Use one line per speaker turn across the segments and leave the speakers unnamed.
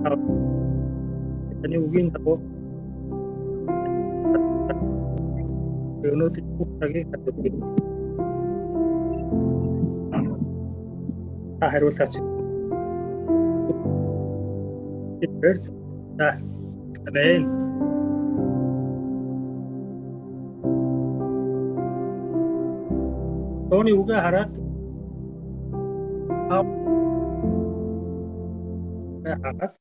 Tani үгийн дагуу өнөөдөр бүх цагийг хадгалж та хариулаач. Тэрс та амен. Тооны үгээ хараад хараад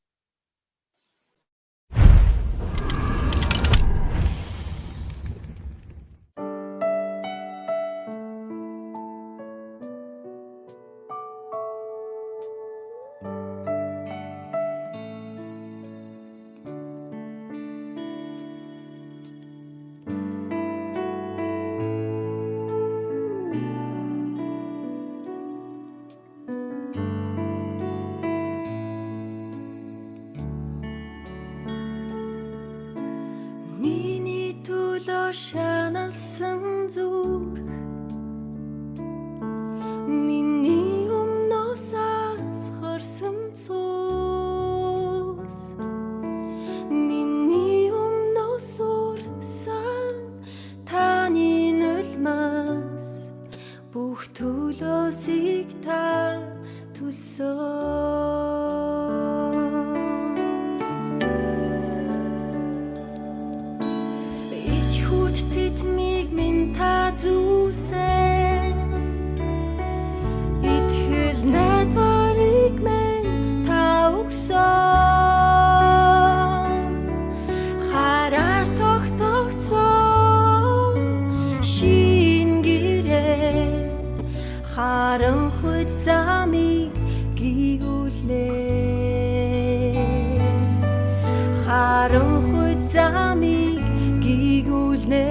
Шаналсан зүр миний өмнөөс харсан цус миний өмнөөс урсан таны нулимас бүх төлөөсийг та төлсөн. Тэдмийг минь та зүүсэн итгэл найдварыг минь та өгсөн хараар тогтогцсон шин гэрээ харанхуй замыг гүйгүүлнэ харанхуй замыг гүйгүүлнэ.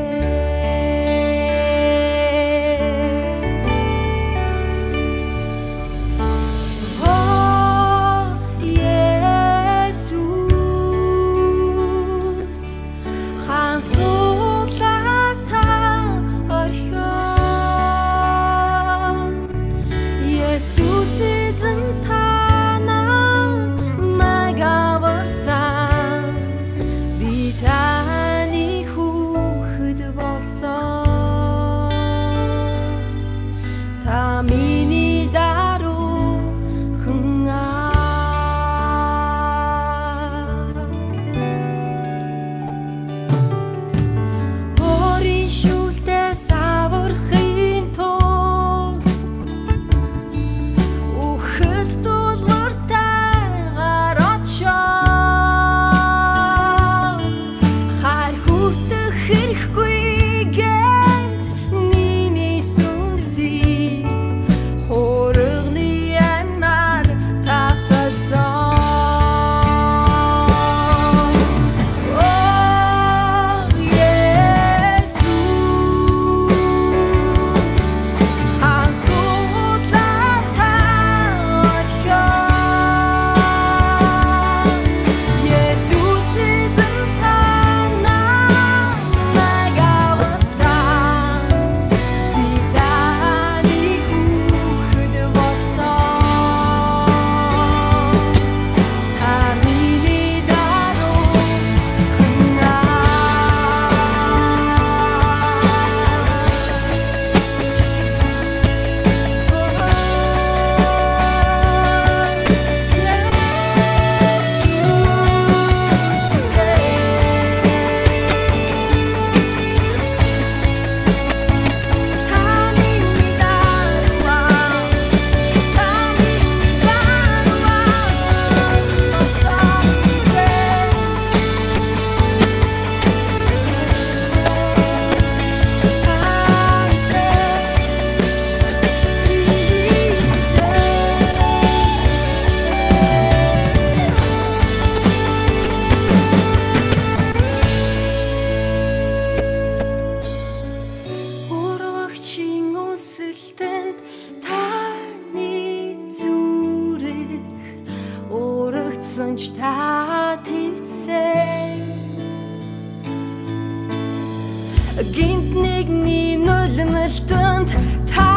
Гинт нэгний нулималтанд та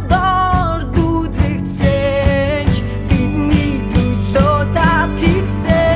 дорд үзэгцээч бидний төлөө та твцээ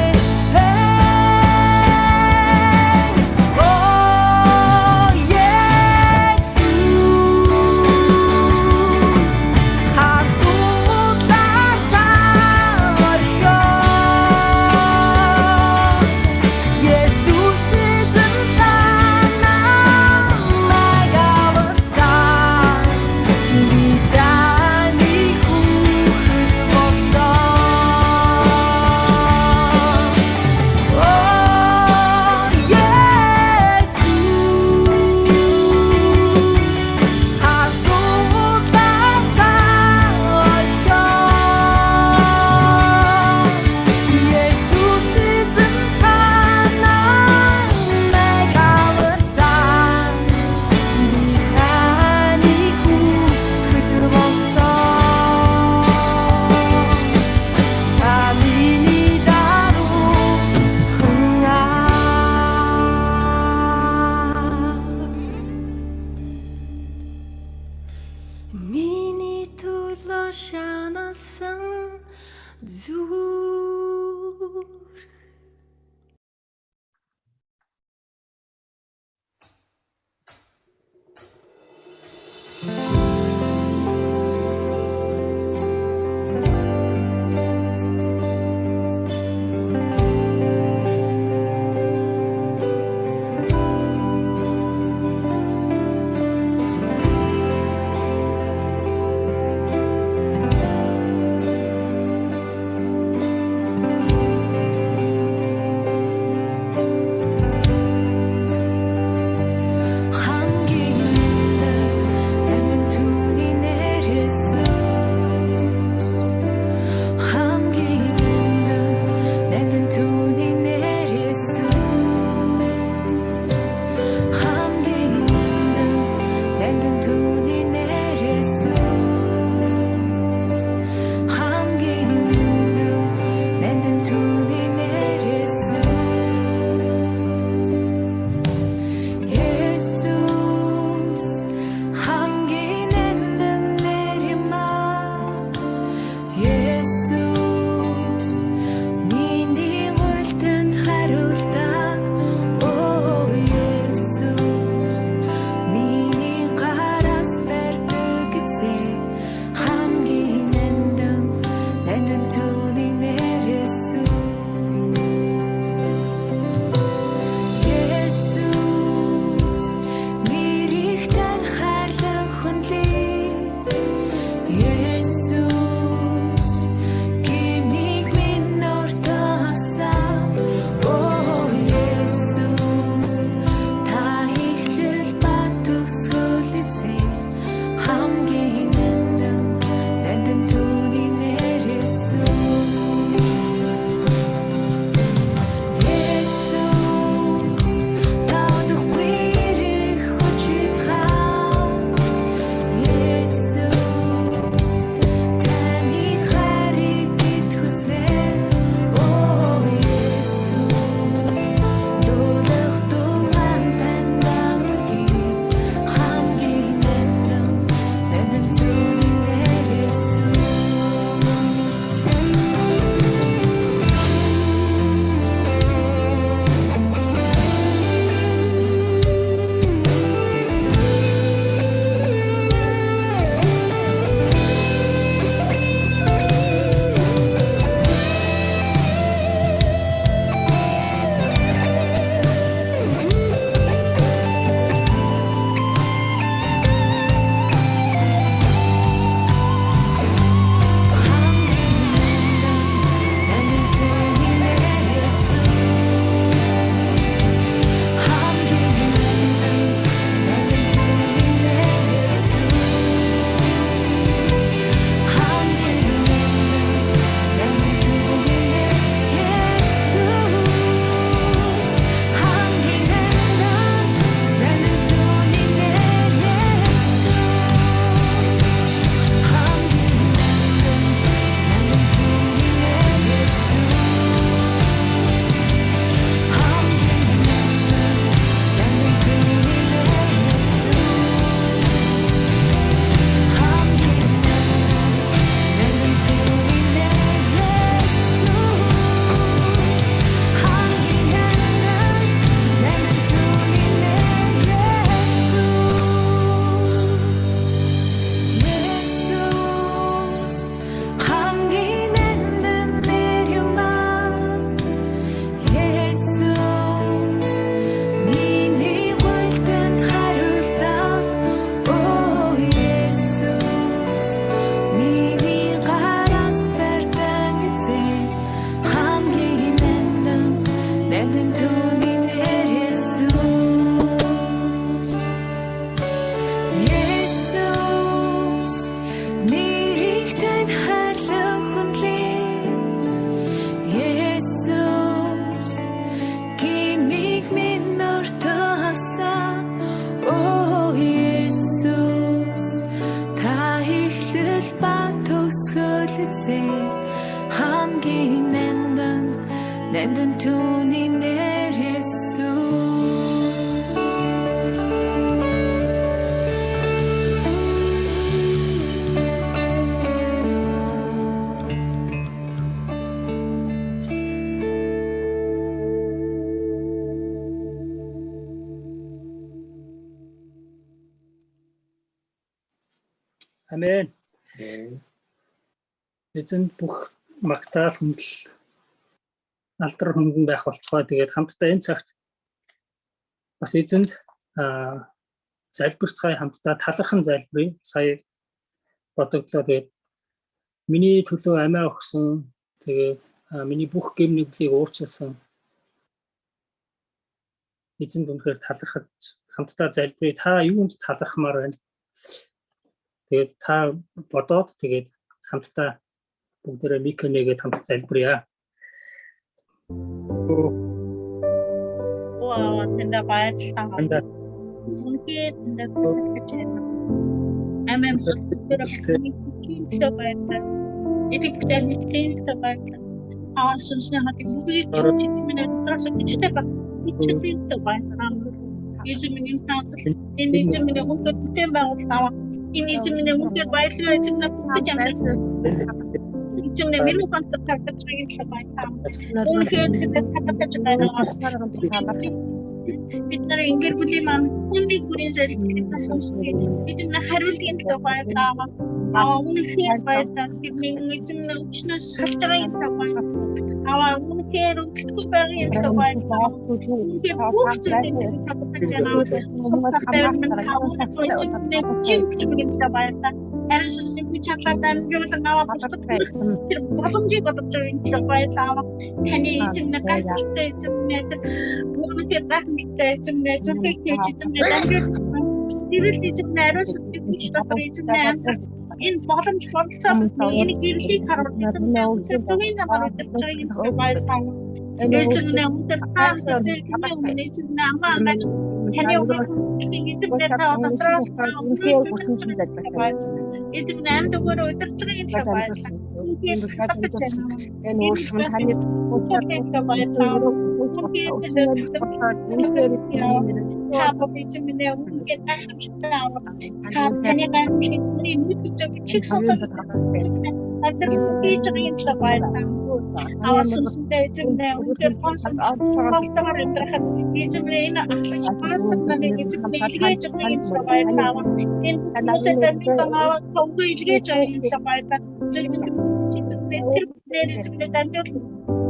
Нандин түүний нэр Есүс нэрийг тань хайрлах хүндлээ Есүс гимиг минь өртөө авсан Оо Есүс та ихлэл ба төгсгөл эзэн хамгийн нандин түүний нэр Есүс
Амен. Эзэнд бүх магтаал хүндэл алдар хөнгөн байх болцгоо. Тэгээд хамтдаа энэ цагт бас эзэнд залбирцгаая, хамтдаа талархан залбирая. Сая бодогдлоо. Тэгээд миний төлөө амиа өгсөн, тэгээд миний бүх гэм нүглийг уурчилсан эзэнд үнэхээр талархаж хамтдаа залбирая. Та юунд талархмаар байна? Тэгээд та бодоод тэгээд хамтдаа бүгдээрээ микэнэгээд хамт залбирая.
Wow, tanda баярлалаа. Үнэхээр танда талархаж байна. Амин сүлжээ баярлалаа. Эдгээр бүтээгдэхүүн баярлалаа. Аваасны хатыг бүгд чичмэнэ трасаа бичтэй баг. Чичтэй баярлалаа. Эзэмний таатал энэ эзэмний үнэхээр бүтээн байгууллаа. Энэ эзэмний үнэхээр баярлалаа. Эзэмний бүгд ямарсан. Эзэмний миний контакт тавьчих юм байна. Үнэхээр талархаж байна. Бид нар ингэр бүлийн маань хүнийг бүрийн зэрэг тасалсан. Эзэмний хариултын төлөө баярлалаа. Үнэхээр баярлалаа. Бидний эзэмний өчнөөс салж байгаа юм байна. Үнэхээр өглөө байгалийн төлөө баярлалаа. Үнэхээр бүх зүйлийг талархаж байна. Харин сүнсний чатлаад амжуулан аваад бусдад тэр боломжийг бодож байгаа юм баярлалаа. Таны эзэмний гайхалтай эзэмний үнэхээр гайхалтай эзэмний зөвхөн эзэмний амжуулан тэрэл эзэмний ариус үгч дотор эзэмний энэ боломж болцоо энэ гэрлийг харуулж эзэмний зөвхөн намайг өдөртэй юм баярлалаа. Эзэмний үнэхээр хаалт эзэмний эзэмний амгааж таны эзэмний таавтраас үнэхээр бүхэн байдаг. Эзэмний амьд өгөөр өдөртэй юм баярлалаа. Энэ уушгүй таны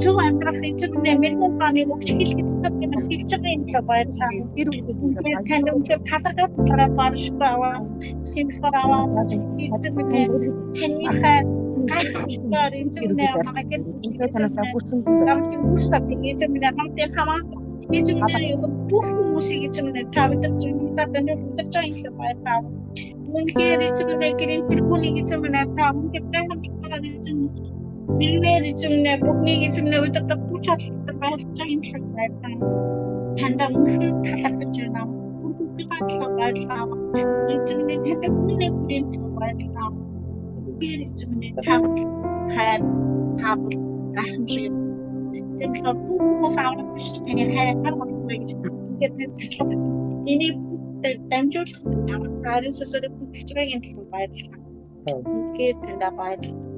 Чуу амьдрах эзэмнээ мэрэгэн паны өгч хэлгэцдэг юм хэлж байгаа юм л баярлалаа. Тэр танд үнэхээр талархаад тараад баашгүй аваа. Тэмцээр аваа. Эзэмнээ таны хай гайхалтай эзэмнээ магад танасаа хүрсэн замтын үстэй эзэмнээ хамтын хамаа эзэмнээ бүх хүмүүсийг эзэмнээ тавьдаг зүйлүүдээр таны хүлээж байгаа юм л баярлалаа. Үнэхээр эзэмнээ гэрийн тэрхүүний эзэмнээ та үнэхээр гайхалтай эзэмнээ Мэрэгэн эзэмнээ бүгднийг эзэмнээ өдөртөг хүч чадалтай байх юм шиг байна. Танда үнэхээр талархаж байна. Бүгд баярлалаа. Эзэмнээ тэдэг миний бүрийн баярлалаа. Бүгд эзэмнээ хайр гайхамшиг. Тэгэхээр хүмүүс аваад таны хайр гаргахгүй гэж тэгээд энийг дамжуулах аваад тариусаар бүгд юм баярлалаа. Бүгд танда баярлалаа.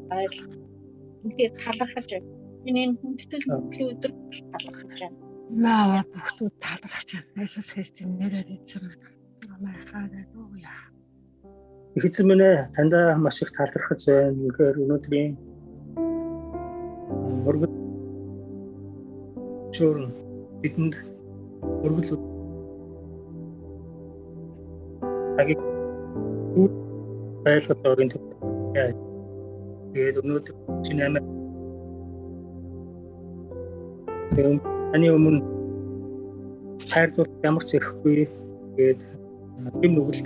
Үнэхээр талархаж байна. Миний хүндэтгэл бүхний өдөр талархаж байна.
Наа бүгд талархаж байна. Иесус Христосийн нэрээр эзэн амиа халелуя.
Эзэн минь ээ, тандаа маш их талархаж байна. Үнэхээр өнөөдрийн мөргөл чөөрн бидэнд мөргөл цагийг байлгаж өрийн төлөө тэгээд өнөөдөр чинь амиа Таны өмнө хайрлуулах ямар ч ирэхгүй. Тэгээд юм нүгэл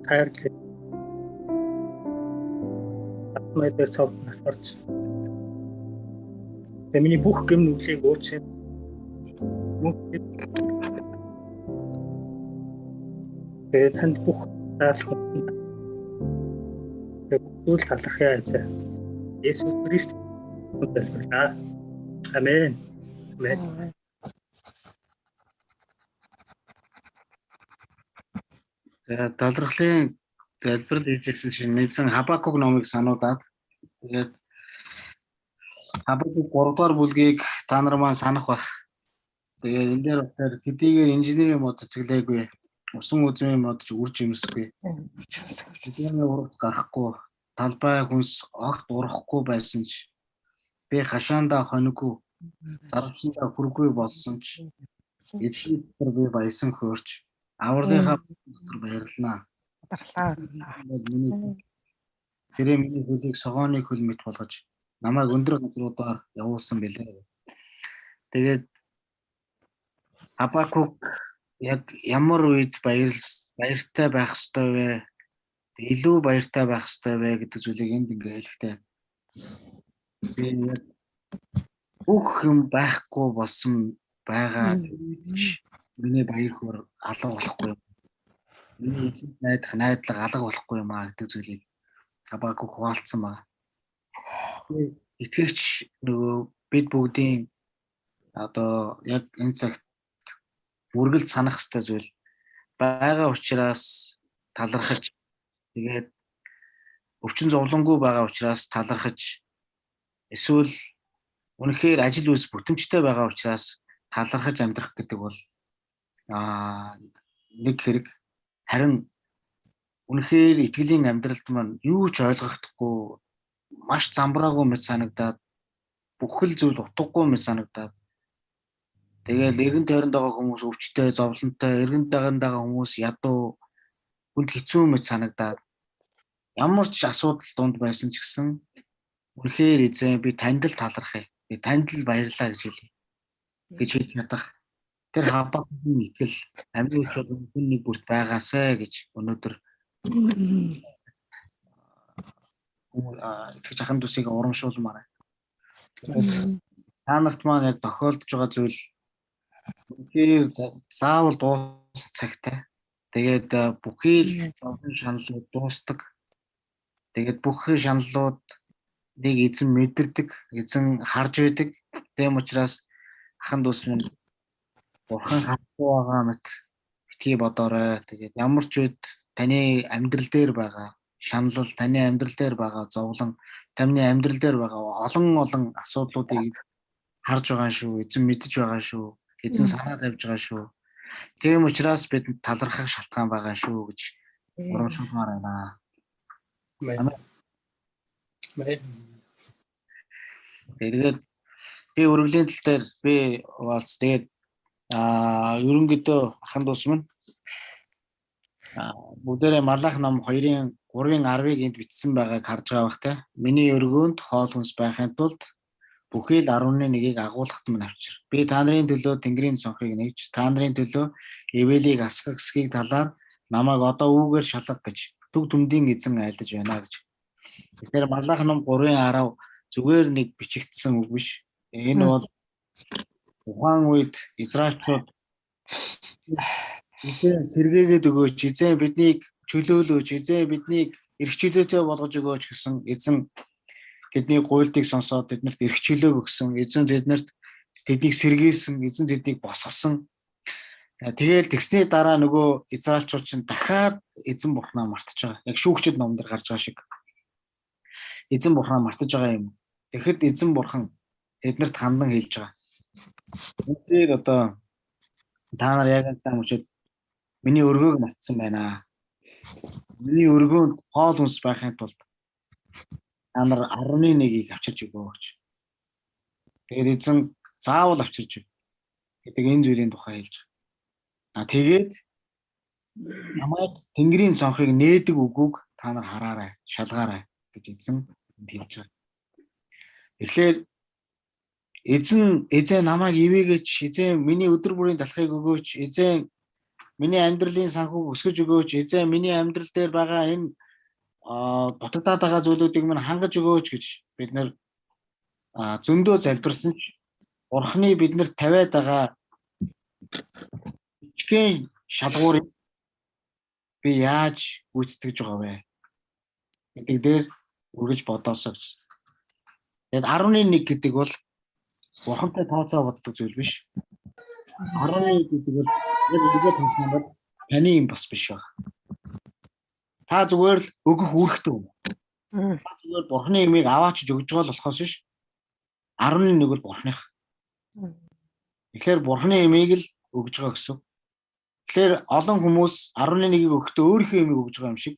хайрлал атмай дээр цав насарч. Миний бүх гэм нүглийг уучлаа. Тэгээд танд бүх даалгавар зүйл талархъя эзэн. Есүс Христ төлөвлөлөө. Амен. Амен.
Тэгээд талархлын залбирал хийжсэн чинь нэгэн Хабакук номыг сануулад тэгээд Хабакук 3 дугаар бүлгийг та нар маань санах бах. Тэгээд энэ дээр болохоор хэдийгээр инженерийн мод цэцгэлээгүй, усан үзмийн мод ч үрж юмсгүй. Бидний урагт гарахгүй, талбай хүнс огт урахгүй байсан ч би хашаандаа хониггүй, дарамтсандаа хүргүй болсон ч эцэг би баясан хөөрч авралынхаа дотор баярлнаа. Тэр миний хөлийг согооны хөл мэт болгож намайг өндөр газруудаар явуулсан билээ. Тэгээд Хабакук яг ямар үед баяртай байх ёстой вэ? Илүү баяртай байх ёстой вэ гэдэг зүйлийг энд ингээ хэлэхдээ би яг бүх юм байхгүй болсон байгаа миний баяр хөөр алга болохгүй. Миний эзэн найдлага алга болохгүй юм аа гэдэг зүйлийг Хабакук хуваалцсан байна. Итгэгч нөгөө бид бүгдийн одоо яг энэ цагт үргэлж санах ёстой зүйл байгаа учраас талархаж тэгээд өвчин зовлонгүй байгаа учраас талархаж эсвэл үнэхээр ажил үйлс бүтэмжтэй байгаа учраас талархаж амьдрах гэдэг бол нэг хэрэг. Харин үнэхээр итгэлийн амьдралд маань юу ч ойлгохдохгүй маш замбраагүй мэт санагдаад бүхэл зүйл утгагүй мэт санагдаад тэгэл эргэн тойронд байгаа хүмүүс өвчтэй, зовлонтой, эргэн тойронд байгаа хүмүүс ядуу, хүнд хэцүү мэт санагдаад ямар ч асуудал донд байсан ч гэсэн үнэхээр эзэн би танд л талархъя. Би танд л баярлалаа гэж хэлье. гэж хэлж чадах. Тэр Хабакукийн итгэл амийн үйл хүн нэг бүрт байгаасай гэж өнөөдөр итгэж ахын тусыг урамшуулмаар. Та нарт маань яг тохиолдож байгаа зүйл үнэхээр заавал дуусах цагтай. Тэгээд бүхий л шаналлууд дуустдаг. Тэгээд бүхий шаналлуудыг эзэн мэдэрдэг, эзэн харж байдаг. Тийм учраас ахын дус минь бурхан харахгүй байгаа мэт битгий бодоорой. Тэгээд ямар ч үед таны амьдрал дээр байгаа шаналл, таны амьдрал дээр байгаа зовлон, таны амьдрал дээр байгаа олон асуудлуудыг харж байгаа шүү, эзэн мэдж байгаа шүү. Эзэн санаа тавьж байгаа шүү. Тийм учраас бид талархах шалтгаан байгаа шүү гэж урамшуулмаар байна. Тэгээд би үргэлжлэлийн тал дээр би уулз. Тэгээд ерөнхийдөө ахын дус минь бүгдээрээ Малах ном 2-ын 3-ын 10-ыг энд бичсэн байгааг харж байгаа бах те. Миний өргөөнд хоол хүнс байхын тулд бүхий л 11-ийг агуулгад минь авчир. Би та нарын төлөө Тэнгэрийн цонхыг нэгж, та нарын төлөө эвэлийг асгах эсхийг талаар намайг одоо үүгээр шалгах гэж төг түмдийн эзэн айлдаж байна гэж. Тэгэхээр Малах ном 3-ын 10 зүгээр нэг бичигдсэн үг биш. Энэ бол ухаан үед Израильчууд эзэн сэргээгээд өгөөч, эзэн биднийг чөлөөлөөч, эзэн биднийг эрх чөлөөтэй болгож өгөөч гэсэн эзэн тэдний гуйлдыг сонсоод тэднэрт эрх чөлөөг өгсөн, эзэн тэднийг сэргээсэн, эзэн тэднийг босгосон. Тэгээд тэгсний дараа нөгөө Израильчууд чинь дахиад эзэн бурхнаа мартаж байгаа. Яг шүүгчд номдэр гарч байгаа шиг. Эзэн бурхнаа мартаж байгаа юм. Тэгэхэд эзэн бурхан тэднэрт хандан хэлж байгаа. Үнээр одоо та нар яг сайн үчид миний өргөөг мартсан байна. Миний өргөөнд хоол хүнс байхын тулд та нар 11-ийг авчирч өгөөч. Тэгээд эзэн заавал авчирч өг гэдэг энэ зүйлийн тухай хэлж байгаа. Тэгээд намайг Тэнгэрийн цонхыг нээдэг үгүйг та нар хараарай, шалгаарай гэж эзэн хэлж байгаа. Тэгэхээр эзэн намайг ивээгэж, эзэн миний өдөр бүрийн талхыг өгөөч, эзэн миний амьдралын санхүүг өсгөж өгөөч, эзэн миний амьдрал дээр байгаа энэ дутагдаад байгаа зүйлүүдийг минь хангаж өгөөч гэж бид нэр зөндөө залбирсан ч Бурхны биднэрт тавиад байгаа ичгэн шалгуурыг би яаж гүйцэтгэж байгаа вэ гэдэг дээр үргэлж бодоосоо гэсэн. Тэгэд 11 гэдэг бол Бурхантай тооцоо боддог зүйл биш. 11 гэдэг бол яг үгээр тооцоод таны юм бас биш байна. Та зүгээр л өгөх үүрэгтэй. Та зүгээр Бурхны юмыг аваачж өгж байгаа л болохоос биш. 11 бол Бурхных. Тэгэхээр Бурхны юмыг л өгж байгаа гэсэн. Тэгэхээр олон хүмүүс 11-ийг өгөхдөө өөрийнхөө юмыг өгж байгаа юм шиг,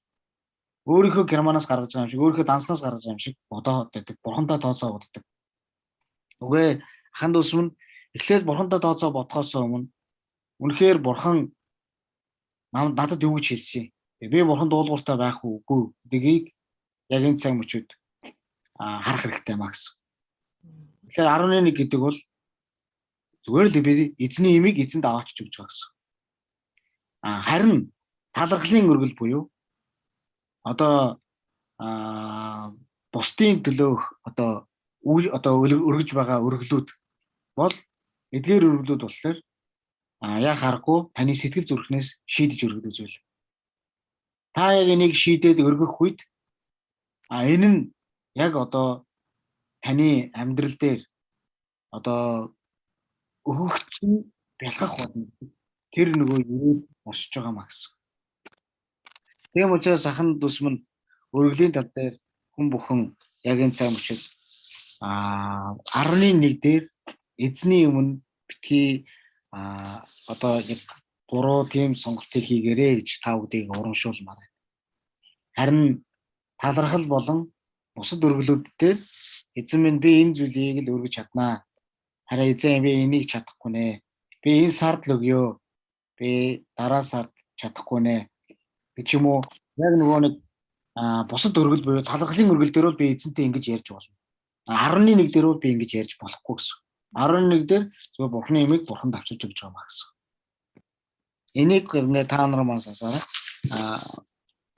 өөрийнхөө германаас гаргаж байгаа юм шиг, өөрийнхөө данснаас гаргаж байгаа юм шиг бодоод байдаг. Бурхантай тооцоо боддог. Үгүй ахын дүүс минь эхлээд Бурхантай тооцоо бодхоос өмнө үнэхээр Бурхан надад юу гэж хэлсэн юм? Би Бурхан дуулууртай байх үгүй гэдгийг яг энэ цаг мөчид харах хэрэгтэй маа гэсэн. Тэгэхээр 11 гэдэг бол зүгээр л би эзний имийг эзэнд аваачж өгч байгаа гэсэн. Харин талархлын өргөл буюу одоо бусдын төлөөх одоо өргөж байгаа өргөлүүд бол эдгээр өргөлүүд болохоор яа харахгүй таны сэтгэл зүрхнээс шийдэж өргөдөг зүйл. Та яг энийг шийдээд өргөх үед энэ нь яг одоо таны амьдрал дээр одоо өгөгдсөн бялхах болно. Тэр нөгөө юус оршиж байгаа маа гэсэн. Тийм учраас ахын дүүс минь өргөлийн тал дээр хүн бүхэн яг энэ цаг мөчид 11 дээр эзний өмнө битгий одоо яг 3 тийм сонголтыг хийгээрэй гэж та бүдгийг урамшуулмаар байна. Харин талархал болон бусад өргөлүүдтэй эзэн минь би энэ зүйлийг л өргөж чаднаа. Харин эзэн би энийг чадахгүй нэ. Би энэ сард л өгөө. Би дараа сард чадахгүй нэ. Гэж юм уу? Яг нөгөө нэг бусад өргөл буюу талархлын өргөл дээр бол би эзэнтэй ингэж ярьж болно. 11 дээр бол би ингэж ярьж болохгүй гэсэн. 11 дээр зөв Бурхны имийг Бурханд авчирч өгч байгаа маа гэсэн. Энийг та нар маань сонсоорой.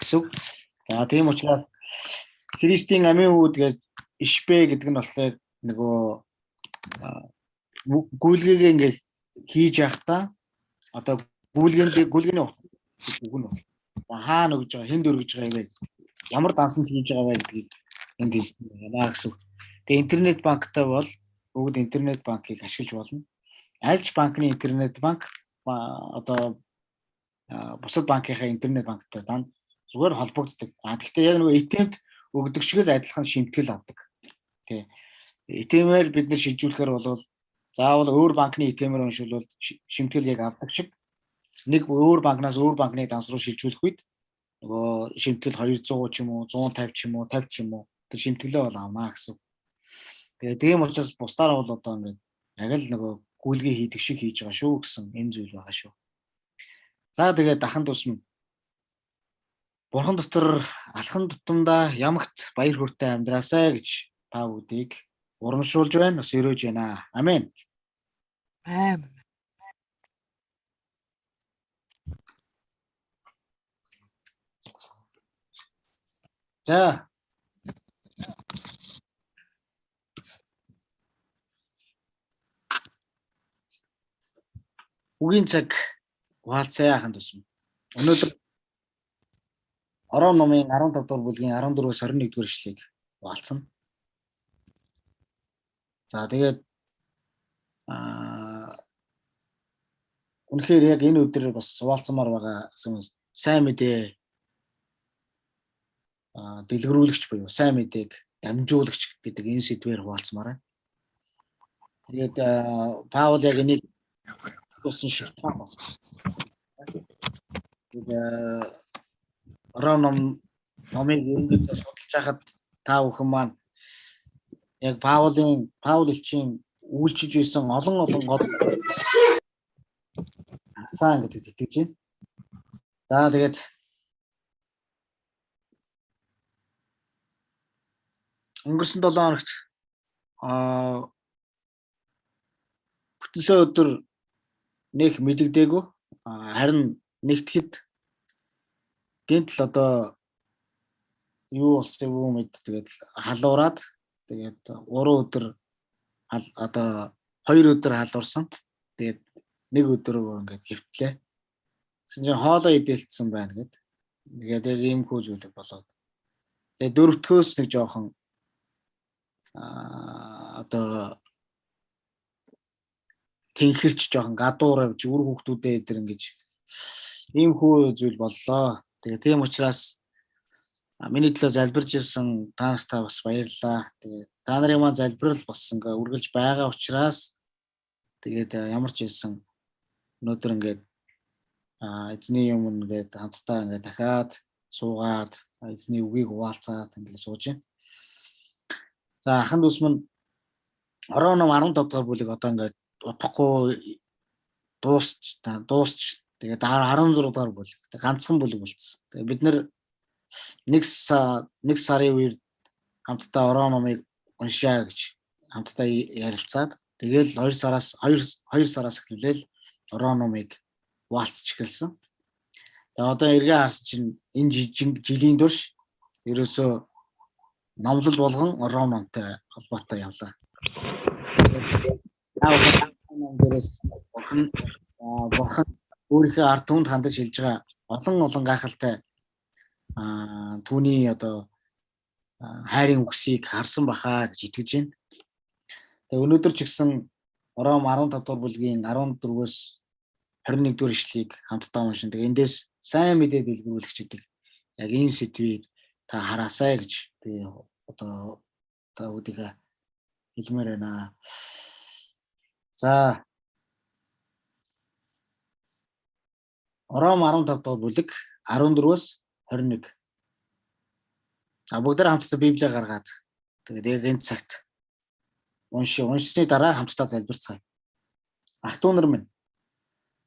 Гэсэн. За тийм учраас Христийн амийн хүүд гэж ишбэ гэдэг нь болохоор нөгөө гүйлгээ ингээ хийж явахдаа одоо гүйлгээний үг нь хаана өгж байгаа, хэнд өргөж байгаа вэ? Ямар дансанд хийж байгаа вэ гэдгийг энд хэлсэн байна гэсэн. Тэгээ интернет банктай бол бүгд интернет банкыг ашиглаж болно. Аль ч банкны интернет банк одоо бусад банкийнхаа интернет банктай зүгээр холбогддог. Гэхдээ яг нөгөө ATM-д өгдөг шиг л адилхан шимтгэл авдаг. Тий. ATM-ээр бид нар шилжүүлэхээр бол заавал өөр банкны ATM-ээр уншвал шимтгэл яг авдаг шиг нэг өөр банкнаас өөр банкны данс руу шилжүүлэх үед нөгөө шимтгэл 200 ч юм уу 150 ч юм уу 50 ч юм уу тэр шимтгэлээ бол авнаа гэсэн. Тэгээ тийм учраас бусдаар бол одоо ингээд яг л нөгөө гүйлгээ хийдэг шиг хийж байгаа шүү гэсэн энэ зүйл байгаа шүү. За тэгээд дахин тусна. Бурхан дотор алхан тутамдаа ямагт баяр хөөртэй амьдраасай гэж та бүдийг урамшуулж байна. Бас өрөөж байна. Амен.
Амен.
За. Үгийн цаг хуалцаа ахын тусам. Өнөөдөр Орон номын 15 дугаар бүлгийн 14-өөс 21 дугаар ишлэгийг хуалцсан. За тэгээд үнэхээр яг энэ өдөр бас суулцмаар байгаа гэсэн сайн мэдээ дэлгэрүүлэгч буюу сайн мэдээг дамжуулагч гэдэг энэ сэдвээр хуваалцмаар байна. Тэгээд Паул яг энийг тусан шалтгаан бас. Орон номыг ингээд судалж байхад та бүхэн маань яг Паул элчийн үйлчилж байсан олон гол асан гэдэг итгэж байна. За тэгээд өнгөрсөн 7 хоногт бүтэнсэ өдөр нэг мэдэгдээгүй. Харин нэгтгэхэд гэнт л одоо юу болсон юм мэд тэгээд халуураад тэгээд 3 өдөр одоо 2 өдөр халуурсан. Тэгээд нэг өдрөөр ингээд хэвтлээ. Тэгсэн чинь хоолоо идэлцсэн байна гэд. Тэгээд яг ийм хүү зүйл болоод. Тэгээд дөрөвдгөөс нэг жоохон одоо тэнхэрч жоохон гадуур авч үр хүүхдүүдээ эдэр ингэж ийм хүү зүйл боллоо. Тэгээд тийм учраас миний төлөө залбирж ирсэн та нартай бас баярлалаа. Тэгээд та нарын маань залбирал бас ингээ үргэлж байгаа учраас тэгээд ямар ч хэлсэн өнөөдөр ингээд эзний юм ингээд хамтдаа ингээд дахиад суугаад эзний үгийг хуваалцаад ингээд сууж байна. За ахын дүүс минь ороо ном 15 дугаар бүлэг одоо ингээд утгахгүй дуусч тэгээд 16 дугаар бүлэг ганцхан бүлэг болцсон. Тэгээд бид нэр нэг сарын үеэр хамтдаа ороо номыг уншаа гэж хамтдаа ярилцаад тэгэл 2 сараас эхлүүлээл ороо номыг хуваалцж эхэлсэн. Тэгээд одоо эргээ харс чинь энэ жилийн турш ерөөсөө номлол болгон ороо номтой холбоотой явлаа. Дээрээс бурхан өөрийнхөө ард түмэнд хандаж хэлж байгаа олон гайхалтай түүний одоо хайрын үгсийг харсан бахаа гэж итгэж байна. Тэгээ өнөөдөр ч гэсэн Ром 15 дугаар бүлгийн 14-өөс 21 дугаар ишлэгийг хамтдаа уншин. Тэгээ эндээс сайн мэдээ дэлгэрүүлэгч гэдэг яг энэ сэдвийг та хараасай гэж би одоо та бүдийгээ хэлмээр байна. За Ром 15 дугаар бүлэг 14-өөс 21. За бүгдээр хамтдаа Библийг гаргаад тэгээд яг энэ цагт уншсны дараа хамтдаа залбирцгаая. Ах トゥ нар минь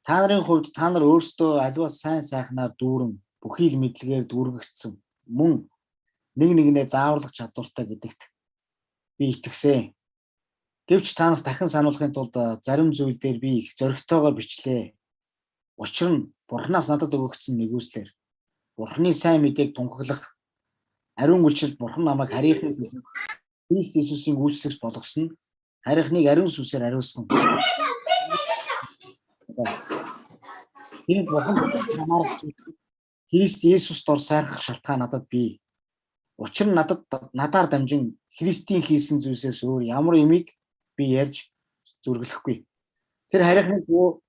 та нарын хувьд та нар өөрсдөө аливаа сайн сайхнаар дүүрэн бүхий л мэдлэгээр дүүргэгдсэн мөн нэг нэгнээ зааварлах чадвартай гэдэгт би итгэсэн. Гэвч та нарт дахин сануулахын тулд зарим зүйл дээр би их зоригтойгоор бичлээ. Учир нь Бурханаас надад өгөгдсөн нэгүслэр Бурханы сайн мэдээг тунхаглах ариун үйлчлэлд Бурхан намайг харийнхны Христ Иесусийн үйлчлэгч болгосон. Харийнхныг ариун сүнсээр ариусган. Энэ Бурхан намайг Христ Иесуст дор сайрах шалтгаан надад бий. Учир нь надаар дамжин Христийн хийсэн зүйлсээс өөр ямар юмыг би ярьж зүргэлэхгүй. Тэр харийнхныг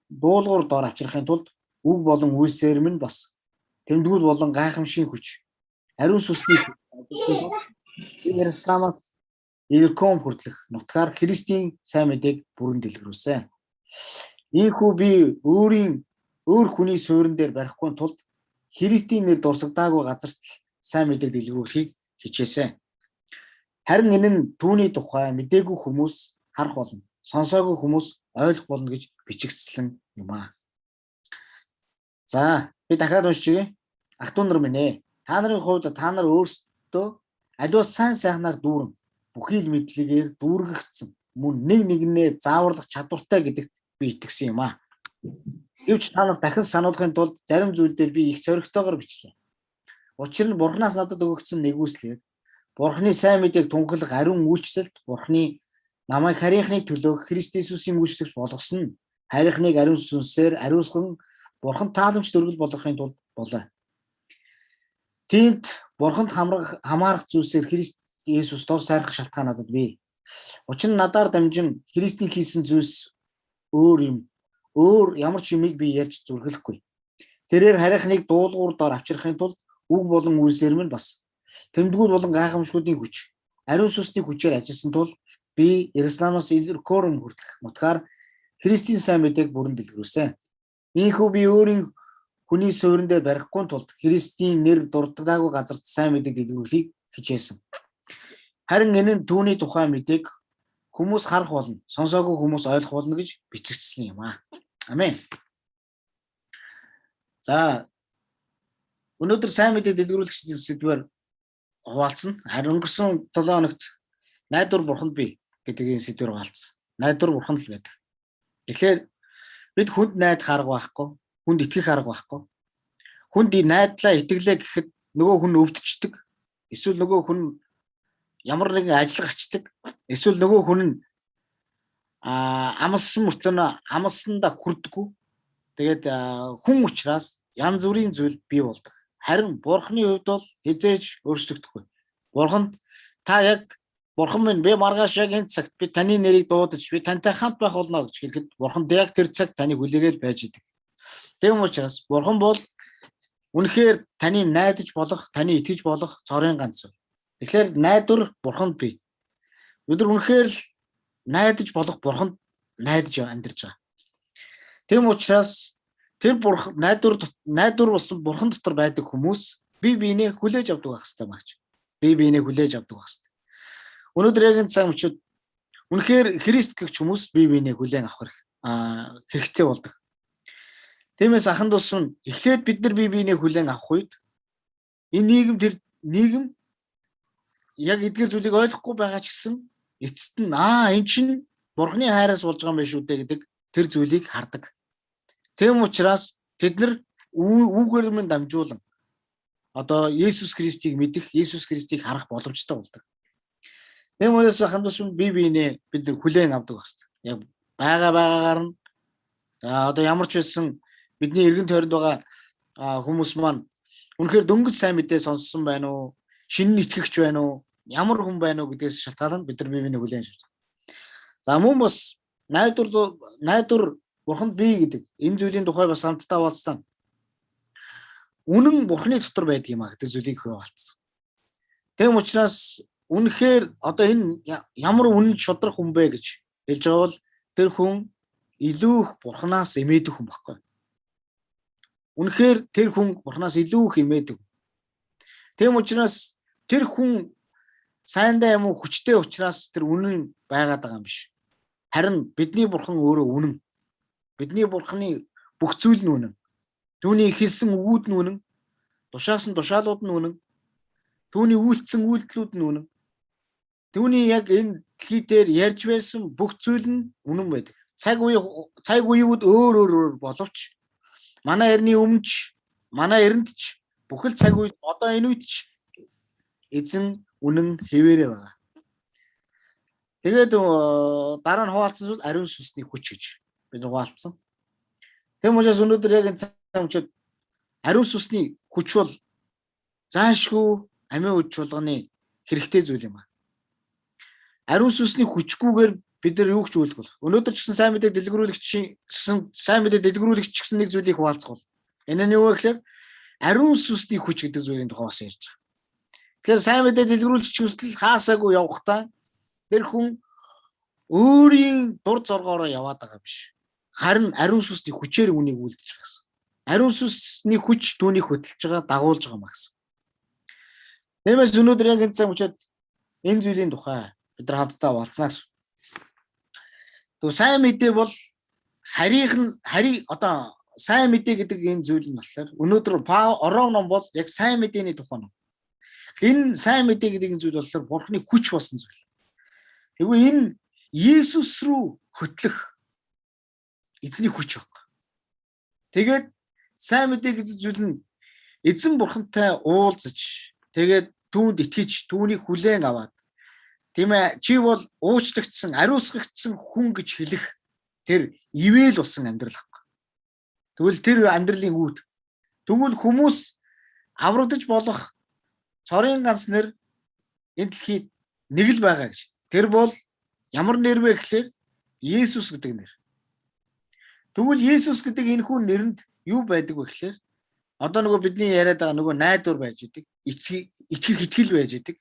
дуулуур дор авчрахын тулд үг болон үйлсээр минь бас тэмдгүүд болон гайхамшигын хүч ариун сүнсний Иерусалимаас Илком хүртэлх нутгаар Христийн сайн мэдээг бүрэн дэлгэрүүлсэн. Ийхүү би өөр хүний суурин дээр барихгүй тулд Христийн нэр дурсагдаагүй газарт сайн мэдээг дэлгэрүүлэхийг хичээсэн. Харин энэ нь түүний тухай мэдээгүй хүмүүс харах болно. Сонсоогүй хүмүүс ойлгох болно гэж бичигдсэн юм аа. За би дахиад уншчихъя. Ах トゥ нар минь ээ. Та нарын хувьд та нар өөрсдөө аливаа сайн сайхнаар дүүрэн бүхий л мэдлэгээр дүүргэгдсэн мөн нэг нэгнээ зааварлах чадвартай гэдэгт би итгэсэн юм аа. Гэвч та нар дахин сануулахын тулд зарим зүйл дээр би их зоригтойгоор бичлээ. Учир нь Бурханаас надад өгөгдсөн нэгүслэр Бурханы сайн мэдээг тунхаглах ариун үйлчлэлд Бурханы намайг харийнхны төлөө Христ Иесусийн үйлчлэгч болгосон. Харийнхныг ариун сүнсээр ариусган Бурхан тааламж дөргөл болгохын тулд болоо. Тэнд Бурханд хамаарах зүйлсээр Христ Иесус дор сайрах шалтгаан надад бий. Учир нь надаар дамжин Христийн хийсэн зүйлс өөр ямар ч юмыг би ярьж зүрхлэхгүй. Тэрээр харийнхныг дуулуур дор авчрахын тулд үг болон үйлсээр минь бас тэмдгүүд болон гайхамшгуудын хүч ариун сүнсний хүчээр ажилласан тул би Иерусалимаас Илком хүртэлх нутгаар Христийн сайн мэдээг бүрэн дэлгэрүүлсэн. Ийхүү би өөрийн хүний суурин дээр барихгүй тулд Христийн нэр дурддаггүй газарт сайн мэдээг дэлгэрүүлэхийг хичээсэн. Харин энэ нь түүний тухай мэдээг хүмүүс харах болно, сонсоогүй хүмүүс ойлгох болно гэж бичигдсэн юм аа. Амен. За өнөөдөр сайн мэдээг дэлгэрүүлэх сэдвээр хуваалцсан. Харин өнгөрсөн 7 хоногт найдвар бурханд бий гэдэг энэ сэдвээр хуваалцсан. Найдвар бурханд л байдаг. Тэгэхээр бид хүнд найдах арга байхгүй, хүнд итгэх арга байхгүй. Хүнд найдлаа итгэлээ гэхэд нөгөө хүн өвдчихдөг. Эсвэл нөгөө хүн ямар нэгэн ажил гарчдаг. Эсвэл нөгөө хүн нь амлсан мөртлөө амлсандаа хүрдэггүй. Тэгээд хүн учраас янз бүрийн зүйл бий болдог. Харин Бурхны хувьд бол хизээж өөрчлөгдөхгүй. Бурханд та яг Бурхан минь би маргааш яг энэ цагт би таны нэрийг дуудаж би тантай хамт байх болно гэж хэлэхэд Бурханд яг тэр цагт таныг хүлээгээл байж идэг. Тэгм учраас Бурхан бол үнэхээр таны найдаж болох, таны итгэж болох цорын ганц. Тэгэхээр найдвар Бурханд бий. Бид нар үнэхээр л найдаж болох Бурханд найдаж амьдарч байгаа. Тэгм учраас тэр Бурхан найдвар болсон Бурхан дотор байдаг хүмүүс бие биенээ хүлээж авдаг байх хэрэгтэй маач. Бие биенээ хүлээж авдаг байх хэрэгтэй. Өнөөдөр яг энэ цаг мөчид үнэхээр Христ гэгч хүмүүс бие биенээ хүлээн авах хэрэгтэй болдог. Тиймээс аханд ус нь эхлээд бид нар бие биенээ хүлээн авах үед энэ нийгэм яг эдгээр зүйлийг ойлгохгүй байгаа ч гэсэн эцэст нь энэ чинь Бурхны хайраас болж байгаа юм биш үү гэдэг тэр зүйлийг хардаг. Тэм учраас тэд нар үүгээр минь дамжуулан одоо Есүс Христийг мэдэх, Есүс Христийг харах боломжтой болдог. Тэм учраас аханд ус нь бие биенээ бид нар хүлээн авдаг байна. Яг байгаагаар нь одоо ямар ч байсан бидний эргэн тойронд байгаа хүмүүс маань үнэхээр дөнгөж сайн мэдээ сонссон байна уу? Шинэ итгэгч байна уу? Ямар хүн байна уу гэдгээс шалтгаалan бид нар бие биенээ хүлээн авдаг. За мөн бас найдвар Бурханд бий гэдэг энэ зүйлийн тухай бас хамтдаа уулзсан. Үнэн Бурханы дотор байдаг юм а гэдэг зүйлийг хуваалцсан. Тэм учраас үнэхээр одоо энэ ямар үнэн шудрах хүн бэ гэж хэлж байгаа бол тэр хүн илүү их Бурханаас эмээдэг хүн баггүй. Үнэхээр тэр хүн Бурханаас илүү их эмээдэг. Тэм учраас тэр хүн сайндаа юм уу хүчтэй учраас тэр үнэн байгаад байгаа юм биш. Харин бидний Бурхан өөрөө үнэн. Бидний Бурханы бүх зүйл нь үнэн. Түүний хэлсэн үгүүд нь үнэн. Тушаасан тушаалууд нь үнэн. Түүний үйлцсэн үйлдэлүүд нь үнэн. Түүний яг энэ дэлхий дээр ярьж байсан бүх зүйл нь үнэн байдаг. Цаг үеүүд өөр боловч манай эртний өмнөч, манай эрэндч бүхэл цаг үед одоо энэ үед ч эзэн үнэн хэвээрээ байгаа. Тэгээд дараа нь хуваалцсан зүйл ариун сүнсний хүч гэж бид хуваалцсан. Тэм учраас өнөөдөр яг энэ цаг үед ариун сүнсний хүч бол заашгүй амиа үж чуулганы хэрэгтэй зүйл юм аа. Ариун сүнсний хүчгүйгээр бид нар юу ч үйлдэх бол өнөөдөр ч гэсэн сайн мэдээ дэлгэрүүлэгч гэсэн нэг зүйлийг хуваалцах бол энэ нь юу вэ гэхээр ариун сүнсний хүч гэдэг зүйлийн тухай бас ярьж байгаа. Тэгэхээр сайн мэдээ дэлгэрүүлэгч хүсэл хаасаагүй явахдаа тэр хүн өөрийн дур зоргоороо яваад байгаа биш. Харин ариун сүнсний хүчээр үнийг үйлдэж байгаа гэсэн. Ариун сүнсний хүч түүнийг хөтлөж байгаа, дагуулж байгаа маа гэсэн. Тиймээс өнөөдөр яг энэ цаг учраас энэ зүйлийн тухай бид нар хамтдаа болцсноо гэсэн. Тэгвэл сайн мэдээ бол одоо сайн мэдээ гэдэг энэ зүйл нь болохоор өнөөдөр Орон ном бол яг сайн мэдээний тухай ном. Энэ сайн мэдээ гэдэг энэ зүйл болохоор Бурхны хүч болсон зүйл. Тэгвэл энэ Есүс рүү хөтлөх эзний хүч баг. Тэгээд сайн мэдээ гэдэг зүйл нь эзэн Бурхантай уулзаж тэгээд түүнд итгэж түүнийг хүлээн аваад тийм ээ чи бол уучлагдсан, ариусгагдсан хүн гэж хэлэх тэр ивэл болсон амьдрал баг. Тэгвэл тэр амьдралын үүд. Тэгвэл хүмүүс аврагдаж болох цорын ганц нэр энэ дэлхийд нэг л байгаа гэж. Тэр бол ямар нэр вэ гэхээр Есүс гэдэг нэр. Тэгвэл Есүс гэдэг энэ хүн нэрэнд юу байдаг вэ гэхээр одоо нөгөө бидний яриад байгаа нөгөө найдвар байж идэг, итгэх итгэл байж идэг.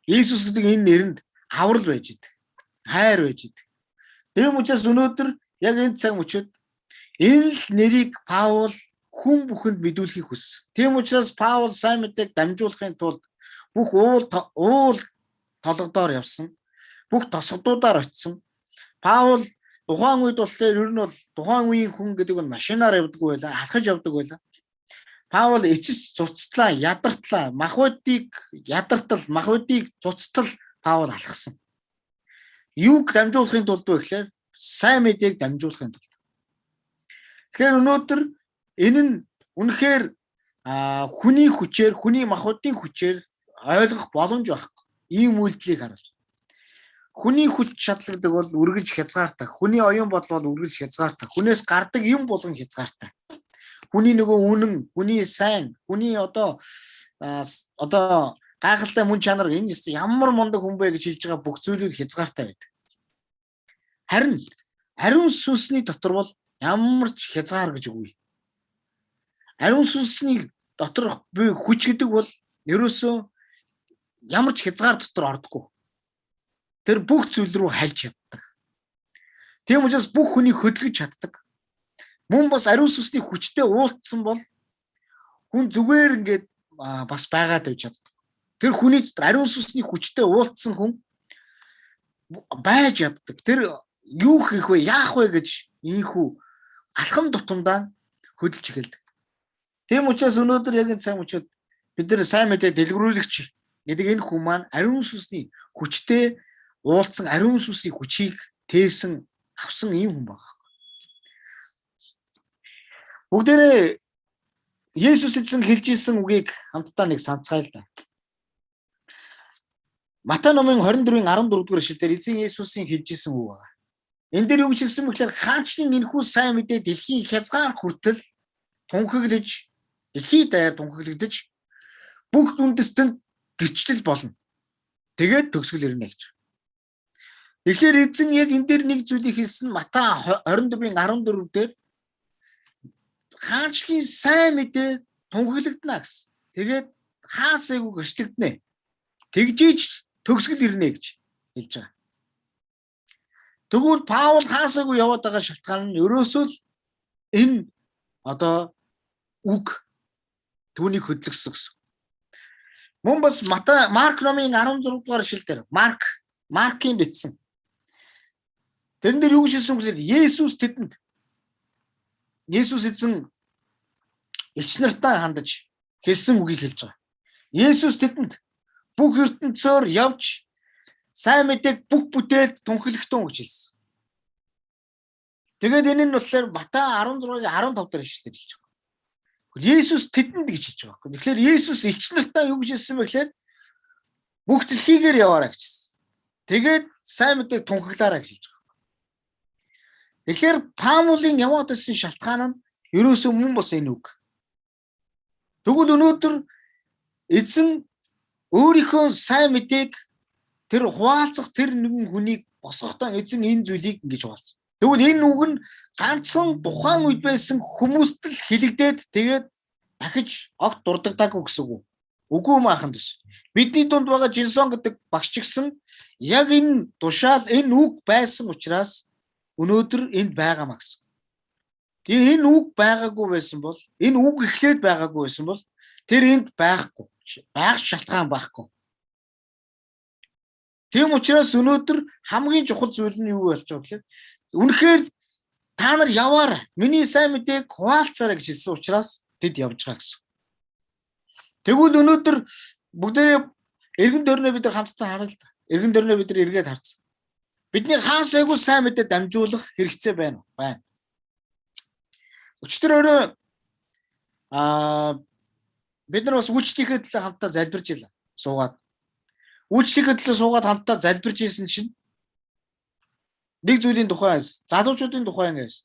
Есүс гэдэг энэ нэрэнд аврал байж идэг, хайр байж идэг. Тэм учраас өнөөдөр яг энэ цаг мөчид энэ л нэрийг Паул хүн бүхэнд мэдүүлэхийг хүссэн. Тэм учраас Паул сайн мэдээг дамжуулахын тулд бүх уул толгодоор явсан. Бүх тосгодуудаар очсон. Паул тухайн үед болохоор ер нь бол тухайн үеийн хүн гэдэг нь машинаар явдаггүй байлаа, алхаж явдаг байлаа. Паул ичиж цуцтлаа, ядартлаа, махбодыг цуцтал Паул алхсан. Юуг дамжуулахын тулд вэ гэхээр Сайн мэдээг дамжуулахын тулд. Тэгэхээр өнөөдөр энэ нь үнэхээр хүний хүчээр, хүний махбодын хүчээр ойлгох боломж байхгүй. Ийм үйлдэлийг харуул. Хүний хүч чадлагдаг бол үргэлж хязгаартай. Хүний оюун бодол бол үргэлж хязгаартай. Хүнээс гардаг юм болгон хязгаартай. Хүний нөгөө үнэн, хүний сайн, хүний одоо гайхалтай мөн чанар энэ ямар мундаг хүн бэ гэж хэлж байгаа бүх зүйлүүд хязгаартай байдаг. Харин ариун сүнсний дотор бол ямар ч хязгаар гэж үгүй. Ариун сүнсний дотор буй хүч гэдэг бол ерөөсөө ямар ч хязгаар дотор ордоггүй. Тэр бүх зүйл рүү хальж чаддаг. Тийм учраас бүх хүнийг хөдөлгөж чаддаг. Мөн бас ариун сүнсний хүчтэй уулзсан бол хүн зүгээр ингээд бас байгаад байж чаддаг. Тэр хүний дотор ариун сүнсний хүчтэй уулзсан хүн байж чаддаг. Тэр юу хийх вэ, яах вэ гэж ийхүү алхам тутамдаа хөдөлж эхэлдэг. Тийм учраас өнөөдөр яг энэ сайн учраас бид нар сайн мэдээ дэлгэрүүлэгч гэдэг энэ хүн маань ариун сүнсний хүчтэй уулзсан ариун сүнсний хүчийг тээсэн авсан ийм хүн байна. Бүгдээрээ Есүс эзэн хэлж ирсэн үгийг хамтдаа нэг санацгаая л да. Матай номын 24-ийн 14 дугаар эшлэлээр эзэн Есүсийн хэлж ирсэн үг байна. Энэ дээр юу гэж хэлсэн бэ гэхээр хаанчлын энэхүү сайн мэдээ дэлхийн хязгаар хүртэл тунхаглаж, дэлхий даяар тунхаглагдаж бүх үндэстэнд гэрчлэл болно. Тэгээд төгсгөл ирнэ гэж. Тэгэхээр эзэн яг энэ дээр нэг зүйлийг хэлсэн Матай 24-ийн 14 дээр хаанчлын сайн мэдээ тунхаглагдана гэсэн. Тэгээд хаасайгүй гэрчлэгдэнэ. Тэгжиж төгсгөл ирнэ гэж хэлж байгаа. Тэгвэл Паул хаасайгүй яваад байгаа шалтгаан нь ерөөсөө л энэ одоо үг түүнийг хөдлөсөн гэсэн. Мөн бас Марк номын 16 дугаар эшлэлээр Маркийн бичсэн. Тэрэн дээр юу гэж хэлсэн бэ гэхээр Есүс эзэн элч нартай хандаж хэлсэн үгийг хэлж байгаа. Есүс тэдэнд бүх ертөнцөөр явж сайн мэдээг бүх бүтээлд тунхаглахтун гэж хэлсэн. Тэгээд энэ нь болохоор Матай 16-гийн 15 дээр ишлэлээр хэлж байгаа. Есүс тэдэнд гэж хэлж байгаа. Тэгэхээр Есүс элч нартай юу гэж хэлсэн бэ гэхээр бүх дэлхийгээр яваарай гэж хэлсэн. Тэгээд сайн мэдээг тунхаглаарай гэж хэлж байгаа. Тэгэхээр Паулын яваад ирсэн шалтгаан нь ерөөсөө мөн бас энэ үг. Тэгвэл өнөөдөр эзэн өөрийнхөө сайн мэдээг тэр хуваалцах тэр нэгэн хүнийг босгохдоо эзэн энэ зүйлийг ингэж хуваалцсан. Тэгвэл энэ үг нь ганцхан тухайн үед байсан хүмүүст л хэлэгдээд тэгээд дахиж огт дурддаггүй гэсэн үг. Үгүй maaхан дэс. Бидний дунд байгаа Жинсон гэдэг багш гисэн яг энэ тушаал энэ үг байсан учраас өнөөдөр энд байгаа маа гэсэн. Энэ үг байгаагүй байсан бол энэ үг эхлээд байгаагүй байсан бол тэр энд байхгүй. Байх шалтгаан байхгүй. Тийм учраас өнөөдөр хамгийн чухал зүйл нь юу болж байгаа гэхээр үнэхээр та нар яваарай. Миний сайн мэдээг хуваалцаарай гэж хэлсэн учраас тэд явж байгаа гэсэн. Тэгвэл өнөөдөр бүгдээрээ эргэн дөрнөө бид нар хамтдаа харъя л да. Эргэн дөрнөө бид нар эргээд харцсан. Бидний хаасайгүй сайн мэдээ дамжуулах хэрэгцээ байна. Өчтөр бид нар бас үйлчлэхээ төлөө хамтдаа залбирч илаа. Суугаад. Үйлчлэхээ төлөө суугаад хамтдаа залбирч ийсэн чинь нэг зүйлийн тухай залуучуудын тухай ингээс.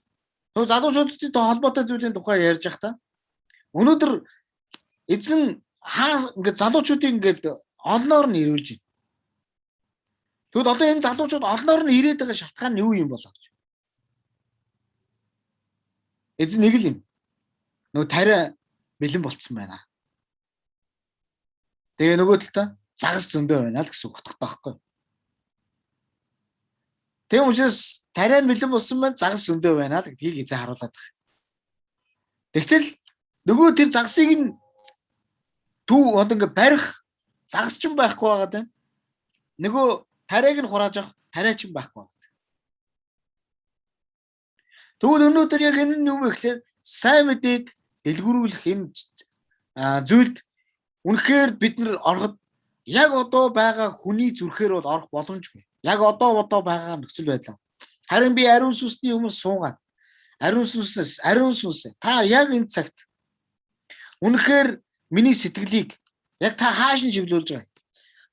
Тэгвэл залуучуудын холбоотой зүйлийн тухай ярьж байхдаа өнөөдөр эзэн ингээд залуучуудыг ингээд олноор нь ирүүлж байна. Тэгвэл одоо энэ залуучууд олноор нь ирээд байгаа шалтгаан нь юу юм болоо гэж. Эзэн нэг л юм. Нөгөө тариа бэлэн болцсон байна. Тэгээ нөгөө талдаа загас зөндөө байна л гэсэн үг батгаахгүй. Тийм учраас тариа бэлэн болсон байна, загас зөндөө байна л гэдгийг эзэн харуулад байгаа. Тэгтэл нөгөө тэр загсыг нь төв одоо ингээ барих загас ч байхгүй байгаад байна. Нөгөө тариаг нь хурааж авах тариа ч байхгүй байна. Тэгвэл өнөөдөр яг энэ нь юу вэ гэхээр сайн мэдээг дэлгэрүүлэх энэ зүйлд үнэхээр бид нар ороход яг одоо байгаа хүний зүрхээр бол орох боломжгүй. Яг одоо байгаа нөхцөл байдал. Харин би ариун сүнсний өмнө суугаад ариун сүнсээ та яг энэ цагт үнэхээр миний сэтгэлийг яг та хааш нь чиглүүлж байгаа.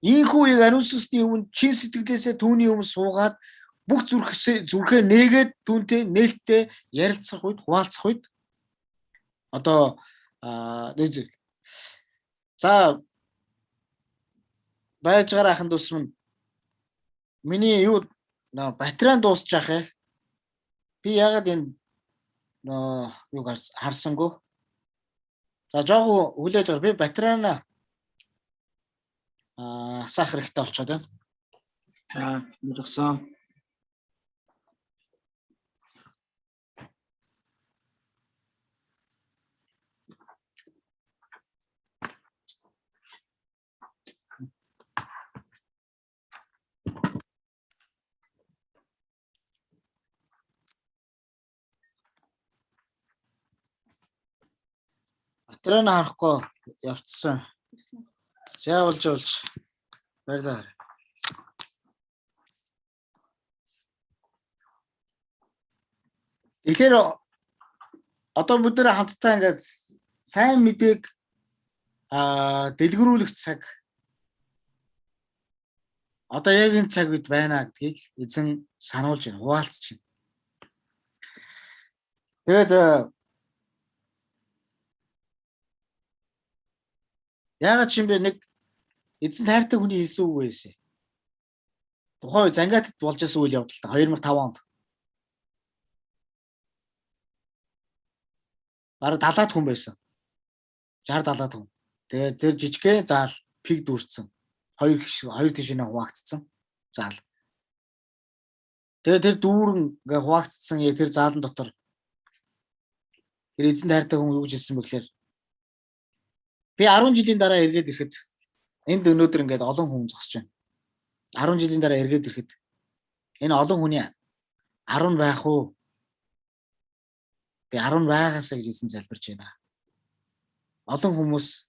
Ийхүү яг ариун сүнсний өмнө чин сэтгэлээсээ түүний өмнө суугаад бүх зүрхээ нээгээд түүнтэй нээлттэй ярилцах үед, хуваалцах үед одоо за байж байгаа ахын дус минь миний юу батарей дуусч яах вэ? Би ягаад энэ юу харсангүй. За жоо хүлээж байгаа. Би батарейна асаах хэрэгтэй болчиход байна.
За мөрөгсөн.
Батарейна харахгүй явцсан. Заавалж баярлалаа. Тэгэхээр одоо бид нэр хамтдаа ингээд сайн мэдээг дэлгэрүүлэх цаг одоо яг энэ цаг үед байна гэдгийг эзэн сануулж байна, хуваалцж байна. Тэгээд яагаад ч юм бэ нэг эзэн тайртай хүний хэлсэн үг байсан. Тухайн үе Зангиатад болж байсан үйл явдалтай 2005 онд. Бараг 70-аад хүн байсан. 60-70-аад хүн. Тэгээд тэр жижигхэн заал пиг дүүрсэн. Хоёр тишинээ хуваагдсан. Заал. Тэгээд тэр дүүрэн ингээ хуваагдсан яг тэр заалан дотор тэр эзэн тайртай хүн юу гэж хэлсэн бэ гэхээр би 10 жилийн дараа эргээд ирэхэд энд өнөөдөр ингээд олон хүн зогсож байна. 10 жилийн дараа эргээд ирэхэд энэ олон хүний 10 байх уу? Би 10 байгаасаа гэж эзэн залбирч байна. Олон хүмүүс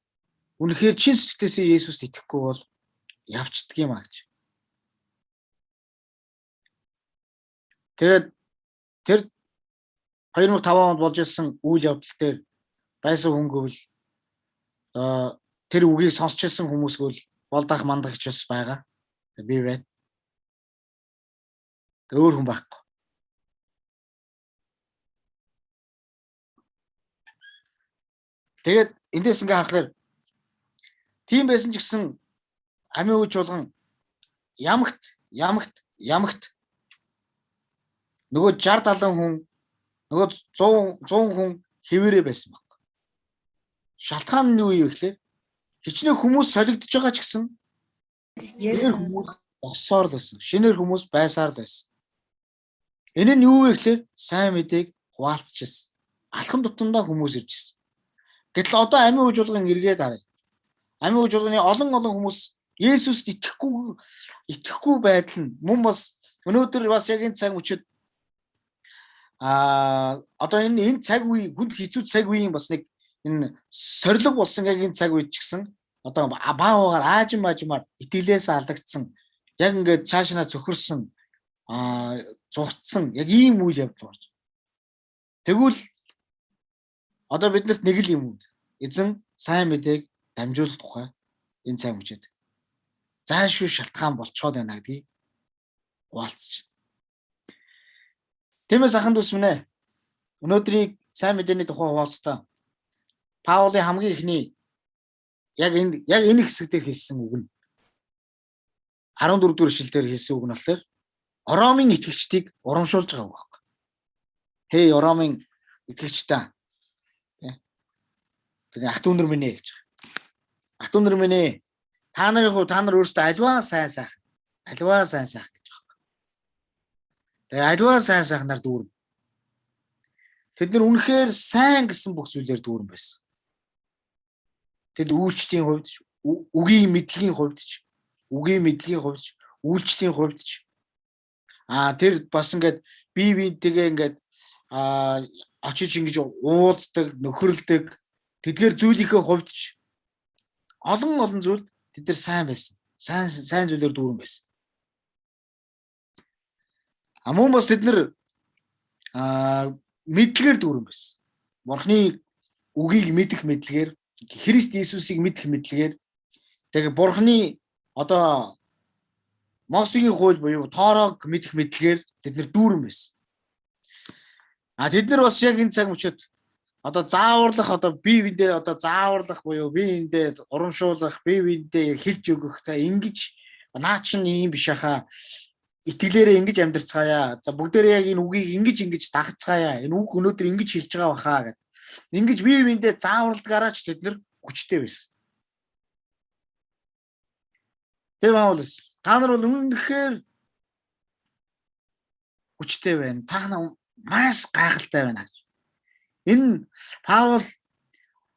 үнэхээр чин сэтгэлээсээ Есүст итгэхгүй бол явцдаг юм аа гэж. Тэгээд тэр 2005 онд болж ирсэн үйл явдал дээр байсан хөнгөвл тэр үгийг сонсч ирсэн хүмүүсгүй болдох мандах ч бас байгаа. Би байна. Өөр хүн байхгүй. Тэгээд эндээс ингээ харахаар тийм байсан ч гэсэн амийн үеч болгон ямагт нөгөө 60-70 хүн нөгөө 100 хүн хэвээрээ байсан баг. Шалтгаан нь юу юм гэхлээр хичнээн хүмүүс солигдож байгаа ч гэсэн шинээр хүмүүс босоор л байсан. Шинээр хүмүүс байсаар л байсан. Энэ нь юу вэ гэхлээр сайн мэдээг хуваалцчихсан. Алхам тутамдаа хүмүүс ирж ирсэн. Гэтэл одоо амийн үеж болгон эргээд харъя. Амийн үеж болгоны олон хүмүүс Есүст итгэхгүй байдал нь мөн бас өнөөдөр бас яг энэ цаг үчид одоо энэ цаг үе хүнд хэцүү цаг үеийн бас нэг энэ сорилго болсон яг энэ цаг үед ч гэсэн одоо баагаар аажмаар итгэлээс алдагдсан яг ингээд цаашнаа цөхөрсөн зугтсан яг ийм үйл явдал болж. Тэгвэл одоо биднэрт нэг л юм эзэн сайн мэдээг дамжуулах тухай энэ цаг үчид заашгүй шалтгаан болцоод байна гэдгийг хуваалцж байна. Тиймээс ахын дүүс минь өнөөдрийг сайн мэдээний тухай хуваалцтаа Паулийн хамгийн ихний яг энэ хэсэг дээр хэлсэн үг нь 14 дугаар эшлэлээр хэлсэн үг нь болохоор Ромын итгэгчдийг урамшуулж байгаа үг байна. Хей Ромын итгэгчдаа. Тэгээ ах トゥ нар минь гэж. Ах トゥ нар минь та нар өөрсдөө альваа сайн сайх гэж байгаа. Тэгээ альваа сайн сайхнаар дүүрнэ. Тэд нар үнэхээр сайн гэсэн бүх зүйлээр дүүрэн байсан. Тэд үйлчлэлийн хувьд ч, үгийн мэдлэгийн хувьд ч, үйлчлэлийн хувьд ч тэр бас ингээд бие биентэйгээ ингээд очиж ингэж уулздаг, нөхөрлөдөг тэдгээр зүйлийнхээ хувьд ч олон зүйл тэд нар сайн байсан. Сайн зүйлээр дүүрэн байсан. Мөн бас тэд нар мэдлэгээр дүүрэн байсан. Бурхны үгийг мэдэх мэдлэгээр, Христ Иесусыг мэдэх мэдлэгээр, тэгээ Бурхны одоо Мосегийн хууль буюу Тоорог мэдэх мэдлэгээр тэд нар дүүрэн байсан. Тэд нар бас яг энэ цаг мөчид одоо зааварлах, одоо бие биендээ одоо зааварлах буюу бие биендээ урамшуулах, бие биендээ хэлж өгөх. За ингэж наа чин ийм биш хаа. Итгэлээрээ ингэж амьдарцгаая. За бүгдээрээ яг энэ үгийг ингэж дагцгаая. Энэ үг өнөөдөр ингэж хэлж байгаа бахаа гэд. Ингэж бие биендээ зааварладгаараа ч тэд нар хүчтэй байсан. Тэр бол та нар бол үнэхээр хүчтэй байна. Та нар маш гайхалтай байна гэж. Энэ Паул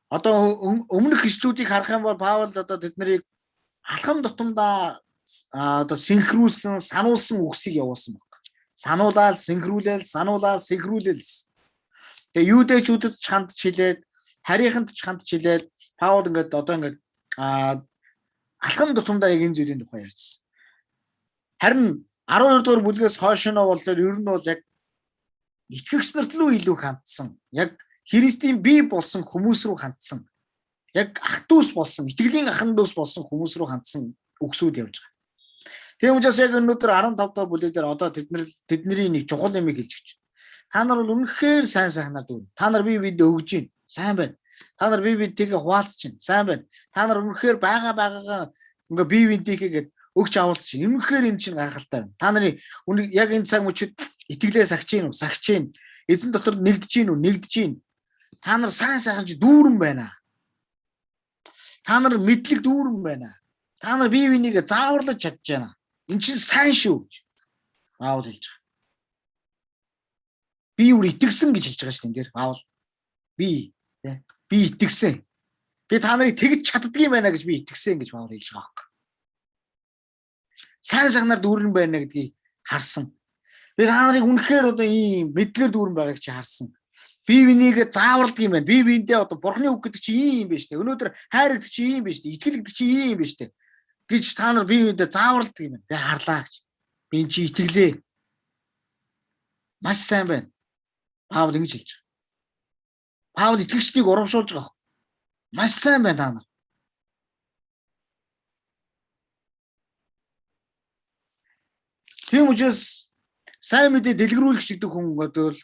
одоо өмнөх ишлүүдийг харах юм бол Паул одоо тэднийг алхам тутамдаа одоо синхруулсан, сануулсан үгсийг явуулсан баг. Сануулаад, синхруулэл, сануулаад, синхруулэл. Тэгээ юудэчүүдэд ч хандж хилээд, харийнханд ч хандж хилээд Паул ингээд одоо ингээд алхам тутамдаа яг энэ зүйлийн тухай ярьсан. Харин 12 дугаар бүлгээс хойш нь бол ер нь бол яг итгэгч нарт руу илүү хандсан. Яг Христийн бие болсон хүмүүс рүү хандсан. Яг ах дүүс болсон, итгэлийн ахан дүүс болсон хүмүүс рүү хандсан үгсүүд явж байгаа. Тийм учраас яг өнөөдөр 15 дахь бүлэг дээр одоо тэдний нэг чухал юм хэлж өгч. Та нар бол үнэхээр сайн сайхнаар дүүрэн. Та нар бие биендээ өгж гин. Сайн байна. Та нар бие биендээ хуваалцж гин. Сайн байна. Та нар үнэхээр байгаагаа ингээ бие биендээ өгч авалцж гин. Үнэхээр энэ чинь гайхалтай байна. Та нарын яг энэ цаг мөчид итгэлээ сагч гин үү? Сагч гин. Эзэн дотор нэгдэж гин үү? Нэгдэж гин. Та нар сайн сайхан чи дүүрэн байна. Та нар мэдлэг дүүрэн байна. Та нар бие бинийгээ зааварлаж чадж байна. Энэ чинь сайн шүү гэж Паул хэлж байгаа. Би юу итгэсэн гэж хэлж байгаа шүү дээ. Паул би итгэсэн. Би та нарыг тэгж чаддгийм байна гэж би итгэсэн гэж Паул хэлж байгаа юм. Сайн сайхнаар дүүрэн байна гэдгийг харсан. Би та нарыг үнэхээр одоо ийм мэдлэгээр дүүрэн байгааг чи харсан. Бие бинийгээ зааварладаг юм байна. Бие биендээ одоо Бурхны үг гэдэг чи ийм биш үү? Өнөөдөр хайр гэдэг чи ийм биш үү? Итгэл гэдэг чи ийм биш үү? Гэж та нар бие биендээ зааварладаг юм байна. Би харлаа гэж. Би энэ чи итгэлээ. Маш сайн байна. Паул ингэж хэлж байгаа. Паул итгэгчдийг урамшуулж байгаа. Маш сайн байна та нар. Тийм учраас сайн мэдээ дэлгэрүүлэгч гэдэг хүн гэдэг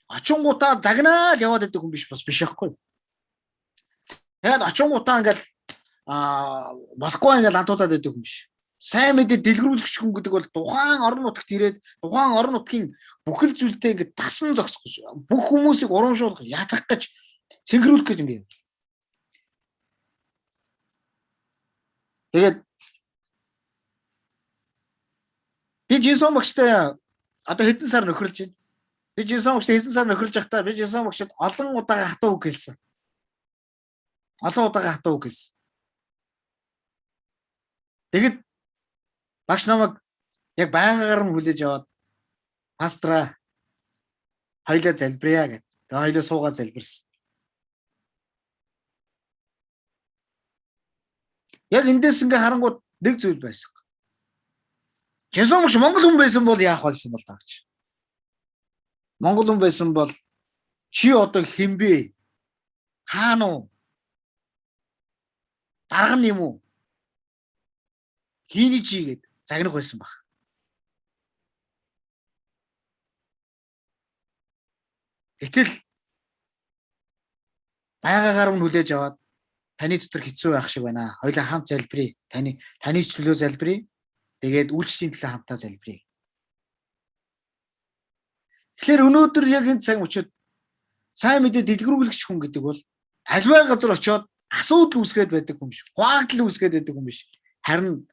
очингуудаа загнаал яваад байдаг хүн биш бас биш байхгүй. Тэгээд очингуудаа ингээл болохгүй ингээл антуудаад байдаг хүн биш. Сайн мэдээ дэлгэрүүлэгч хүн гэдэг бол тухайн орон нутагт ирээд тухайн орон нутгийн бүхэл зүйлтэй ингээд тасан зогсох гэж, бүх хүмүүсийг урамшуулах, ятгах гэж, сэнхруулах гэж ингээд. Тэгээд би Жисон багштай одоо хэдэн сар нөхөрлж байна. Би Жисон багштай хэдэн сар нөхөрлж байхдаа би Жисон багшид олон удаа хатуу үг хэлсэн. Олон удаа хатуу үг хэлсэн. Тэгэд багш намайг яг байгаагаар нь хүлээж аваад пастра хоёлаа залбирая гэдэг. Тэгээ хоёлаа суугаад залбирсан. Яг эндээс ингээ харангууд нэг зүйл байсан. Жисон багш Монгол хүн байсан бол яах байсан бол таач. Монгол хүн байсан бол чи одоо хинбэ? Хаана уу? Дарга юм уу? Хиний чигээд загнах байсан баг. Гэтэл байгаагаар нь хүлээж аваад таны дотор хэцүү байх шиг байна. Хоёулаа хамт залбирая. Таны төлөө залбирая. Тэгээд үйлчлэлийн төлөө хамтаа залбирая. Тэгэхээр өнөөдөр яг энэ цаг мөчид сайн мэдээ дэлгэрүүлэгч хүн гэдэг бол альваа газар очиод асуудал үүсгээд байдаг хүн биш. Хуагдлал үүсгээд байдаг хүн биш. Харин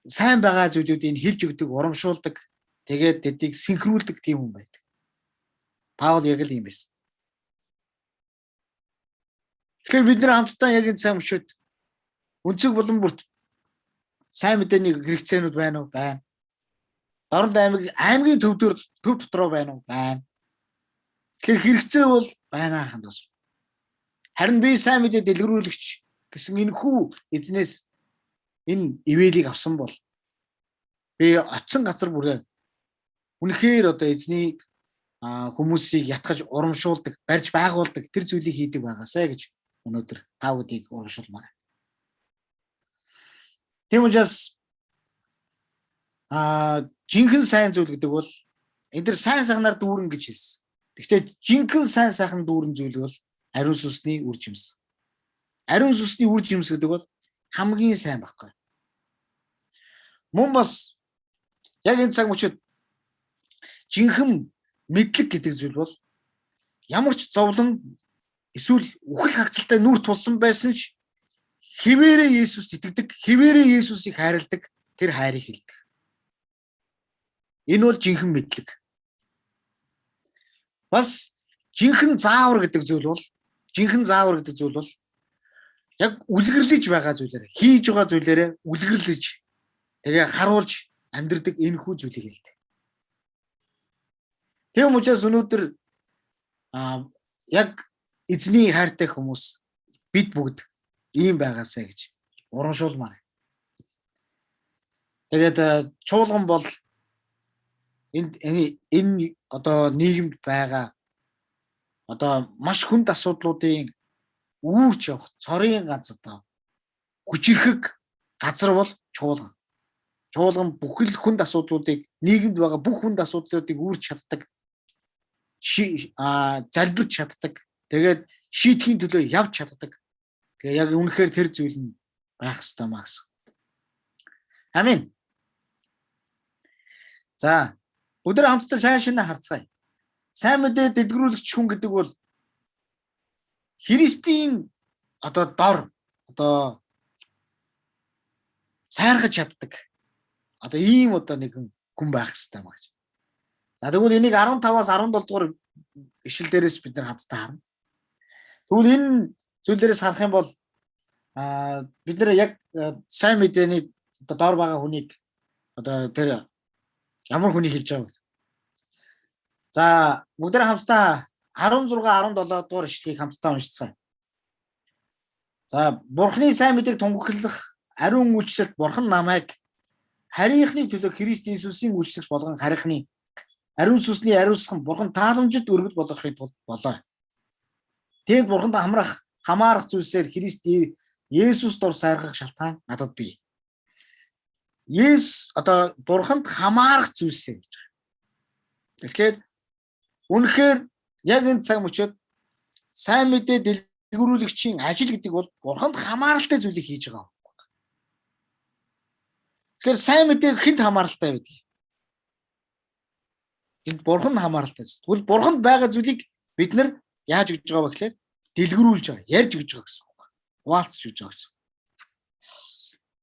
сайн байгаа зүйлүүдийг хэлж өгдөг, урамшуулдаг, тэгээд тэдийг синхруулдаг тийм хүн байдаг. Паул яг л юм байсан. Тэгэхээр бид нэр хамтдаа яг энэ цаг мөчид өнцөг болон бүрт сайн мэдээний хэрэгцээнүүд байна уу? Байна. Дорнод аймгийн төв дотроо байна уу? Байна. Тэгэхээр хэрэгцээ бол байна хандас. Харин би сайн мэдээ дэлгэрүүлэгч гэсэн энэ хүү эзнээс энэ ивэлийг авсан бол би очсон газар бүрээ үнэхээр одоо эзнийг хүмүүсийг ятгах урамшуулдаг, барьж байгуулдаг тэр зүйлийг хийдэг байгаасай гэж өнөөдөр та бүдийг урамшуулмаар. Тийм учраас жинхэнэ сайн зүйл гэдэг бол энэ төр сайн сайхнаар дүүрэн гэж хэлсэн. Гэхдээ жинхэнэ сайн сайхан дүүрэн зүйл бол ариун сүнсний үр жимс. Ариун сүнсний үр жимс гэдэг бол хамгийн сайн байхгүй. Мөн бас яг энэ цаг мөчид жинхэнэ мэдлэг гэдэг зүйл бол ямар ч зовлон эсвэл үхэл хагцалтай нүр тулсан байсан ч хэвээрээ Есүст итгэдэг, хэвээрээ Есүсийг хайрладаг тэр хайрыг хэлдэг. Энэ бол жинхэнэ мэдлэг. Бас жинхэнэ заавар гэдэг зүйл бол яг үлгэрлэж байгаа зүйлээр, хийж байгаа зүйлээрээ үлгэрлэж тэгээ харуулж амьдрдаг энэ хүү зүйлийг хэлдэг. Тийм учраас өнөөдөр яг эзний хайртай хүмүүс бид бүгд ийм байгаасай гэж урамшуулмаар. Тэгээд чуулган бол энэ одоо нийгэмд байгаа одоо маш хүнд асуудлуудын үүрч явах цорын ганц одоо хүчирхэг газар бол чуулган. Чуулган бүхэл хүнд асуудлуудыг нийгэмд байгаа бүх хүнд асуудлуудыг үүрч чаддаг, залбирч чаддаг, тэгээд шийдэхийн төлөө явж чаддаг. Тэгээ яг үнэхээр тэр зүйл нь байх ёстой маа гэсэн. Амин. За, өдөр хамтдаа сайн шинэ харцгаая. Сайн мэдээ дэлгэрүүлэгч хүн гэдэг бол Христийн одоо дор одоо сайргаж чаддаг. Одоо ийм одоо нэгэн хүн байх ёстой маа гэж. За тэгвэл энийг 15-аас 17 дугаар ишлэл дээрээс бид нар хамтдаа харна. Тэгвэл энэ зүйлээрээс харах юм бол бид нар яг сайн мэдээний одоо дор байгаа хүнийг одоо тэр ямар хүнийг хэлж байгаа вэ? За бүгд хамтдаа 16 17 дугаар ишлэгийг хамтдаа уншицгаая. За Бурхны сайн мэдээг тунгаглах ариун үйлчлэлт Бурхан намайг харийнхны төлөө Христ Иесусийн үйлчлэгч болгон харихны ариун сүнсний ариусхан Бурхан тааламжид өргөл болгохын тулд болоо. Тэнд Бурханд хамаарах зүйлсээр Христ Есүс дор сайргах шалтгаан надад бий. Одоо Бурханд хамаарах зүйлсээр гэж. Тэгэхээр үнэхээр яг энэ цаг мөчид сайн мэдээ дэлгэрүүлэгчийн ажил гэдэг бол Бурханд хамааралтай зүйлийг хийж байгаа. Тэгэхээр сайн мэдээ хэнд хамааралтай байдаг? Энд Бурхан хамааралтай зүйл. Тэгвэл Бурханд байгаа зүйлийг бид нар яаж гэж байгаа вэ гэхээр дэлгэрүүлж байгаа, ярьж гэж байгаа гэсэн үг. Хуваалцж гэж байгаа гэсэн.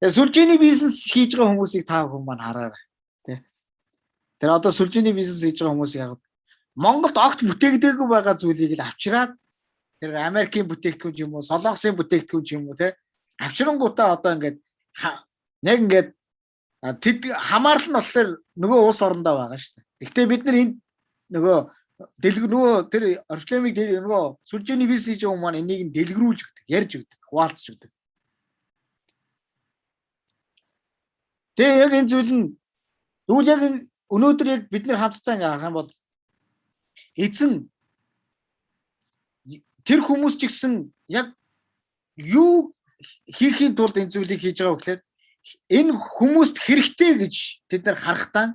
Тэгээ сүлжээний бизнес хийж байгаа хүмүүсийг та бүхэн маань хараарай. Тэ. Тэр одоо сүлжээний бизнес хийж байгаа хүмүүсийг хараад Монголд огт бүтээгдээгүй байгаа зүйлийг л авчираад тэр Америкийн бүтээгдэхүүн юм уу, Солонгосын бүтээгдэхүүн юм уу те авчирангуудаа одоо ингээд яг ингээд тэд хамаарал нь болохоор нөгөө улс орондоо байгаа шүү дээ. Гэхдээ бид нар энэ нөгөө тэр орчлемыг нөгөө сүлжээний бизнес хийж байгаа хүмүүс маань энийг нь дэлгэрүүлж өгдөг, ярьж өгдөг, хуваалцж өгдөг. Тэгээ яг энэ зүйл нь тэгвэл яг өнөөдөр яг бид нар хамтдаа ингээ харах юм бол эзэн тэр хүмүүс ч гэсэн яг юу хийхийн тулд энэ зүйлийг хийж байгаа вэ гэхээр энэ хүмүүст хэрэгтэй гэж тэд нар харахтаа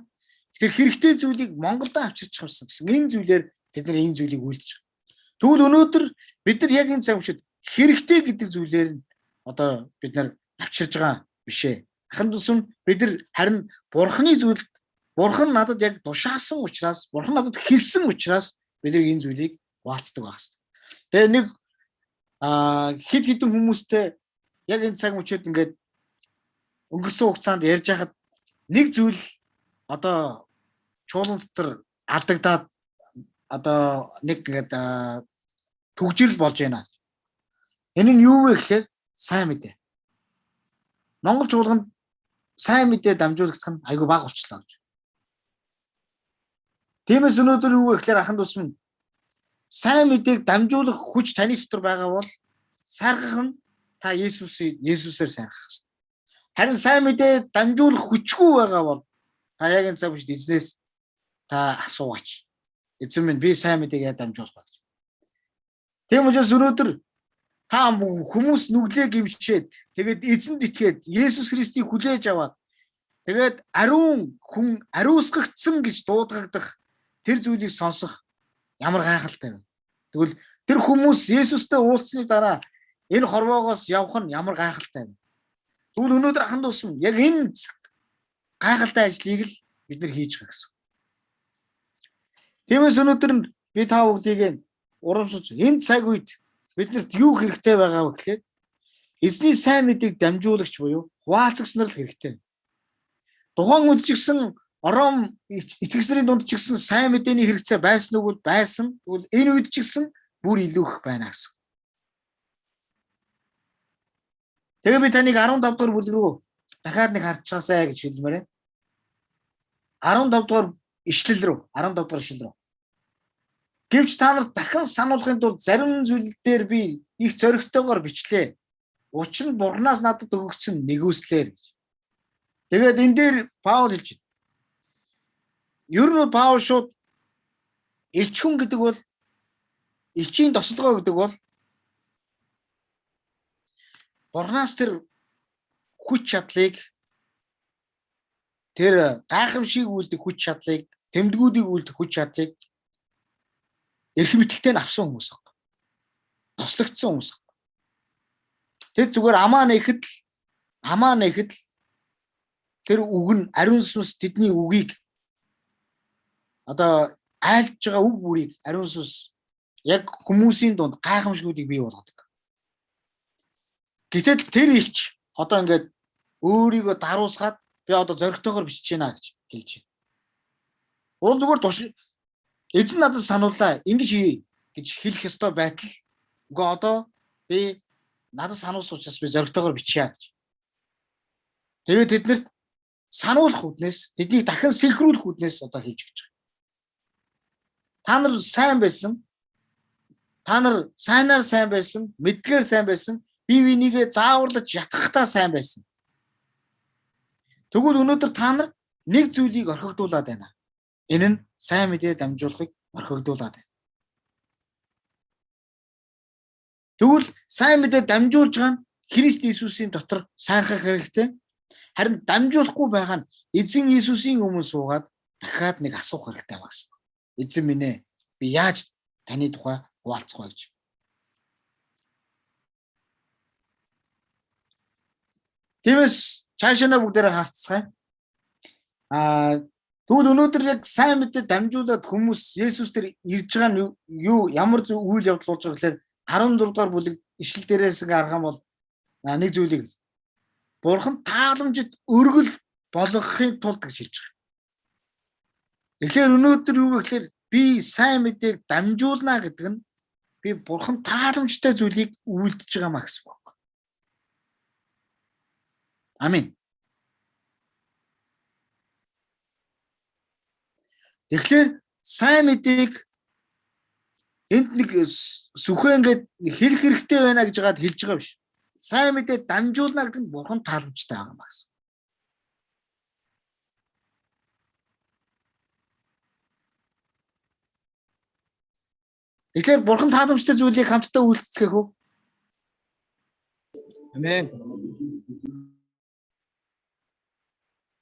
тэр хэрэгтэй зүйлийг Монголд авчирч авсан гэсэн энэ зүйлээр тэд нар энэ зүйлийг үйлдэж байгаа. Тэгвэл өнөөдөр бид нар яг энэ цаг үед хэрэгтэй гэдэг зүйлээр нь одоо бид нар авчирж байгаа биш ээ. Ахын тусам бид нар харин Бурхны зүйлд Бурхан надад яг тушаасан учраас, Бурхан надад хэлсэн учраас бид нар энэ зүйлийг хуваалцдаг байх хэрэгтэй. Тэгээ нэг хэд хэдэн хүмүүстэй яг энэ цаг мөчид ингээд өнгөрсөн хугацаанд ярьж байхад нэг зүйл одоо чуулган дотор алдагдаад одоо нэг ингээд төгжрөл болж байна. Энэ нь юу вэ гэхээр сайн мэдээ. Монгол чуулганд сайн мэдээ дамжуулах нь айгүй бага болчихлоо гэж. Тиймээс өнөөдөр юу вэ гэхээр ахын тусам сайн мэдээг дамжуулах хүч таны дотор байгаа бол сайргах нь та Есүсээр сайргах хэрэгтэй. Харин сайн мэдээ дамжуулах хүчгүй байгаа бол та яг энэ цаг үед эзнээс та асуугач. Эзэн минь би сайн мэдээгээ дамжуулах гэж. Тийм учраас өнөөдөр та хүмүүс нүглээ гимшээд тэгээд эзэнд итгээд Есүс Христийг хүлээж аваад тэгээд ариун хүн ариусгагдсан гэж дуудагдах тэр зүйлийг сонсох ямар гайхалтай вэ? Тэгвэл тэр хүмүүс Есүстэй уулзсны дараа энэ хорвоогоос явах нь ямар гайхалтай вэ? Тэгвэл өнөөдөр аханд усм яг энэ гайхалтай ажлыг л бид нэр хийж байгаа гэсэн. Тиймээс өнөөдөр би та бүгдийг урамшуулж энэ цаг үед биднэрт юу хэрэгтэй байгаа вэ гэхээр эзний сайн мэдээг дамжуулагч буюу хуваалцагч нар л хэрэгтэй. Тухайн үед ч гэсэн ором итгэгчдийн дунд ч гэсэн сайн мэдээний хэрэгцээ байсан уу байсан. Тэгвэл энэ үед ч гэсэн бүр илүү их байна гэсэн. Тэгээ би таныг 15 дугаар бүлэг рүү дахиад нэг харцгаасай гэж хэлмээр байна. 15 дугаар ишлэл рүү, 15 дугаар ишлэл рүү. Гэвч та нарт дахин сануулгын тулд зарим зүйл дээр би их зоригтойгоор бичлээ. Учир нь Бурханаас надад өгөгдсөн нэгүслэр гэж. Тэгээд энэ дээр Паул хэлж байна. Ер нь Паул шууд элч хүн гэдэг бол элчийн тослогоо гэдэг бол Бурханаас тэр хүч чадлыг тэр гайхамшиг үйлдэх хүч чадлыг, тэмдгүүдийг үйлдэх хүч чадлыг эрх мэтэлтэй нь авсан хүмүүс баг. Тослогдсон хүмүүс баг. Тэд зүгээр амаа нэхэд л тэр үг нь ариун сүнс тэдний үгийг одоо айлж байгаа үг бүрийг ариун сүнс яг хүмүүсийн дунд гайхамшгуудыг бий болгодог. Гэтэл тэр илч одоо ингээд өөрийгөө даруусгаад би одоо зоригтойгоор бичиж байна гэж хэлж байна. Уул зүгээр туш эзэн надад санууллаа ингэж хий гэж хэлэх ёстой байтал үгүй одоо би надад сануулсан учраас би зоригтойгоор бичье гэж. Тэгээд тэднэрт сануулах үднээс тэднийг дахин синхруулах үднээс одоо хийж гэж байгаа. Та нар сайн байсан. Та нар сайнаар сайн байсан, мэдгээр сайн байсан, бие бинийгээ зааварлаж ятгахтаа сайн байсан. Тэгвэл өнөөдөр та нар нэг зүйлийг орхигдуулаад байна. Энэ нь сайн мэдээ дамжуулахыг орхигдуулаад байна. Тэгвэл сайн мэдээ дамжуулж байгаа нь Христ Иесусийн дотор сайрхах хэрэгтэй. Харин дамжуулахгүй байгаа нь эзэн Иесусийн өмнө суугаад дахиад нэг асуух хэрэгтэй байгаа гэсэн. Эзэн минь ээ, би яаж таны тухай хуваалцах вэ гэж. Тиймээс цаашаа бүгдээрээ харцгаая. Тэгвэл өнөөдөр яг сайн мэдээ дамжуулаад хүмүүс Есүс дээр ирж байгаа нь юу ямар зүйл үйл явдал болж байгаа гэхээр 16 дугаар бүлэг ишлэл дээрээс харах юм бол нэг зүйлийг Бурхан тааламжид өргөл болгохын тулд гэж хэлж байгаа. Тэгэхээр өнөөдөр юу гэхээр би сайн мэдээг дамжуулна гэдэг нь би Бурхан тааламжтай зүйлийг үйлдэж байгаа маа гэсэн үг. Амин. Тэгэхээр сайн мэдээг энд нэг сүхэ ингээд хэлэх хэрэгтэй байна гэж жагаад хэлж байгаа биш. Сайн мэдээ дамжуулна гэдэг нь Бурхан тааламжтай байгаа маа гэсэн. Тэгэхээр Бурхан тааламжтай зүйлийг хамтдаа үйлчлэх үү?
Амен.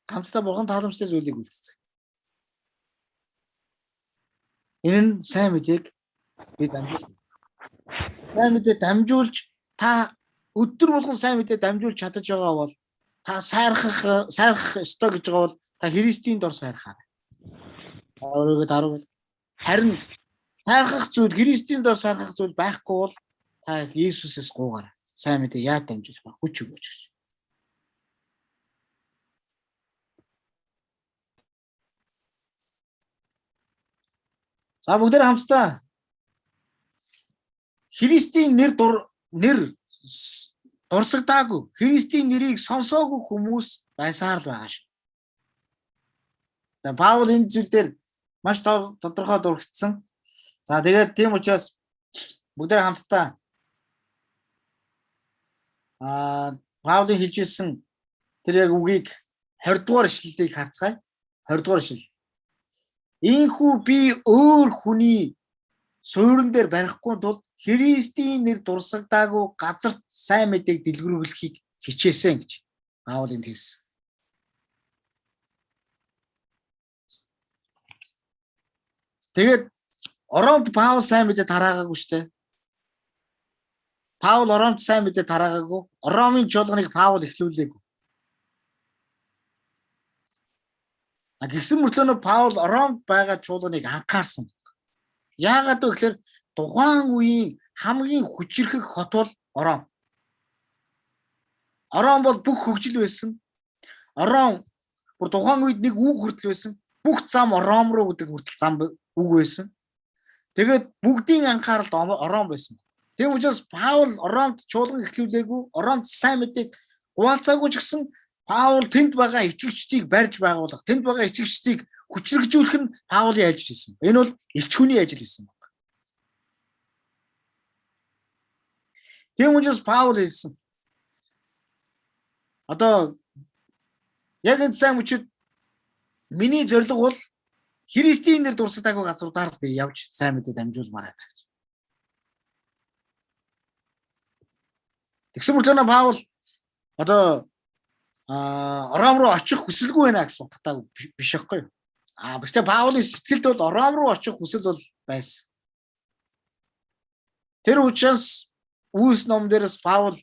Хамтдаа Бурхан тааламжтай зүйлийг үйлчлэх. Энэ нь сайн мэдээг би дамжуулна. Сайн мэдээ дамжуулж та өдөр болгон сайн мэдээ дамжуулж чадаж байгаа бол та сайрхах ёстой гэж байгаа бол та Христийн дор сайрхаарай. Өөрөөгөө даруул. Харин сайрхах зүйл, Христийн дор сайрхах зүйл байхгүй бол та Иесусээс гуугаарай. Сайн мэдээ яаж дамжуулах вэ? Хүч өгөөч гэж. За бүгдээ хамтдаа Христийн нэр дурсагдаагүй, Христийн нэрийг сонсоогүй хүмүүс байсаар л байгаа шүү. За Паул энэ зүйл дээр маш тодорхой дурагдсан. За тэгээд тийм учраас бүгдээ хамтдаа Паулын хэлж ирсэн тэр яг үгийг 20 дугаар ишлэлийг харцгаая. 20 дугаар ишлэл. Ийхүү би өөр хүний суурин дээр барихгүй тул Христийн нэр дурсагдаагүй газарт сайн мэдээг дэлгэрүүлэхийг хичээсэн гэж Паул энд хэлсэн. Тэгээд Ромд Паул сайн мэдээ тараагаагүй шүү дээ. Паул Ромд сайн мэдээ тараагаагүй. Ромын чуулганыг Паул эхлүүлээгүй. Гэсэн мөртлөө Паул Ромд байгаа чуулганыг анхаарсан. Яагаад вэ гэхээр тухайн үеийн хамгийн хүчирхэг хот бол Ром. Ром бол бүх хөгжил байсан. Ром бүр тухайн үед нэг үг хүртэл байсан. Бүх зам Ром руу гэдэг хүртэл зам үг байсан. Тэгээд бүгдийн анхааралд Ром байсан. Тийм учраас Паул Ромд чуулган эхлүүлээгүй, Ромд сайн мэдээг хуваалцаагүй ч гэсэн Паул тэнд байгаа итгэгчдийг барьж байгуулах, тэнд байгаа итгэгчдийг хүчрэгжүүлэх нь Паулын ажил хийсэн. Энэ бол элч хүний ажил хийсэн байна. Тийм учраас Паул хэлсэн. Одоо яг энэ сайн мөчид миний зорилго бол Христийн нэр дурсагдаагүй газруудаар би явж сайн мэдээ дамжуулмаар байна гэж. Тэгсэн мөртлөө Паул одоо Ром руу очих хүсэлгүй байна гэсэн утгатай биш байхгүй юу? Гэхдээ Паулын сэтгэлд бол Ром руу очих хүсэл бол байсан. Тэр учраас Үлс ном дээрээс Паул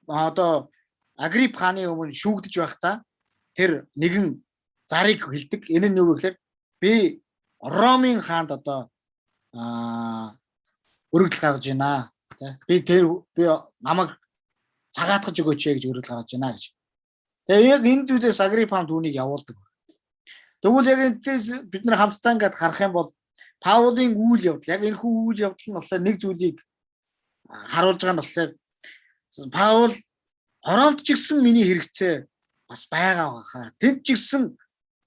одоо Агрип хааны өмнө шүүгдэж байхдаа тэр нэгэн зарыг хэлдэг. Энэ нь юу вэ гэхээр би Ромын хаанд одоо өргөдөл гаргаж байна. Би намайг цагаатгаж өгөөч гэж өргөдөл гаргаж байна гэж. Тэгээ яг энэ зүйлээс Агрип хаан түүнийг явуулдаг. Тэгвэл яг энэ бид нар хамтдаа ингээд харах юм бол Паулын үйл явдал яг энэ хүү үйл явдал нь болохоор нэг зүйлийг харуулж байгаа нь болохоор Паул Ромд ч гэсэн миний хэрэгцээ бас байгаа хаа. Тэнд ч гэсэн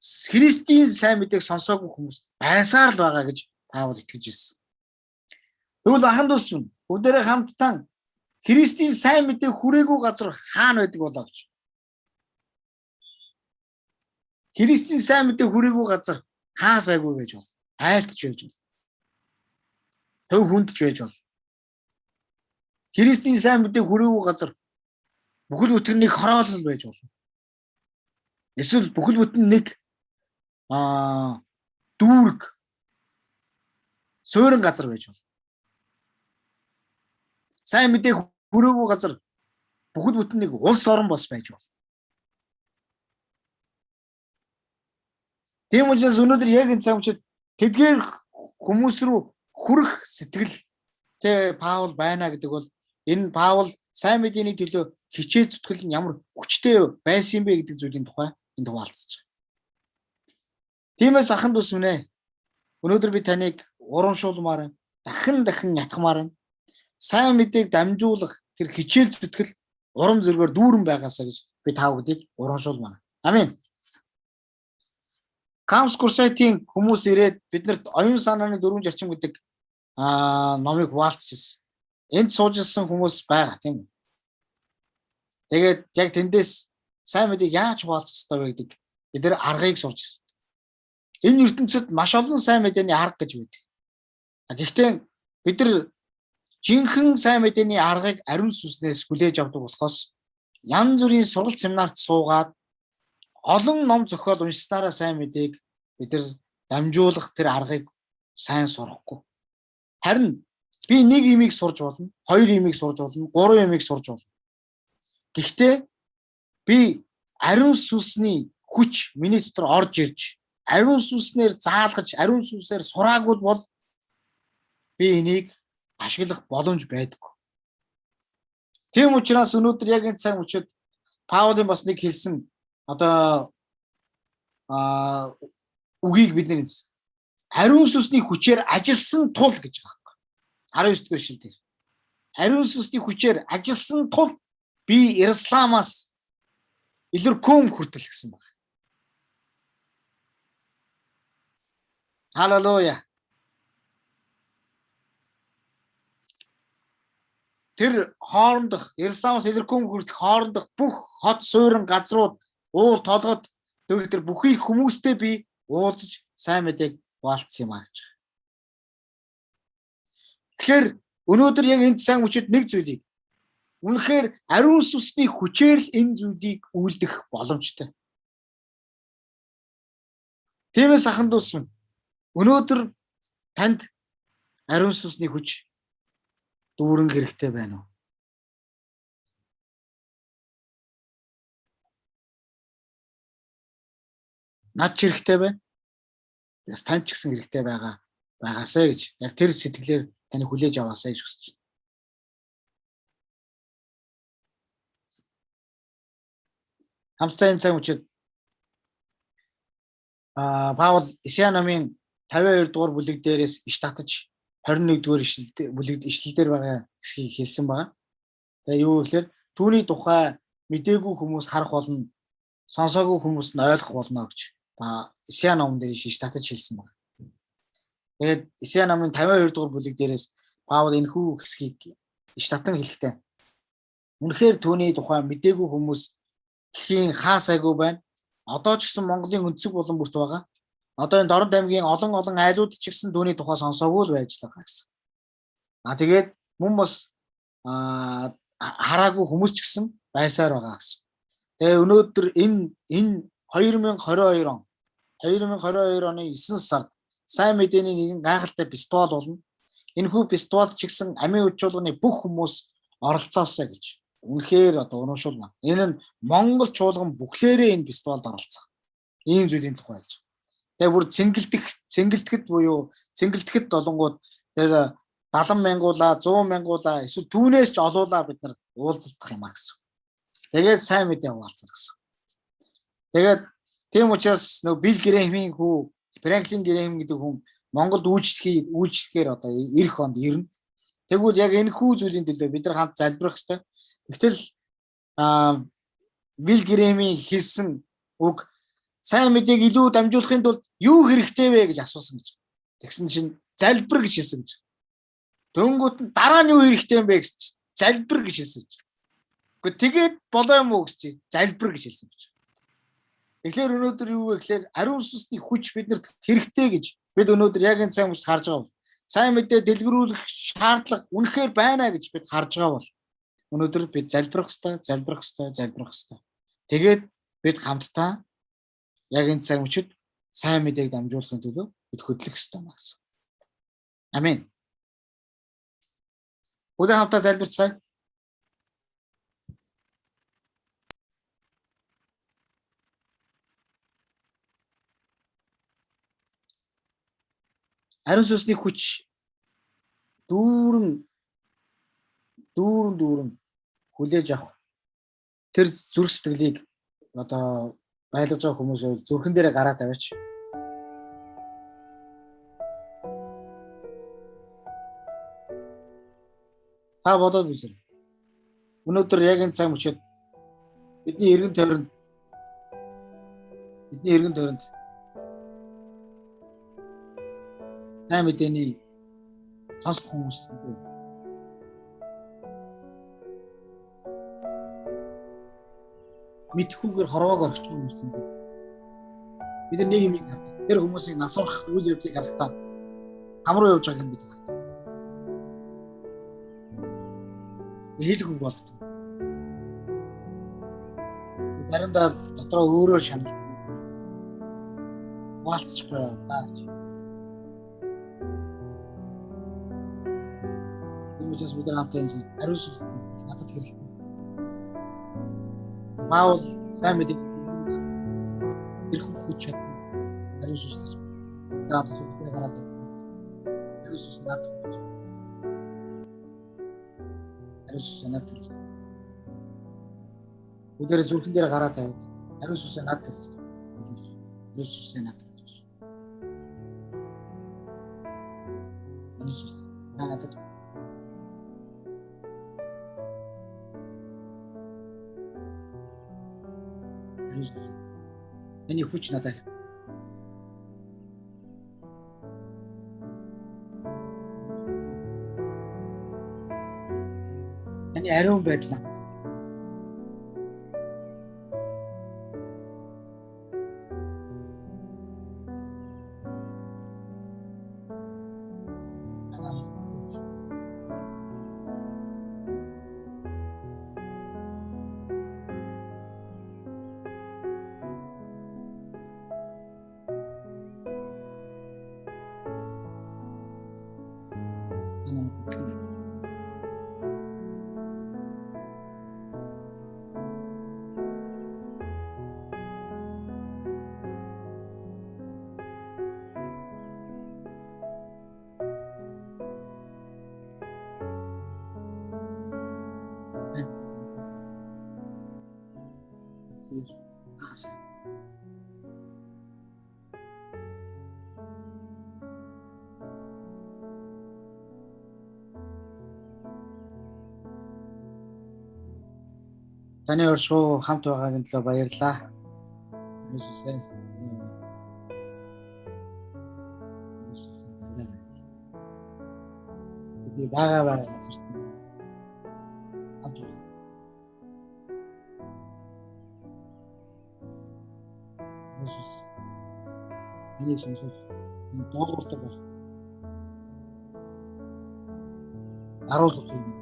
Христийн сайн мэдээг сонсоогүй хүмүүс байсаар л байгаа гэж Паул итгэж ирсэн. Тэгвэл аханд ус бүгдээрээ хамтдаа Христийн сайн мэдээг хүрээгүй газар хаана байдаг болоо гэж. Христийн сайн мэдээг хүрээгүй газар хаа сайгүй байж бол айлтж байж бол төв хүндж байж бол Христийн сайн мэдээг хүрээгүй газар бүхэл бүтэн нэг хороолол байж болно. Эсвэл бүхэл бүтэн нэг дүүрэг суурин газар байж болно. Сайн мэдээг хүрээгүй газар бүхэл бүтэн нэг улс орон бас байж болно. Тийм учраас өнөөдөр яг энэ цагт тэдгээр хүмүүс рүү хүрэх сэтгэл тэ Паул байна гэдэг бол энэ Паул сайн мэдээний төлөө хичээл зүтгэл нь ямар хүчтэй байсан юм бэ гэдэг зүйлийн тухай энд хуваалцаж байгаа. Тиймээс аханд ус минь өнөөдөр би таныг урамшуулмаар, дахин ятгамаар байна. Сайн мэдээг дамжуулах тэр хичээл зүтгэл урам зоригоор дүүрэн байгаасаа гэж би та бүхэнд урамшуулмаар. Амин. Камс курсайтын хүмүүс ирээд биднэрт оюун санааны дөрвөн зарчим гэдэг номыг хуваалцчихсан. Энд сууж ирсэн хүмүүс байгаа тийм үү? Тэгээд яг тэндээс сайн мэдээг яаж хуваалцах ёстой вэ гэдэг бид нэр аргыг сурч ирсэн. Энэ ертөнцид маш олон сайн мэдээний арга гэж байдаг. Гэхдээ бид нар жинхэнэ сайн мэдээний аргыг ариун сүнснээс хүлээж авдаг болохоос янз бүрийн сургалт семинарт суугаад олон ном зохиол уншсанараа сайн мэдээг бид нар дамжуулах тэр аргыг сайн сурахгүй. Харин би нэг имийг сурж болно, хоёр имийг сурж болно, гурван имийг сурж болно. Гэхдээ би ариун сүнсний хүч миний дотор орж ирж, ариун сүнснээр заалгаж, ариун сүнсээр сураагүй бол би энийг ашиглах боломж байдаггүй. Тийм учраас өнөөдөр яг энэ цаг үчид Паулын бас нэг хэлсэн одоо үгийг бид нэр ариун сүнсний хүчээр ажилласан тул гэж байгаа. 19 дэх шил дээр. Ариун сүнсний хүчээр ажилласан тул би Иерусалимаас Илэрком хүртэл гэсэн байна. Халелуя. Тэр хоорондох Иерусалимаас Илэрком хүрэх хоорондох бүх хот суурин газрууд уул толгод тэр бүхий хүмүүстэй би уулзаж сайн мэдээг хуваалцсан юм аа гэж. Тэгэхээр өнөөдөр яг энэ сайн хүчит нэг зүйлийг үнэхээр ариун сүнсний хүчээр л энэ зүйлийг үйлдэх боломжтой. Тиймээс ахын дүүс минь өнөөдөр танд ариун сүнсний хүч дүүрэн хэрэгтэй байна уу? Над ч хэрэгтэй байна. Бас танд ч гэсэн хэрэгтэй байгаасай гэж яг тэр сэтгэлээр таны хүлээж аваасай гэж хүсэж байна. Хамтдаа энэ цаг үчид Паул Исая номын 52 дугаар бүлэг дээрээс иш татаж 21 дугаар бүлэгт ишлэлдэр байгаа хэсгийг хэлсэн байна. Тэгээ юу гэхээр түүний тухай мдээгүй хүмүүс харах болно, сонсоогүй хүмүүс нь ойлгох болно гэж Исая номон дээр иш татаж хэлсэн байна. Тэгээд Исая номын 52 дугаар бүлэг дээрээс Паул энэхүү хэсгийг иш татан хэлэхдээ үнэхээр түүний тухай мдээгүй хүмүүс дэлхийн хаасайгүй байна. Одоо ч гэсэн Монголын өнцөг болон бүрт байгаа. Одоо энэ Дорнод аймгийн олон айлууд ч гэсэн түүний тухай сонсоогүй л байж байгаа гэсэн. Тэгээд мөн бас хараагүй хүмүүс ч гэсэн байсаар байгаа гэсэн. Тэгээ өнөөдөр энэ 2022 он 2022 оны 9 сард сайн мэдээний нэгэн гайхалтай фестивал болно. Энэхүү фестивалд ч гэсэн амийн уучуулганы бүх хүмүүс оролцоосоо гэж үнэхээр одоо урамшуулна. Энэ нь Монгол чуулган бүхлээрээ энэ фестивалд оролцох. Ийм зүйлийн тухай хэлж. Тэгээ бүр цэнгэлдэхэд болонгууд тэр 70 мянгуулаа 100 мянгуулаа эсвэл түүнээс ч олуулаа бид нар уулзалдах юм а гэсэн. Тэгээд сайн мэдээ хуваалцах гэсэн. Тэгээд тийм учраас нөгөө Билл Грэхэмийн хүү Франклин Грэхэм гэдэг хүн Монголд үйлчлэхээр одоо эх онд ирнэ. Тэгвэл яг энэ хүү зүйлийн төлөө бид нар хамт залбирах хэрэгтэй. Гэтэл Билл Грэхэмийн хэлсэн үг сайн мэдээг илүү дамжуулахын тулд юу хэрэгтэй вэ гэж асуусан гэж. Тэгсэн чинь залбир гэж хэлсэн гэж. Дөнгөт нь дараа нь юу хэрэгтэй юм бэ гэж залбир гэж хэлсэн гэж. Гэхдээ тэгээд болоо юм уу гэж залбир гэж хэлсэн гэж. Тэгэхээр өнөөдөр юу вэ гэхээр ариун сүнсний хүч биднэрт хэрэгтэй гэж бид өнөөдөр яг энэ сайн хүч харж байгаа бол сайн мэдээ дэлгэрүүлэх шаардлага үнэхээр байна гэж бид харж байгаа бол өнөөдөр бид залбирах ёстой. Тэгээд бид хамтдаа яг энэ цаг үчид сайн мэдээг дамжуулахын төлөө бид хөдлөх ёстой маа гэсэн. Амен. Бүгд хамтдаа залбирцгаая. Ариун сүнсний хүч дүүрэн хүлээж авах тэр зүрх сэтгэлийг одоо байлгаж байгаа хүмүүс бол зүрхэн дээрээ гараа тавиач. Та бодоод үзье. Өнөөдөр яг энэ цаг үчид бидний эргэн тойронд сайн мэдээний сонсох хүмүүс мэдхүүгээр хорвоог орчих хүмүүс юм. Бид нэг юм хардаг. Тэр хүмүүсийн насварах үйл явдлыг харахтаа хамруу явж байгааг нь бид хардаг. Хэлэх үг болдог. Заримдаа дотроо өөрөө шаналдаг. Маалцчихгүй баач. Хүмүүс бид хамтаа энэ ариун сүнс надад хэрэгтэй. Паул сайн мэдээ ирэх хүч чадна. Ариун сүнс. Град сүнсээр гараад байна. Ариун сүнс надад. Ариун сүнс надад. Өдөр зүрхэн дээр гараад тавиад ариун сүнс надад. Ариун сүнс надад. Ариун сүнс надад. Эний хүч надад. Эний ариун байдал надад. Таны уршуу хамт байгаагийн төлөө баярлалаа. Есүсээ. Би байгаа зэрэг хамт байгаа. Есүс. Энийг сонсож доолгортой байх. Аруулах юм.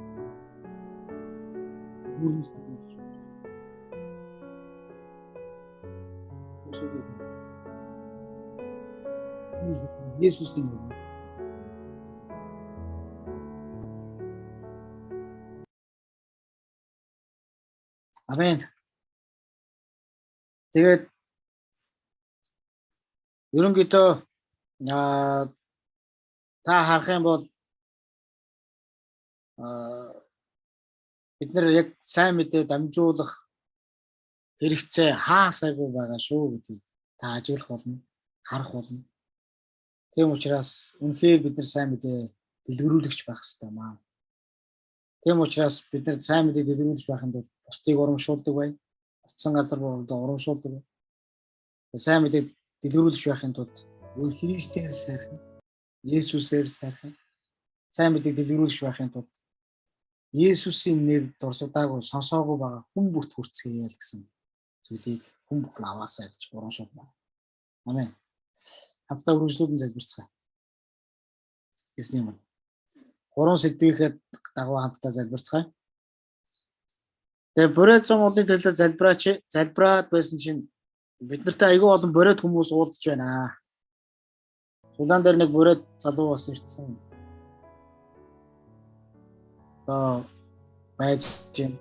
Есүсийн нэрээр. Амен. Тэгээд ерөнхийдөө та харах юм бол бид нэр яг сайн мэдээ дамжуулах хэрэгцээ хаасаагүй байгаа шүү гэдгийг та ажиглах болно, харах болно. Тийм учраас үнэхээр бид нар сайн мэдээ дэлгэрүүлэгч байх хэрэгтэй маа. Тийм учраас бид нар сайн мэдээ дэлгэрүүлж байхын тулд бусдыг урамшуулдаг бай. Утсан газар болоод урамшуулдаг бай. Сайн мэдээ дэлгэрүүлж байхын тулд Христээр сайхан, Есүсээр сайхан сайн мэдээ дэлгэрүүлж байхын тулд Есүсийн нэр дурсагдаагүй сонсоогүй байгаа хүн бүрт хүрцгээе л гэсэн зүйлийг хүн бүхэн аваасаа гэж урамшуулна. Амен. Хамтдаа үргэлжлүүлэн залбирцгаая. Эзний минь. 3 сэдвийнхээ дагуу хамтдаа залбирцгаая. Тэгээ бороод зам олны төлөө залбираад байсан чинь бид нартай айгүй олон бороод хүмүүс уулзж байна. Сулаан дээр нэг бороод залуу бас ирсэн. Байж чинь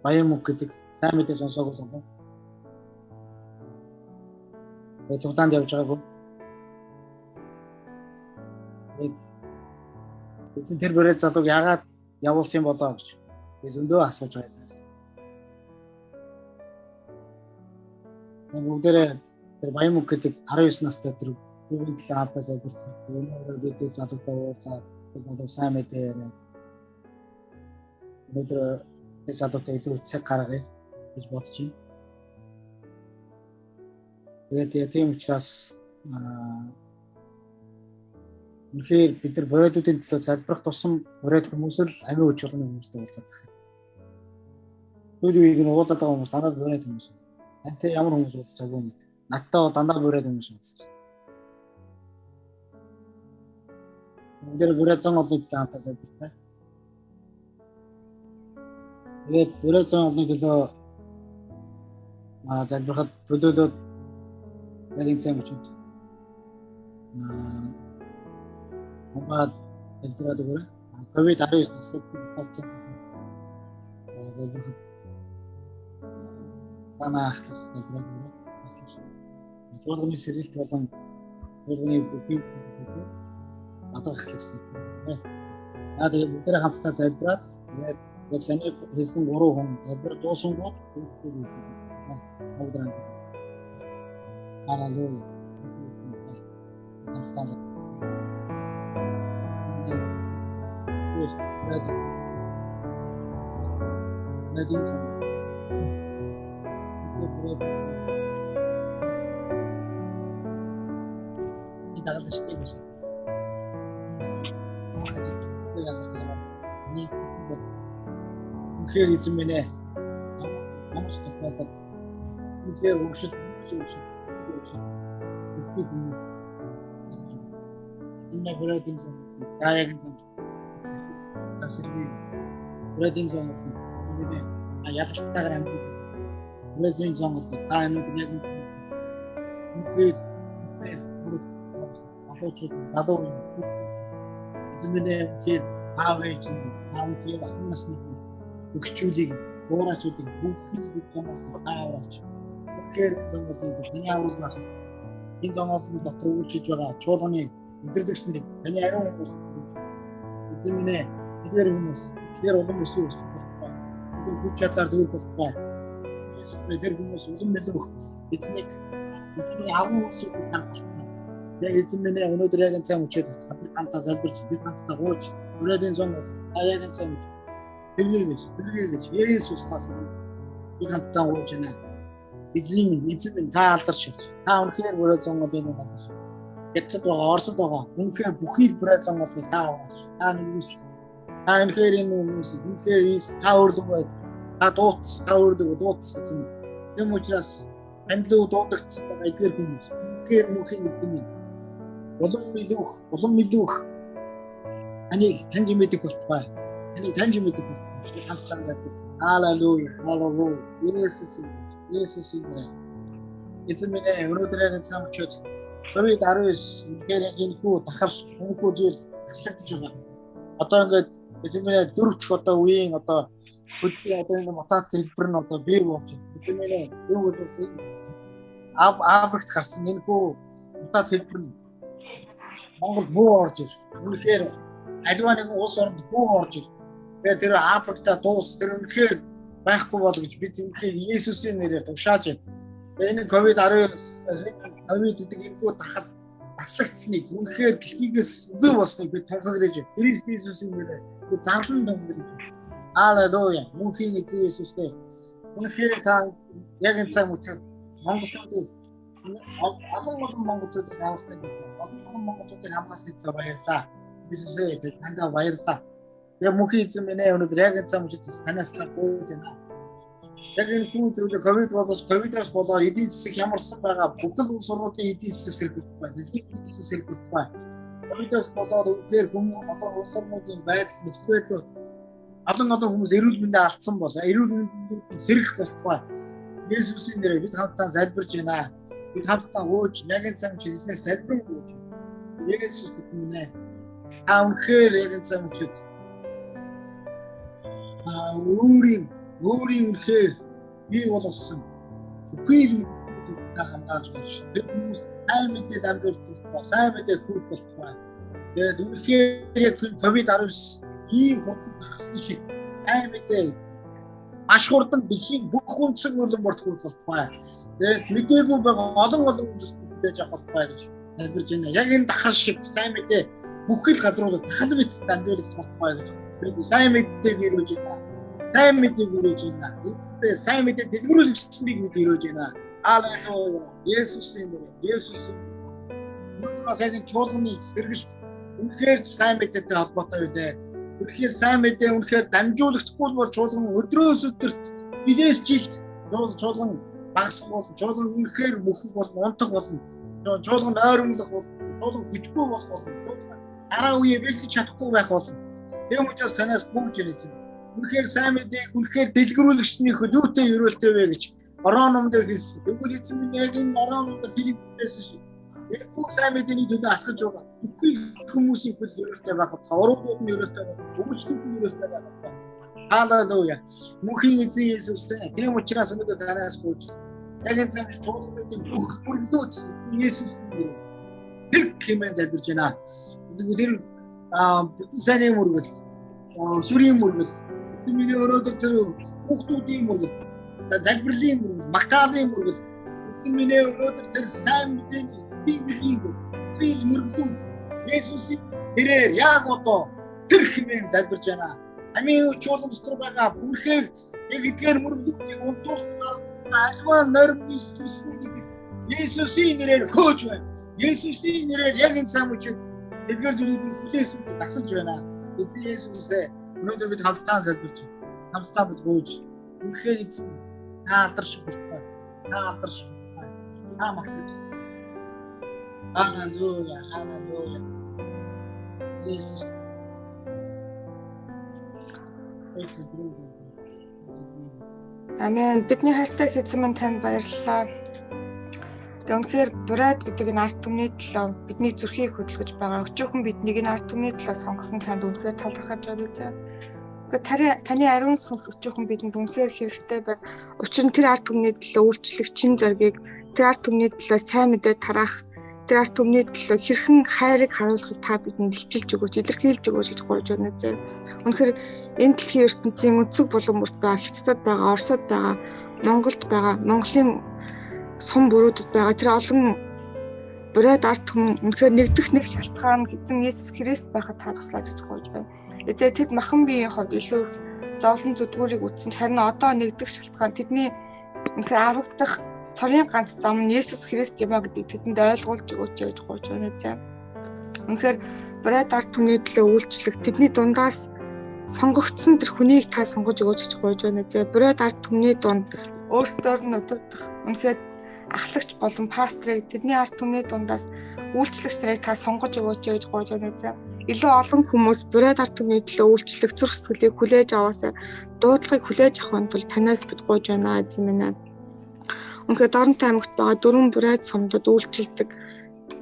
баян мөнгө гэдэг сайн мэдээ сонсоогүй залуу. Цуглаанд явж байгаагүй. Эцэг тэр бүрээ залууг яагаад явуулсан болоо гэж би зөндөө асууж байсан. Бүгдээрээ тэр баян мөнгө гэдэг 19 настай тэр бүгд л хавтаа залбирсан. Өнөөдөр би тэр залуутай уулзаад тэр сайн мэдээ өнөөдөр тэр залуутай илүү цаг гаргая гэж бодож байна. Тэгээд тийм учраас үнэхээр бид нар бородуудын төлөө залбирах тусам бород хүмүүс л амин үуч болгоны хүмүүстэй уулзаад байна. Түл үеийг нь уулзаад байгаа хүмүүс дандаа бород хүмүүс. Тантай ямар хүмүүс уулзаж байгаагүй мэд. Надтай бол дандаа бород хүмүүс уулзаж. Өнөөдөр бород зан олны төлөө хамтаа залбирцгаая. Тэгээд бород зан олны төлөө залбирахад төлөөлөд яг энэ цаг үед Мод элбэрээд өгөөрэй. COVID-19 насад болчихсон. Залбирахад танаа ахлах элбэрээд өгөөрэй. Болгоны сэргэлт болон болгоны бүхий мадрах хэлсэн. Наад бүгдээ хамтдаа залбираад тэгээд яг саний хэлсэн 3 хүн залбир дуусангууд бүгдээ Hallelujah. I'm standing. Ready. Breathing songs. Ялалтайгаар амьд. Breathing songs. Та өнөөдөр яг энэ алууч залуу Эзэн минь үнэхээр аав ээж нь аавын охин насны өгчүүлийг буурачуудыг бүгд хүмүүс тааварч. Тэгэхээр зөнгөлийг таны аврал байх. Энэ зоноос дотор үйлчилж байгаа чуулганы өдөрлөгч нарыг таны ариун хүмүүс эзэн минь эдгээр хүмүүс тэр улам өсөж болох. Энэ хүч чадлаар дүүрэх болох. Есүс эдгээр хүмүүс улам нөлөөх эзнийг бидний аврал хүмүүсийг таарах. Яг эзэн минь өнөөдөр яг энэ цаг үчээд хамтдаа залбирч бид хамтдаа гооч өрөөдийн зоноос яг энэ цаг тэргээж Есүс таасан бид хамтдаа гооч байна. Эзэн минь та алдаршиж та үнэхээр өрөө зонголын байна. Гэтэл байгаа Оросд байгаа үнэхээр бүхий бүрээ зонголыг та аваач. Та нэгүс та үнэхээр энэ хүмүүс үнэхээр та өрлөг бай. Та дууц та өрлөг дууцсан. Тэм учраас андлуу дуудагдсан байгаа эдгээр хүмүүс үнэхээр мөнхийн эзэн улам илүүх таныг таньж мэдэх болтугай. Таныг таньж мэдэх болтугай. Хамтдаа залбирч. Халелуя. Халелуя. Есүс нэрээр. Эзэн минь өнөөдөр яг цаг өчөөд COVID-19 гэрийн хүү дахар энэхүү зүйл таслагдж байгаа. Одоо ингээд эзэн минь дөрөвч одоо үеийн одоо хөдөлгөөний одоо энэ мутант хэлбэр нь одоо бий болж байна. Эзэн минь энэ үйлс Африкт гарсан энэхүү мутант хэлбэр нь Монголд буу орж ир. Үнэхээр аливаа нэгэн улс оронд буу орж ир. Тэгээд тэр Африкта дуус тэр үнэхээр байхгүй бол гэж бид үнэхээр Есүсийн нэрээр тушааж байна. Энэ COVID-19 гэдэг энэхүү дахал таслагдсныг үнэхээр дэлхийгээс үгүй болсныг бид тунхаглаж байна. Христ Есүсийн нэрээр бид зарлан тунхаглаж байна. Халелуя. Мөнхийн эзэн Есүстэй. Үнэхээр та яг энэ цаг үчир монголчуудыг олон монголчуудыг авсан гэдэг. Олон монголчуудыг хамгаалсныг баярлалаа. Есүсээ тандаа баярлалаа. Яг мөнхийн эзэн минь өнөөдөр яг энэ цаг үчир танаас гуйж байна. Яг энэ хүн зөвлө ковидоос болоод эдийн засаг ямарсан байгаа бүхэл улс орнуудын эдийн засаг сэргийлэх байна. Эдийн засаг сэргийлэх байна. Ковидоос болоод үнэхээр хүмүүс одоо улс орнуудын байдал нөхцөл олон хүмүүс эрүүл мэндээ алдсан бол эрүүл мэндийн сэргэх болтугай. Есүсийн нэрээр бид хамтдаа залбирч байна. Бид хамтдаа ууж яг энэ цаг үчир эзнээс залбирэн ууж. Есүс минь үнэхээр яг энэ цаг үчир өөрийн үнэхээр бий болгосон бүхий л хамгаалж байна. Тэр хүмүүс сайн мэдээ дамжуулах болтугай, сайн мэдээ хүргэх болтугай. Тэгээд үнэхээр яг COVID-19 ийм хурдан шиг сайн мэдээ маш хурдан дэлхийн бүх хүнсэг болон бүрт хүргэх болтугай. Тэгээд мэдээгүй байгаа олон хүмүүс мэдээж авах болтугай гэж хэлбэрж байна. Яг энэ дахал шиг сайн мэдээ бүхэл газруудад дахал мэдээ дамжуулах болтугай гэж бид сайн мэдээг ирүүлж байна. Сайн мэдээг өрөөж байна. Үүнтэй сайн мэдээ дэлгэрүүлэгчнийг бид өрөөж байна. Халелуя. Есүсийн нэрээр. Есүсийн өнөөдрөөс яг чуулганы сэргэлт үнэхээр сайн мэдээтэй холбоотой байлаа. Үнэхээр сайн мэдээ үнэхээр дамжуулагдахгүй бол чуулган өдрөөс өдөрт бидээс жилд чуулган багасх бол чуулган үнэхээр мөхөх бол унтах болно. Чуулган ойрмолох бол чуулган хүчгүй болох болно. Дараа үеэ бэлдэж чадахгүй байх болно. Тэм учраас танаас гүйж ирсэн. Үнэхээр сайн мэдээг үнэхээр дэлгэрүүлэгчний хөлөөтэй өрөөлтэй вэ гэж орон номдэр хэлсэн. Тэгвэл эзэн минь яг энэ орон номдэр хэлсэн шиг. Энэ бүх сайн мэдээний төлөө алхаж байгаа. Бүхий хүмүүсийн хөл өрөөлтэй байх болтугай. Оруудууд нь өрөөлтэй байх. Хүмүүстүүд нь өрөөлтэй байх болтугай. Халелуя. Мөнхийн эзэн Есүстэй. Тийм учраас өнөөдөр танаас гүйж. Яг энэ цаг чуулганы бүх бүрлүүд Есүсийн нэрээр тэр хэмээн залбирж байна. Тэр бидний сайн мөргөл, сүрийн мөргөл миний өрөөдөр тэр хүүхдүүдийн мөргөл, залбирлын мөргөл, магтаалын мөргөл, миний өрөөдөр тэр сайн мэдээний библийн мөргөлүүд Есүсийн нэрээр яг одоо тэр хэмээн залбирж байна. Амийн чуулган дотор байгаа үнэхээр яг эдгээр мөргөлүүдийг унтуулах альва нэрмийн сүсүүдийг Есүсийн нэрээр хөөж байна. Есүсийн нэрээр яг энэ самучид эдгээр зүйлүүдийг хүлээсэн тасалж байна. Эзэн Есүсээ өнөөдөр бид хамтдаа залбирч байна. Хамтдаа бид гүйж. Үнэхээр эзэн та алдарших болтугай. Та алдарших. Та магтаж. Халелуя. Халелуя. Есүс.
Амен. Бидний хайртай эзэн минь танд баярлалаа. Тэгээ үнэхээр бурайд гэдэг энэ ард түмний төлөө бидний зүрхийг хөдөлгөж байгаа. Өчөөхөн биднийг энэ ард түмний төлөө сонгосон танд үнэхээр талархаж байна зэ. Гэхдээ таны ариун сүнс өчөөхөн бидэнд үнэхээр хэрэгтэй байна. Учир нь тэр ард түмний төлөө үйлчлэх чин зоригийг, тэр ард түмний төлөө сайн мэдээ тараах, тэр ард түмний төлөө хэрхэн хайрыг харуулахыг та бидэнд илчилж өгөөч, илэрхийлж өгөөч гэж гуйж байна зэ. Үнэхээр энэ дэлхийн ертөнцийн өнцөг булан бүрт байгаа, Хятадд байгаа, Оросд байгаа, Монголд байгаа, Монголын сум бүрүүдэд байгаа тэр олон бурайд ард түмэн үнэхээр нэгдэх нэг шалтгаан эзэн Есүс Христ байхад та туслаач гэж гуйж байна. Эцээ тэд махан биеийн хувьд илүү их зовлон зүдгүүрийг үтсэн ч харин одоо нэгдэх шалтгаан тэдний үнэхээр аврагдах цорын ганц зам нь Есүс Христ юм а гэдгийг тэдэнд ойлгуулж өгөөч гэж гуйж байна зэ. Үнэхээр бурайд ард түмний төлөө үйлчлэх тэдний дундаас сонгогдсон тэр хүнийг та сонгож өгөөч гэж гуйж байна зэ. Бурайд ард түмний дунд өөрсдөр нь өдөрдох үнэхээр ахлагч болон пастрыг тэдний ард түмний дундаас үйлчлэгч нарыг та сонгож өгөөч гэж гуйж байна зэ. Илүү олон хүмүүс бурайд ард түмний төлөө үйлчлэх зүрх сэтгэлийг хүлээж аваасаа дуудлагыг хүлээж авахын тулд танаас бид гуйж байна эзэн минь. Үнэхээр Доронтой аймагт байгаа 4 бурайд сумдад үйлчлдэг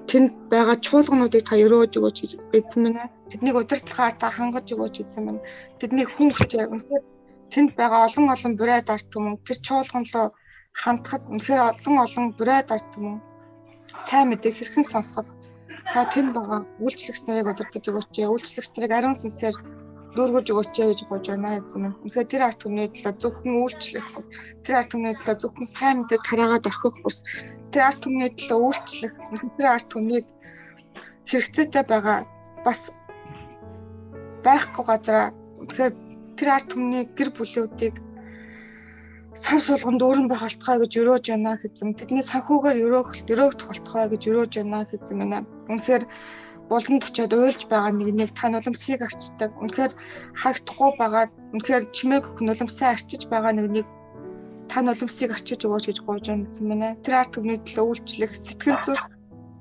тэнд байгаа чуулгануудыг та өрөөж өгөөч гэж эзэн минь. Тэднийг удирдлагаар та хангаж өгөөч эзэн минь. Тэдний хүн хүчээр үнэхээр тэнд байгаа олон бурайд ард түмэн тэр чуулган руу хандхад үнэхээр олон бурайд ард түмэн сайн мэдээ хэрхэн сонсоход та тэнд байгаа үйлчлэгч нарыг удирдах өгөөч, үйлчлэгч нарыг ариун сүнсээр дүүргэж өгөөч гэж гуйж байна эзэн минь. Үнэхээр тэр ард түмний төлөө зөвхөн үйлчлэх бус, тэр ард түмний төлөө зөвхөн сайн мэдээ тараагаад орхих бус, тэр ард түмний төлөө үйлчлэх, тэр ард түмнийг хэрэгцээтэй байгаа бас байхгүй газараа үнэхээр тэр ард түмний гэр бүлүүдийг сав суулганд өөрөн байх болтгой гэж өрөөж байна хэзээ. Тэдний санхүүгээр өрөөгдөх болтгой гэж өрөөж байна хэзээ мэнэ. Үнэхээр буланд очиод уйлж байгаа нэг та нулимсыг арчдаг. Үнэхээр харагдахгүй байгаа, үнэхээр чимээг өх нулимсаа арчиж байгаа нэг та нулимсыг арчиж өгөөч гэж гуйж байна хэзээ мэнэ. Тэр ард түмний төлөө үйлчлэх сэтгэл зүрх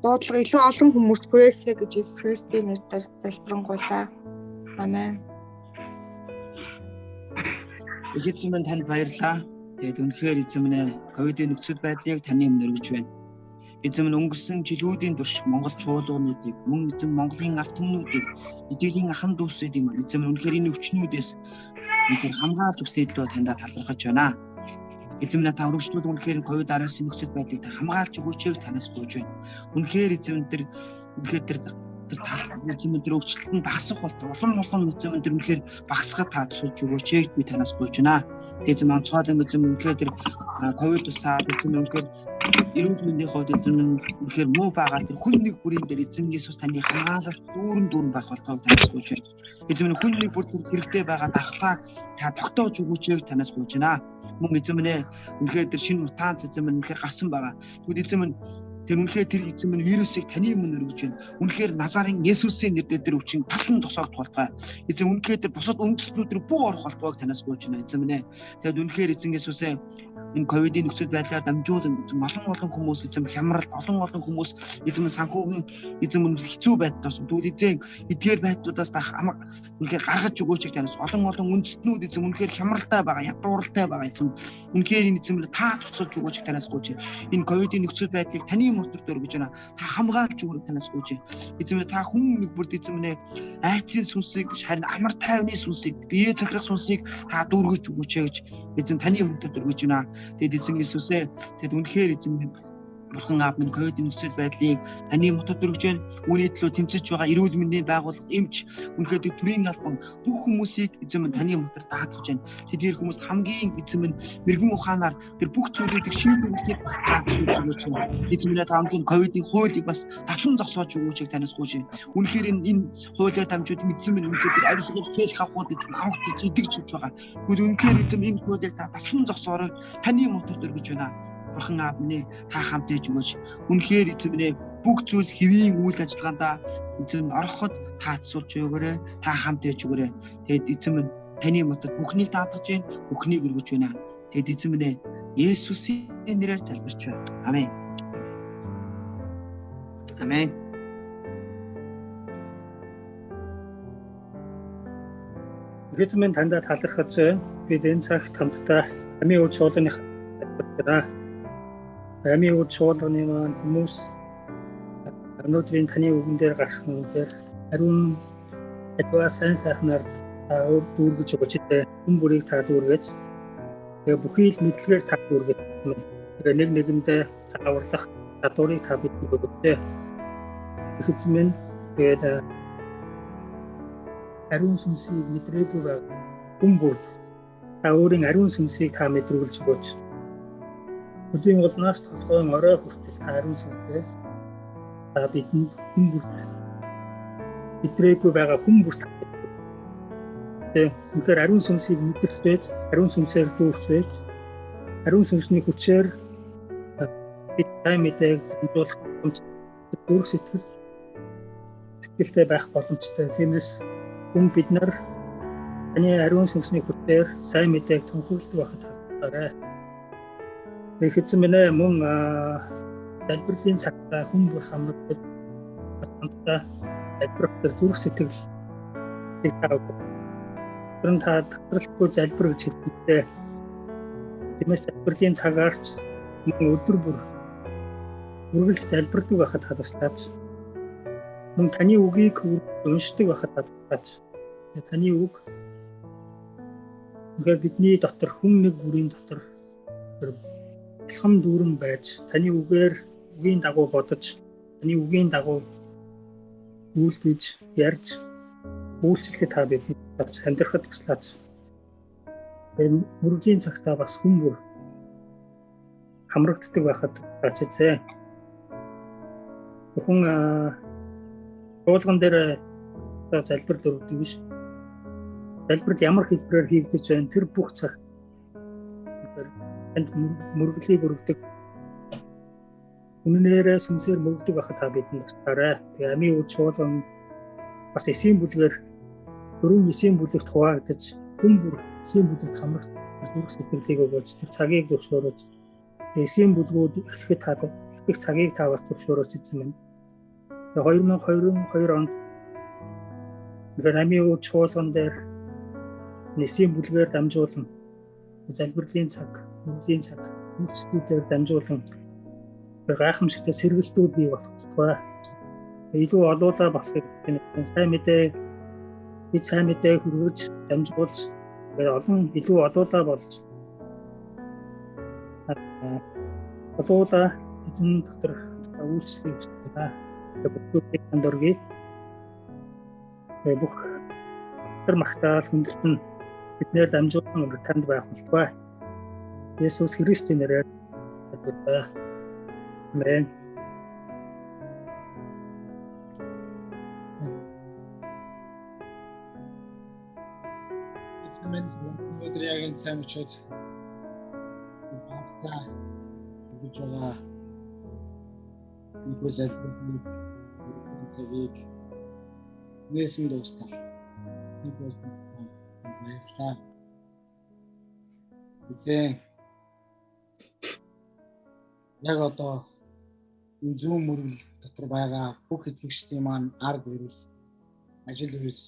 дуудлага илүү олон хүмүүс хүрээсэй гэж Есүс Христийн нэрээр залбирanгуйлаа. Амен.
Эзэн минь танд баярлалаа. Тэгээд үнэхээр эзэн минь ковидын нөхцөл байдлыг таны өмнө өргөж байна. Эзэн минь өнгөрсөн жилүүдийн турш Монгол чуулгануудыг, мөн эзэн Монголын ард түмнүүдийг, эдийн ахын дүүсүүдийг маань эзэн минь үнэхээр энэ өвчнүүдээс үнэхээр хамгаалж өгсөй төлөө тандаа талархаж байна. Эзэн минь та өргөжлөл үнэхээр ковид-19 нөхцөл байдлыг та хамгаалж өгөөч гэж танаас гуйж байна. Үнэхээр эзэн минь тэр эзэн минь тэр өвчлөлтөнд багасгах болтол улам эзэн минь тэр үнэхээр багасгахад та тусалж өгөөч гэж би танаас гуйж байна. Эзэн минь онцгой эзэн минь үнэхээр тэр ковид тусаад эзэн минь үнэхээр эрүүл мэндийн хувьд эзэн минь үнэхээр муу байгаа тэр хүн нэг бүрийн дээр эзэн Есүс таны хамгаалалт дүүрэн байх болтойг танаас гуйж байна. Эзэн минь хүн нэг бүр тэр хэрэгтэй байгаа дархлаа та тогтоож өгөөч гэж танаас гуйж байна. Мөн эзэн минь үнэхээр тэр шинэ мутанц эзэн минь үнэхээр гарсан байгаа. Тэгвэл эзэн минь тэр үнэхээр тэр эзэн минь вирусыг таны өмнө өргөж байна. Үнэхээр Назарын Есүсийн нэрээр тэр өвчин таслан тусаагдах болтугай. Эзэн үнэхээр тэр бусад үндэстнүүд рүү бүх орох болтугайг танаас гуйж байна эзэн минь. Тэгэд үнэхээр эзэн Есүсээ энэ ковидын нөхцөл байдлаар дамжуулан олон хүмүүс эзэн хямралт олон хүмүүс эзэн санхүүгийн эзэн хэцүү байдлаас тэгвэл эзэн эдгээр байдлуудаас та үнэхээр гаргаж өгөөч танаас олон үндэстнүүд эзэн үнэхээр хямралтай байгаа, ядууралтай байгаа эзэн үнэхээр энэ эзэн та тусалж өгөөч танаас гуйж энэ ковидын нөхцөл байдлыг таны мотор дээр гэж байна. Та хамгаалж өгөх танаас гуйж эзэн та хүн нэг бүрд эзэн минь айцын сүнсийг харин амар тайвны сүнсийг бие захирах сүнсийг та дүүргэж өгөөч гэж эзэн таны мотор дээр гэж байна. Тэгэд эзэн Иесусээ тэгэд үнэхээр эзэн минь Бурхан аав минь ковидын нөхцөл байдлыг таны мотод өргөж байна. Үүний төлөө тэмцэж байгаа эрүүл мэндийн байгууллага эмч үнэхээр төрийн албан бүх хүмүүсийг эзэн минь таны мотор даатгаж байна. Тэдгээр хүмүүс хамгийн эзэн минь мэрэгэн ухаанаар тэр бүх зүйлүүдийг шийдвэрлэхэд даатгаж өгөөч. Эзэн минь та хамгийн ковидын хуулийг бас таслан зогсоож өгөөч танаас гуйж. Үнэхээр энэ хуулиар дамжууд эзэн минь үнэхээр тэр авьяасгаар фэйс хавхуудыг авахд идэгж өгч байгаа. Тэгвэл үнэхээр эзэн энэ хуулийг та таслан зогсоорой таны мотод өргөж байна. Бурхан аав минь та хамтаж өгөөч. Үнэхээр эзэн минь бүх зүйл хэвийн үйл ажиллагаандаа эзэн ороход таацуулж өгөөрэй. Та хамтаж өгөөрэй. Тэгэд эзэн минь таны мотод бүхнийг даатгаж байна. Бүхнийг өргөж байна. Тэгэд эзэн минь Есүсийн нэрээр залбирч байна. Амен. Амен.
Эзэн минь тандаа талархаж бид энэ цагт хамтдаа амийн үр чуулганы Амийн үд чуулганы маань хүмүүс өнөөдрийн таны үгэн дээр гарсан үгээр ариун адваа сайн сайхнаар дүүргэж өгч тэ хүн бүрийг та дүүргэж тэгээ бүхий л мэдлэгээр та дүүргэж тэгээ нэг нэгэндээ зааварлах чадварыг та бидэнд өгөөч. Их эзэн минь тэгээд ариун сүнсийг мэдрээгүй байгаа хүн бүрд та өөрийн ариун сүнсийг та мэдрүүлж өгөөч. Өдөрийн улнаас толгойн орой хүртэл та ариун сүнсээ та бидэнд хүн бүрд мэдрээгүй байгаа хүн бүрт тэгэхээр ариун сүнсийг мэдэрч байж, ариун сүнсээр дүүрч байж, ариун сүнсний хүчээр бид тань мэдээг дамжуулах дүүрх сэтгэлтэй байх боломжтой. Тиймээс хүн бид нар таны ариун сүнсний хүчээр сайн мэдээг тунхагладаг байхад хатаарай. Их эзэн минь мөн залбирлын цагтаа хүн бүр хамрагдаж хамтдаа залбирах зүрх сэтгэл та татралгүй залбир гэж хэлдэг. Тиймээс залбирлын цагаарч мөн өдөр бүр үргэлж залбирдаг байхад туслаач. Мөн таны үгийг уншдаг байхад туслаач. Таны үг ингээд бидний дотор хүн нэг бүрийн дотор бэлхэм дүүрэн байж таны үгээр үгийн дагуу бодож таны үгийн дагуу үйлдэж ярьж үйлчлэхэд та бидэнд амьдрахад туслаач. Энэ мөрөлийн цагтаа бас хүн бүр хамрагддаг байхад туслаач эзэн. Хүн чуулган дээр залбирал өргөдөг биш. Залбирал ямар хэлбэрээр хийгдэж байна тэр бүх цагт энд мөрөглийг өргөдөг. Үнэнээрээ сүнсээр мөргөдөг байхад та бидэнд туслаарай. Тэгээ амийн үд чуулган бас эсийн бүлгээр дөрвөн эсийн бүлэгт хуваагдаж хүн бүр эсийн бүлэгт хамрах зүрх сэтгэлийг өгөөч. Тэр цагийг зөвшөөрөөч. Эсийн бүлгүүд эхлэхэд та их цагийг та бас зөвшөөрөөч эзэн минь. 2022 онд амийн үд чуулган дээр эсийн бүлгээр дамжуулан залбирлын цаг, мөрлийн цаг, үйлчлэлээр дамжуулан гайхамшигтай сэргэлтүүд бий болох бай. Илүү олоолаа болохыг сайн мэдээ бид сайн мэдээ хүргэж дамжуулж олон илүү олоолаа болж олоола эзэн дотор үйлчлэгийг хүсдэг. Бүгдийг хандургий бүх тэр магтаал хүндэлтэн биднээр дамжуулан танд байх болтугай. Есүс Христийн нэрээр амен. Эцэмэн өдрийн сайн мөчөд баатаа гэж байгаа. Нэгээс залбирлын цагийг нээсэн дуустал. Нэгээс баярлалаа. Эцэг яг одоо энэ зүүн мөрөл дотор байгаа бүх итгэгчдийн маань арга барил ажил үйлс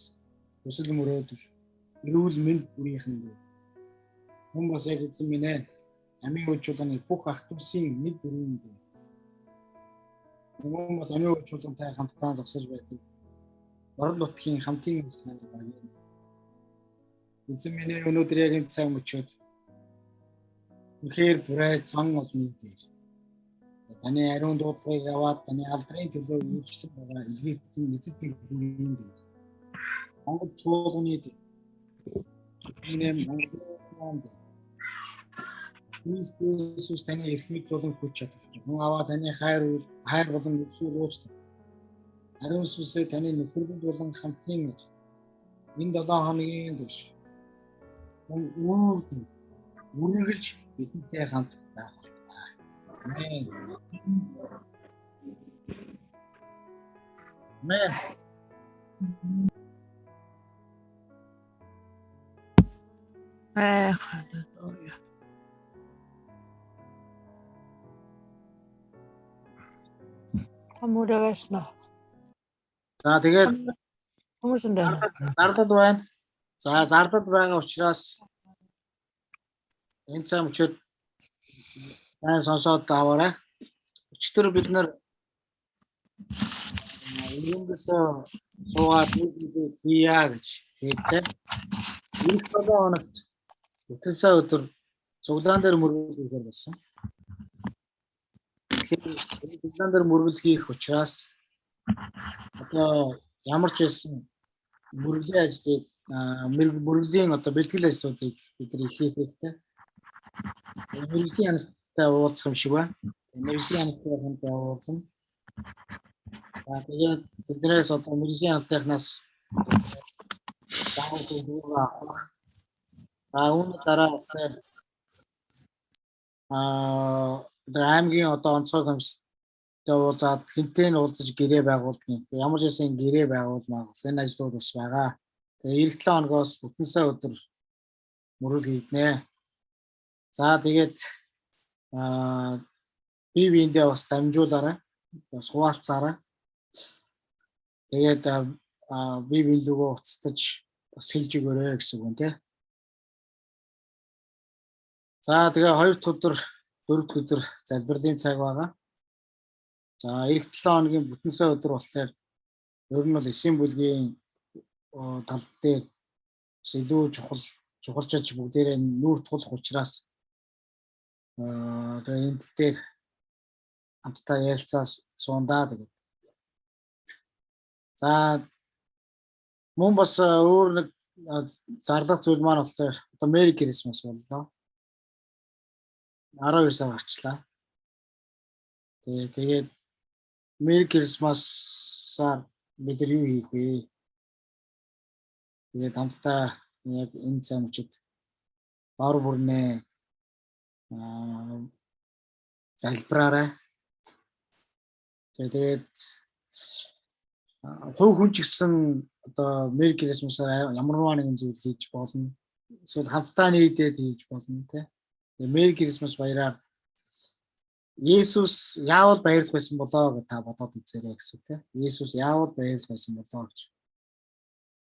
өсөл мөрөөдөл эрүүл мэнд бүрийнхэндээ хүн бас яг эзэн минь амийн үд чуулганы бүх ах дүүсийн нэг бүрийндээ хүн бас амийн үд чуулгантай хамтдаа зогсож байдаг орон нутгийн хамтын үйлчлэгээ байна. Эзэн минь өнөөдөр яг энэ цаг мөчөд үнэхээр бүрээ зан олны дээр таны ариун дуудлагыг аваад таны алдрын төлөө үйлчлэх байгаа илгээсэн эзэд бүрийн дээр Монгол чуулганы дээр Монголын Иесус таны эрхмэл болон хүч чадал. Хүн аваа таны хайр болон өсвөр уучлал. Ариун сүнсээ таны нөхөрлөл болон хамтын энэ 7 хоногийн турш үргэлж бидэнтэй хамт байх болтугай. Амен. Амен.
Халелуя. Хамуураваснаа.
За тэгээд
Хүмүүсэнд
зардал байна. За зардал байгаа учраас энэ цаг мөчөд сайн сонсоод аваарай. өчтөр бид нар үүндээ суугаад нэг хийя гэж хэлээ. Ирэх 7 хоногт өдөр сая өдөр цуглаан дээр мөргөлгөөр болсон. Тэгэхээр цуглаан дээр мөргөл хийх учраас одоо ямар ч байсан мөргөлийн ажлыг мөргөлийн одоо бэлтгэл ажлуудыг бид нар их хийх хэрэгтэй. Мөргөлийн хяналттай уулзах юм шиг байна. Мөргөлийн хяналттай хамт уулзна. Тэгээд тэднээс одоо мөргөлийн хяналтынхнаас үүний дараа аймгийн одоо онцгой комисстэй уулзаад хинтээ нь уулзаж гэрээ байгуулдаг. Ямар ч байсан гэрээ байгуулмаа. Энэ ажлууд бас байгаа. Тэгээ эх 7 хоногоос бүтэн сая өдөр мөргөл хийгнэ. За тэгээд бие биендээ бас дамжуулаарай. Бас хуваалцаарай. Тэгээд бие биелүүгөө уцтаж бас хэлж өгөөрэй гэсэн үг нэ. За тэгээ 2 дахь өдөр 4 дахь өдөр залбирлын цаг байгаа. За эх 7 хоногийн бүтэн сая өдөр болохоор ер нь бол эсийн бүлгийн тал дээр илүү чухалчаач бүгдээрээ нүүр тулах учраас тэгээ энэ тал дээр хамтдаа ярилцаа суундаа тэгээд. За мөн бас өөр нэг зарлах зүйл маань болохоор одоо Merry Christmas боллоо. 12 сар гарчлаа. Тэгээд Merry Christmas-аар бид нар юу хийх вэ? Тэгээд хамтдаа яг энэ цаг мөчид дор бүрнээ залбираарай. Тэгээд хувь хүн ч гэсэн одоо Merry Christmas-аар ямар нэгэн зүйл хийж болно. Эсвэл хамтдаа нийлээд хийж болно тийм. Тэгээд Merry Christmas баяраар Есүс яавал баярлах байсан болоо гэж та бодоод үзээрэй гэсэн тийм. Есүс яавал баярлах байсан болоо гэж.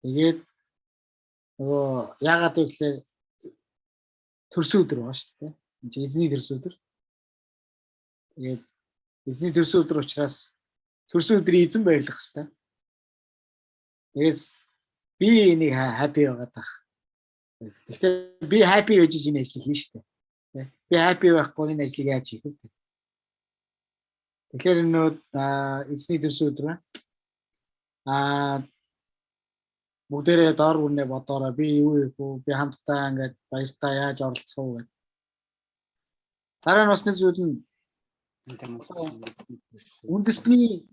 Тэгээд нөгөө яагаад вэ гэхээр төрсөн өдөр байна шүү дээ. Энд чинь эзний төрсөн өдөр. Тэгээд эзний төрсөн өдөр учраас төрсөн өдрийн эзэн баярлах хэрэгтэй. Тэгээс би энийг happy байгаад тах. Гэхдээ би happy гэж энэ ажлыг хийн шүү дээ. Би happy байхгүй энэ ажлыг яаж хийх вэ? Тэгэхээр нөө эзний төрсөн өдөр байна. Бүгдээрээ доор бүрнээ бодоорой. Би юу хийх вэ? Би хамтдаа ингээд баяртаа яаж оролцох вэ гэдэг. Дараа нь бас нэг зүйл нь үндэсний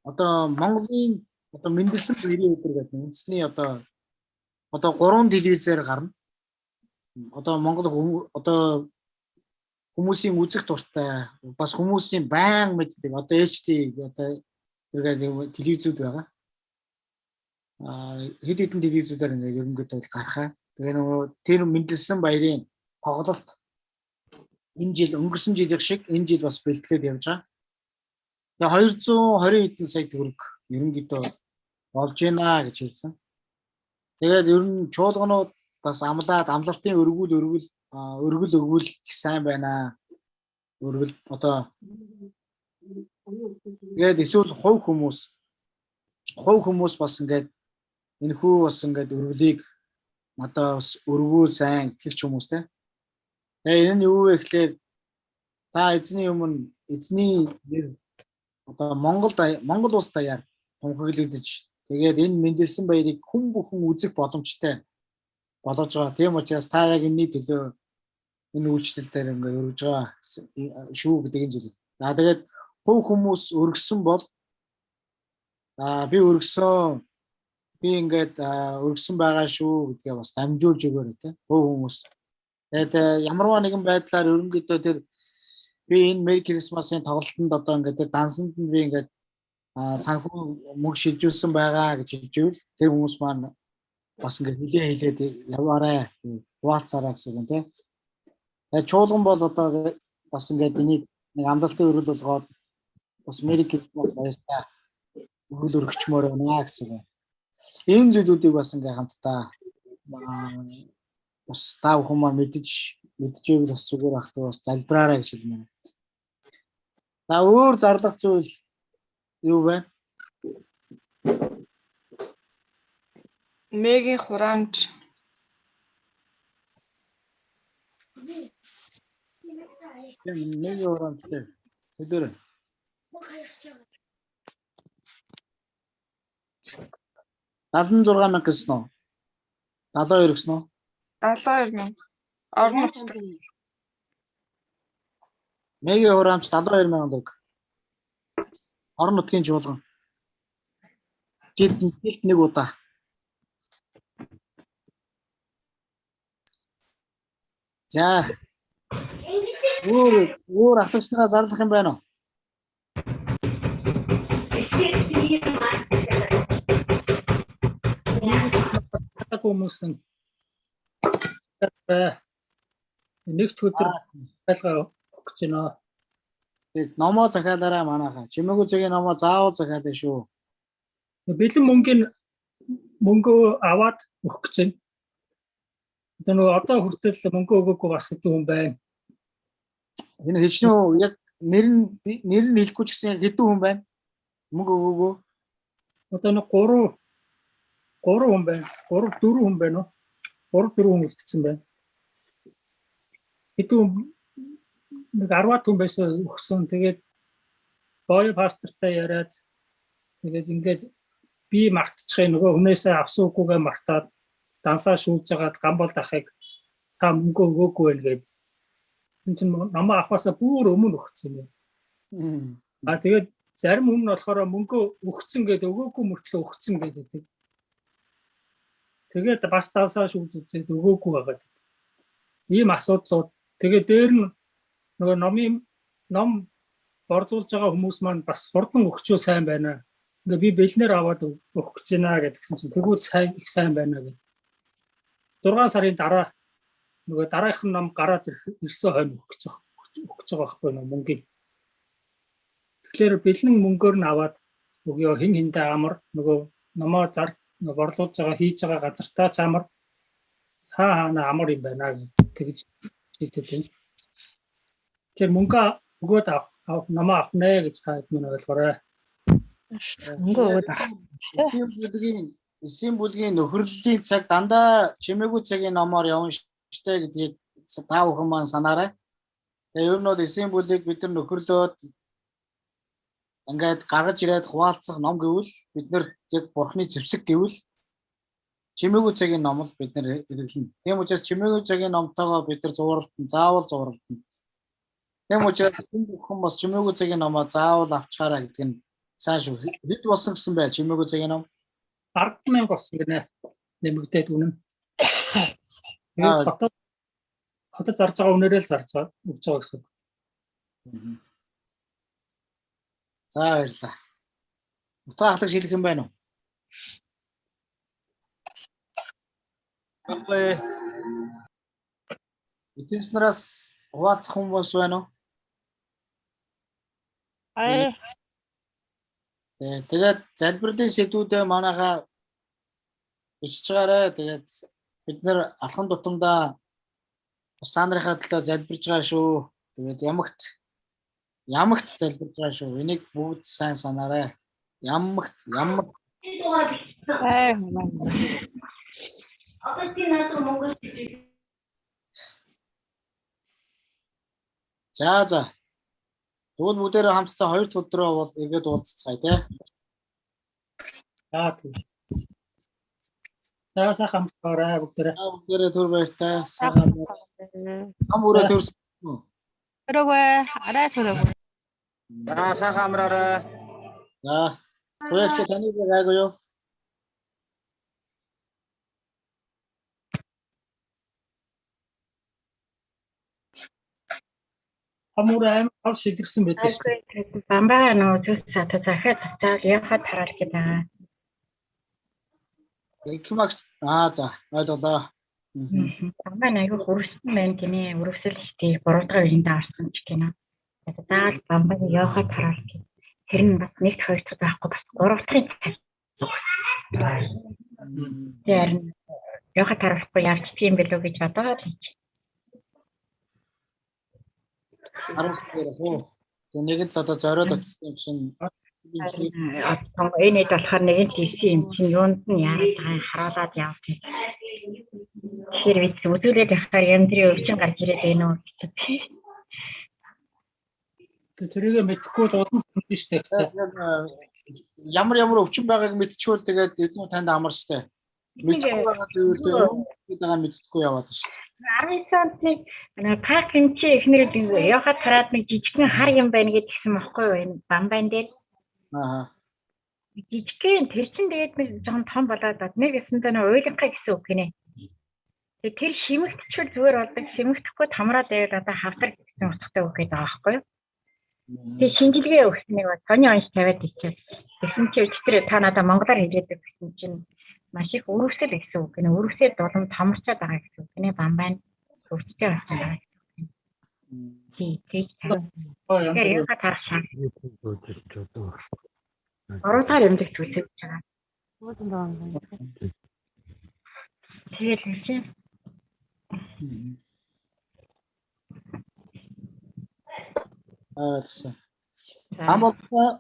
одоо Монголын одоо мэндэлсэн баярын өдөр гэдэг үндэсний одоо 3 телевизээр гарна. Одоо Монгол одоо хүмүүсийн үзэх дуртай бас хүмүүсийн баян мэддэг одоо HD одоо зэрэг телевизүүд байгаа. Хэд хэдэн телевизүүдээр нэг ерөнхийдөө гарахаа. Тэгээ нөгөө тэр мэндэлсэн баярын тоглолт энэ жил өнгөрсөн жилийн шиг энэ жил бас бэлтгэлээд явж байгаа. Тэгээ 220 хэдэн сая төгрөг ерөнхийдөө болж байна гэж хэлсэн. Тэгээд ер нь чуулганууд бас амлалтын өргөл өгвөл их сайн байна. Өргөл одоо тэгээд эсвэл хувь хүмүүс бас ингээд энэхүү бас ингээд өргөлийг одоо бас өргүүл сайн гэх хүмүүс те. Тэгээ энэ юу вэ гэхээр та эзний нэр одоо Монгол улс даяар тунхаглагдаж тэгээд энэ мэндэлсэн баярыг хүн бүхэн үзэх боломжтой болгож байгаа. Тийм учраас та яг энэний төлөө энэ үйлчлэл дээр ингээд өргөж байгаа шүү гэдэг энэ зүйл. За тэгээд хувь хүмүүс өргөсөн бол би ингээд өргөсөн байгаа шүү гэдгээ бас дамжуулж өгөөрэй те. Хувь хүмүүс. Тэгээд ямарваа нэгэн байдлаар ерөнхийдөө тэр би энэ Merry Christmas-ын тоглолтод одоо ингээд тэр дансанд нь би ингээд санхүү мөнгө шилжүүлсэн байгаа гэж хэлж ивэл тэр хүмүүс маань бас ингээд хэлээд яваарай. Хуваалцаарай гэсэн үг тийм. Тэгээд чуулган бол одоо бас ингээд энийг нэг амралтын өргөл болгоод бас Merry Christmas баяртай өргөл өргөчмөр байна гэсэн үг. Энэ зүйлүүдийг бас ингээд хамтдаа бас та бүхэн маань мэдчихвэл бас зүгээр ахтаа бас залбираарай гэж хэлмээр. За өөр зарлах зүйл юу байна?
Мегийн хураамж.
Нэг оромжтой. Өдөр. 76,000 гэсэн үү? 72 гэсэн үү?
72,000. Орон нутгад.
Мегийн хураамж 72,000 төгрөг. Орон нутгийн чуулган. Жилд нэг удаа. За. Өөр ахлагчнараа зарлах юм байна уу?
Хүмүүс нэг өдөр байлгаа өгч байна.
Тэгээд номоо захиалаарай манайхаа. Чимээгүй цагийн номоо заавал захиалаа шүү.
Бэлэн мөнгө аваад өгөх гэж байна. Одоо хүртэл мөнгө өгөөгүй бас хэдэн хүн байна.
Энэ хичнээн яг нэр нь хэлэхгүй ч гэсэн хэдэн хүн байна? Мөнгө өгөөгүй.
Одоо нэг 3 хүн байна. 4 хүн байна уу? 3-4 хүн үлдсэн байна. Хэдэн нэг 10 хүн байсан өгсөн. Тэгээд боо пастортай яриад тэгээд ингээд би мартчихъя нөгөө хүнээсээ авсан үгүйгээ мартаад дансаа шүүлж жагаад гамбол дахыг та мөнгө өгөөгүй байл гээд энэ чинь намаа авахасаа бүр өмнө өгсөн юм. Тэгээд зарим хүн нь болохоор мөнгө өгсөн гээд өгөөгүй мөртлөө өгсөн гэдэг. Тэгээд бас дансаа шүүлж үзээд өгөөгүй байгаад. Ийм асуудлууд тэгээд дээр нь нөгөө ном борлуулж байгаа хүмүүс маань бас хурдан өгчөө сайн байна. Ингээ би бэлнээр аваад өгөх гэж байна гэдгсэн чинь тэгвэл их сайн байна гэдэг. 6 сарын дараа нөгөө дараагийн ном гараад ирсэн хойно өгч байгаа байхгүй нөө мөнгөийг. Тэгэхээр бэлэн мөнгөөр нь аваад өгөө хин хиндэ амар нөгөө номоо борлуулж байгаа хийж байгаа газартаа ч амар хаана амар юм байна гэж хэлдэг юм. Тэгэхээр мөнгө өгөөд номоо авнаа гэж та хэд минь ойлгоорой.
Мөнгө өгөөд авах.
Эсийн бүлгийн нөхөрлөлийн цаг дандаа чимээгүй цагийн номоор явна штэ гэдгийг та бүхэн маань санаарай. Тэгээ ер нь бол эсийн бүлийг бид нар нөхөрлөөд ингээд гаргаж ирээд хуваалцах ном гэвэл бид нар яг бурхны зэвсэг гэвэл чимээгүй цагийн ном л бид нар хэрэглэнэ. Тийм учраас чимээгүй цагийн номтойгоо бид нар заавал зуралтна. Тийм учраас энэ бүхэн бас чимээгүй цагийн номоо заавал авчаарай гэдэг нь сайн шүү. Хэд болсон гэсэн бай чимээгүй цагийн ном
10,000 болсон гинэ. Нэмэгдээд үнэн. Хотод зарж байгаа үнээрээ л зарж байгаа өгч байгаа гэсэн.
За баярлалаа. Утга ахлах шилэх юм байна уу?
Баггүй.
Эдгээс нараас хуваалцах хүмүүс байна уу? Тэгээд залбирлын сэдвүүдээ манайхаа бичиж байгаарэ. Тэгээд бид нэр алхан тутамдаа та нарынхаа төлөө залбирж байгаа шүү. Тэгээд ямагт залбирж байгаа шүү. Энийг бүгд сайн санаарай. Ямагт. За. Тэгвэл бүгдээрээ хамтдаа 2 дахь өдрөө бол эргээд уулзцгаая тий.
За сайхан хамтдаа бүгдээрээ.
Бүгдээрээ түр баяртай. Сайхан. Ам өрөө төрсөн үү?
Төрөөгөө, арай төрөөгөө.
За сайхан амраарай.
За. Хоёрч таны байгаагүй юу?
Амуурай ал шилэрсэн байдаг шүү.
Бамбаа нөө зүс цаатаа захиад цаал явахад хараал гэдэг.
Экмаг за ойлголоо.
Бамбаа аягүй хөрсөн байна гинэ. Өрөвсөлтийг 3 дахь үеинд авсан ч гинэ. Заал бамбаа явахад хараал гэх. Тэр нь бас нэг 2 дахь байхгүй бас 3 дахь цаг. Тэр явахад хараахгүй яаж тийм билүү гэж бодоод.
Харамсалтай уу? Тэгээ нэг л одоо зориод очсон юм шин.
Энэ хэд болохоор нэг нь тийсэн юм чинь юунд нь яагаад байгаа харуулад явж байна. Тэгэхээр бид үзүүлээд явахаар яндрын өвчин гарч ирээд байна уу гэж.
тэрийг мэдхгүй л улам хүнд штэ.
Ямар өвчин байгааг мэдчихвэл тэгээд илүү танд амар штэ. Мэдхгүй байгаа зүйлээ байгаа мэдхгүй яваад штэ.
19 сантыг паркинг чи эхнэр явахад хараад нэг жижигхэн хар юм байна гэдгийгсэн баггүй юу энэ бамбайн дээр. Жижигхэн тэр чин тэгээд нэг жоохон том болоод нэг ясандаа нөө ойлгохыг гэсэн үг гинэ. Тэгээд тэр шимэгтчихвэл зүгээр болдог. Шимэгдэхгүй томроод байвал одоо хавтар гэсэн утгатай үг гэдэг байгаа байхгүй юу? Тэгээд шинжилгээ өгснэг ба тооны онц тавиад ичээ. Тэгсэн чи өчтөр та надаа монголоор хэлээд гэсэн чинь маш их өрөвсөл гэсэн үг гинэ. Өрөвсөд болон томорчод байгаа гэсэн үг гинэ. Бамбайн өвчтэй болсон байгаа гэсэн үг. Тий. Тэр яга таршаа. Оротаар юмдаг зүйлсэж байгаа. Тэгээд л чи.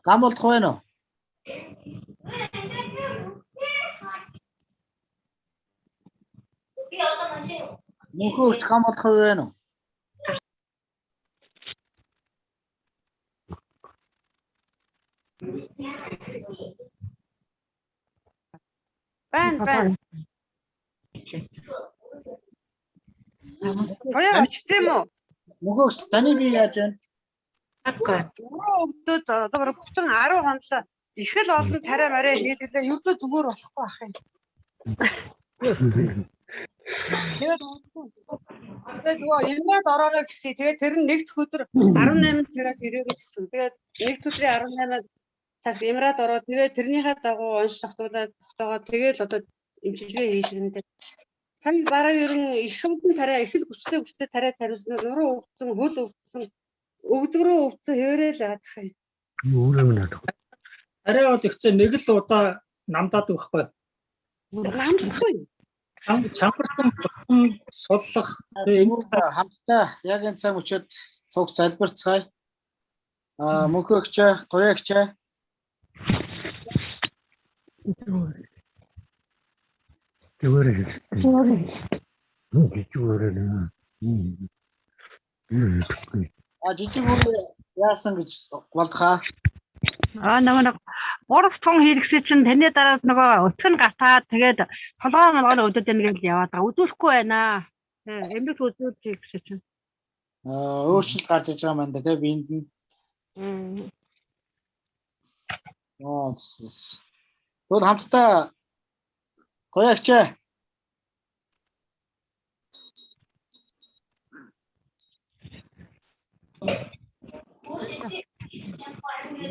Гам болдох байна уу? Мөнхөөгч гам болдох байна уу?
Байна. Тоёо очтээ мө?
Мөнхөөгч таны би яаж байна?
Өвдөд одоо бүтэн 10 хоног их л олон тариа мараа хийлгэлээ. Ердөө зүгээр болохгүй ах юм. Тэгээд юмнад ороорой гэсэн. Тэгээд тэр нь нэгд өдөр 18 цагаас ирээрэй гэсэн. Тэгээд нэгд өдрийн 18-аас цагт имраад ороод тэгээд тэрнийхээ дагуу онц тогтоогоод тэгээд одоо эмчилгээ хийлгэндээ. Тань бараг ерөн их хэмтэн тариа их л хүчтэй тариа тариусан нуруу өвдсөн хөл өвдсөн өгдгөрөө өвдсөн хэвээрэл яадах юм.
Арай бол ихцээ нэг л удаа намдаад өгөхгүй.
Намдахгүй.
Чамбарсан суллах
хамтдаа яг энэ цаг өчид цуг залбирцгаая. Мөнхөөгч, туяагч. Жижигүүр яасан гэж болдохаа.
Нэг 3 тон хэрэгсээ чинь таны дараад нөгөө өтгөн гатаад тэгээд толгоо өдөд байна гэж яваад байгаа. Үзүүлэхгүй байна. Эмнэлэг үзүүлчих гэсэн чинь.
Өөрчлөлт гарч иж байгаа юм да тий биэнд нь. Тэгвэл хамтдаа гоёагч.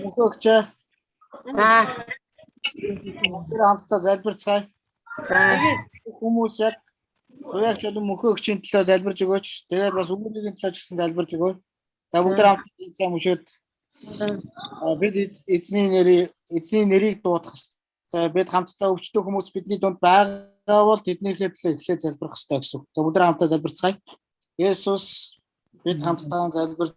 Мөнхөөгч. Тэр хамтдаа залбирцгаая. Хүмүүс яг гоёагч болон мөнхөөгчийн төлөө залбирж өгөөч. Тэгээд бас өмнөгийн төлөө ч гэсэн залбирж өгөө. За бүгд хамтдаа энэ цаа мөшөөд бид эзний нэрийг дуудах хэрэгтэй. Бид хамтдаа өвчтөн хүмүүс бидний дунд байгаа бол тэднийхээ төлөө эхлээд залбирах хэрэгтэй гэсэн. За бүгд хамтдаа залбирцгаая. Есүс бид хамтдаа залбирж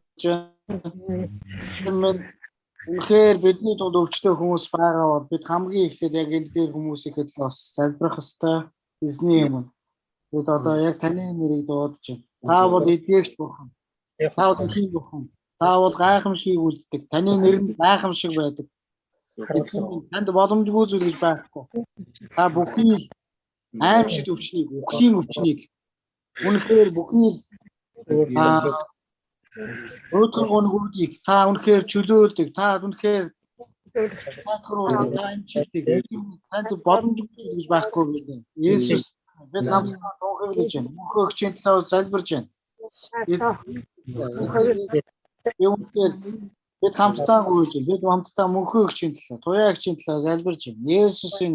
үнэхээр бидний дунд өвчтөн хүмүүс байгаа бол бид хамгийн эхлээд яг энэ хүмүүсийнхээ төлөө бас залбирах хэрэгтэй. Эзний юм. Бид одоо яг таны нэрийг дуудаж байна. Та бол эдгээрч бурхан. Та бол хин бурхан. Та бол гайхамшиг үлддэг. Таны нэр нь гайхамшиг байдаг. Танд боломжгүй зүйл гэж байхгүй. Та бүхий аимшиг өвчнийг, үхлийн өвчнийг үнэхээр бүхий өөдрөг гонгуудыг та үнэхээр чөлөөлдөг. Та үнэхээр таатгаруулдаг. Та амжилтыг танд боломжгүй зүйл гэж байхгүй гэдэг. Есүс бид намсаа тунхаглаж байна. Мөнхөөгчийн төлөө залбирж байна. Бид хамтдаа гуйж байна. Бид хамтдаа мөнхөөгчийн төлөө, туяагчийн төлөө залбирж байна. Есүсийн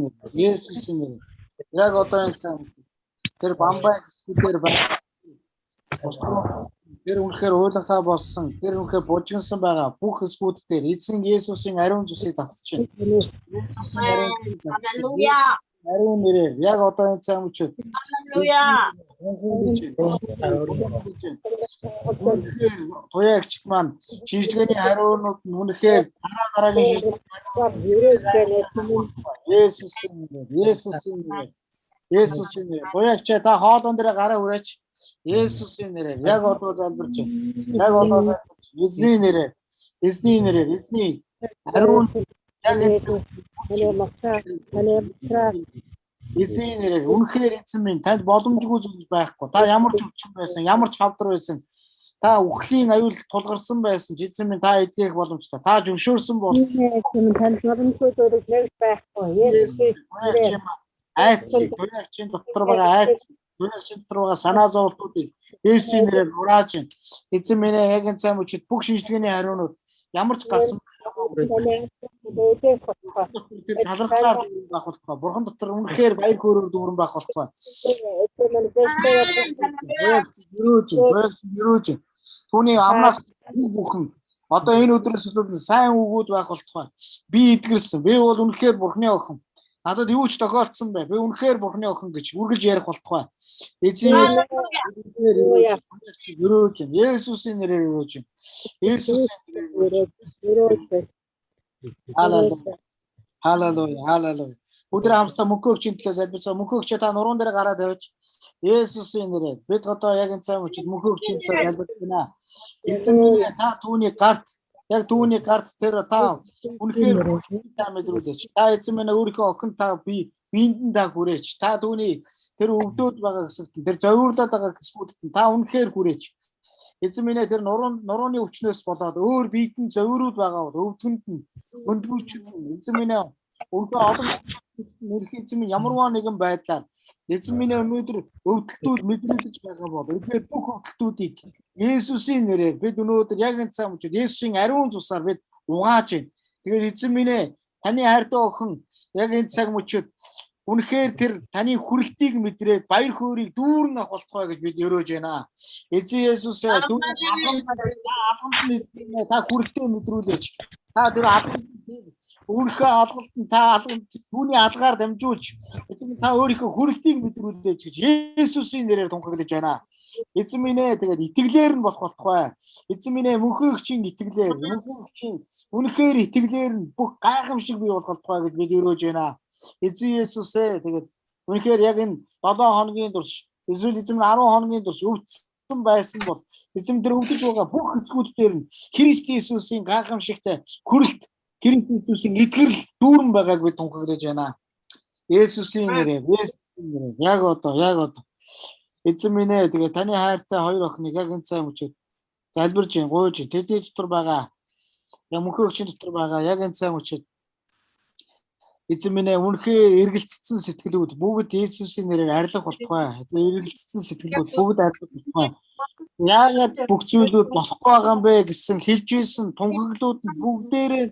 нэрээр. Яг одоо энэ тэр бамбай скутер байна. Тэр үнэхээр уулахаа болсон. Тэр үнэхээр бужигнсан байгаа. Бүх скут дээр эзэн Есүсийн ариун зүсийг татчих чинь. Есүсийн ариун. Халелуя. Ариун нэрээр яг одоо энэ цаг үчир. Халелуя. Туяагчд маань шинжилгээний хариунууд нь үнэхээр дараагийн Есүсийн нэрээр туяагчаа та хоолон дээр гараа хүрээч. Есүсийн нэрээр яг одоо залбирч байна. Эзний нэрээр эзний хариун яг эзний нэрээр үнэхээр эзэн минь танд боломжгүй зүйл байхгүй. Та ямар ч өвчин байсан, ямар ч хавдар байсан, та үхлийн аюул тулгарсан байсан. Эзэн минь та эдгэх боломжтой. Та зөвшөөрсөн бол
танд боломжгүй зүйл нэг байхгүй. Есүсийн
туяагчийн дотор байгаа айц, туяагчийн дотор байгаа санаа зовлтуудыг Есүсийн нэрээр урааж байна. Эзэн минь яг энэ цаг үчид бүх шинжилгээний хариунууд ямар ч гасан талархаар байх болтугай. Бурхан дотор үнэхээр баяр хөөрөөр дүүрэн байх болтугай. Түүний амнаас бүхэн одоо энэ өдрөөс илүү сайн үгүүд байх болтугай. Би эдгэрсэн. Би бол үнэхээр Бурханы охин. Надад юу ч тохиолдсон бай. Би үнэхээр Бурханы охин гэж үргэлж ярих болтугай. Есүсийн нэрээр өрөөж байна. Есүсийн нэрээр. Халелуя. Өдөр хамтдаа мөнхөөгчийн төлөө залбирсан. Мөнхөөгчөө та нуруунд дээр гараад тавьж Есүсийн нэрээр бид одоо яг энэ цаг үчид мөнхөөгчийн төлөө залбирна. Эзэн минь та түүний гарт тэр та үнэхээр та мэдрүүлээч. Та эзэн минь өөрийнхөө охин та биендэн та хүрээч. Та түүний тэр өвдөд байгаа гэсэгт тэр зовирлаад байгаа гэсгүүдэд та үнэхээр хүрээч. Эзэн минь тэр нурууны өвчнөөс болоод өөр биедэн зовирлууд байгаа бол өвдгөнд нь өндгүүлч эзэн минь өөртөө олон эзэн минь ямарваа нэгэн байдлаар эзэн минь өнөөдөр өвдөлтүүд мэдрэгдэж байгаа бол эдгээр бүх өвдөлтүүдийг Есүсийн нэрээр бид өнөөдөр яг энэ цаг үчид Есүсийн ариун цусаар бид угааж байна. Тэгээд эзэн минь таны хайртай охин яг энэ цаг үчид үнэхээр тэр таны хүрэлтийг мэдрээд баяр хөөргийг дүүрэн авах болтугай гэж бид өрөөж байна. Эзэн Есүс та хүрэлтээ мэдрүүлээч. Та тэр өөрийнхөө алгалтанд түүний алгаар дамжуулж эзэн минь та өөрийнхөө хүрэлтийг мэдрүүлээч гэж Есүсийн нэрээр тунхаглаж байна. Эзэн минь тэгээд итгэлээр нь болох болтугай. Эзэн минь мөнхөөгчийн итгэлээр, мөнхөөгчийн үнэхээр итгэлээр нь бүх гайхамшиг бий болох болтугай гэж бид өрөөж байна. Эзэн Есүс тэгээд үнэхээр яг энэ 7 хоногийн турш эсвэл эзэн 10 хоногийн турш өвдсөн байсан бол эзэн тэр өвдөж байгаа бүх хэсгүүд дээр нь Христ Есүсийн гайхамшигтай хүрэлт Христ Есүсийн итгэл дүүрэн байгааг бид тунхаглаж байна. Есүсийн нэрээр яг одоо эзэн минь тэгээ таны хайртай хоёр охиныг яг энэ цаг үчид залбирж гин гуйж тэдний дотор байгаа яг мөнхөөгчийн дотор байгаа яг энэ цаг үчид эзэн минь үнэхээр эргэлцсэн сэтгэлүүд бүгд Есүсийн нэрээр арилах болтугай. Эргэлцсэн сэтгэлүүд бүгд арилах болтугай. Яагаад бүх зүйлүүд болохгүй байгаа юм бэ гэсэн хэлж ийсэн тунхаглууд нь бүгдээрээ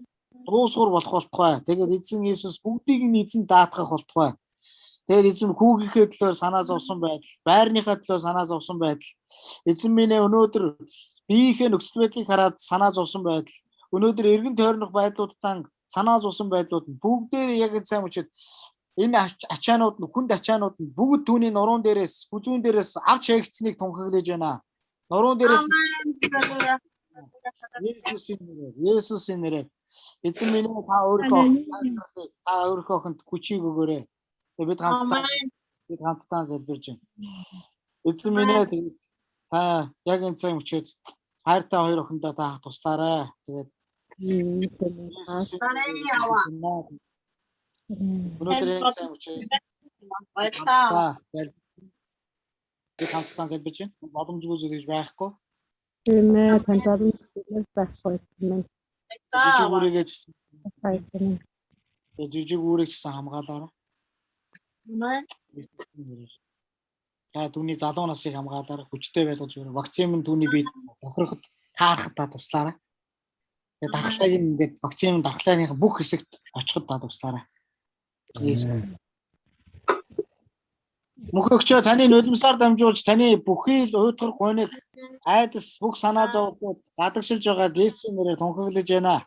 дуусгар болох болтугай. Тэгээд эзэн Есүс бүгдийг нь эзэн даатгах болтугай. Тэгээд эзэн хүүгийнхээ төлөө санаа зовсон байдал, байрныхаа төлөө санаа зовсон байдал, эзэн минь өнөөдөр биеийнхээ нөхцөл байдлыг хараад санаа зовсон байдал, өнөөдөр эргэн тойрных байдлуудаа санаа зовсон байдлууд нь бүгдээрээ яг энэ цаг үчид энэ ачаанууд нь хүнд ачаанууд нь бүгд түүний нуруунд дээрээс бүзүүн дээрээс авч хаягдсныг тунхаглаж байна. Нуруунд дээрээс Есүсийн нэрээр эзэн минь та өөрийнхөө охинд хүчийг өгөөрэй. Бид хамтдаа залбирж байна. Эзэн минь та яг энэ цаг үчид хайртай хоёр охиндоо та туслаарай. Тэгээд өнөөдөр энэ цаг үчид баярлалаа. Бид хамтдаа залбирж байна. Боломжгүй зүйл гэж байхгүй.
Тиймээ танд боломжгүй байхгүй юм.
Жижиг үүрэг гэсэн хамгаалаарай. Та түүний залуу насыг хамгаалаарай. Хүчтэй байлгаж өгөөрэй. Вакцин нь түүний биед бохироход таарахад та туслаарай. Тэгээд дархлааг ингээд вакцины дархлааных бүх хэсэгт очиход та туслаарай. Мөнхөөгчөө таны нулимсаар дамжуулж таны бүхий л уйтгар гоныг айдас бүх санаа зовлтууд гадагшилж байгааг Есүсийн нэрээр тунхаглаж байна.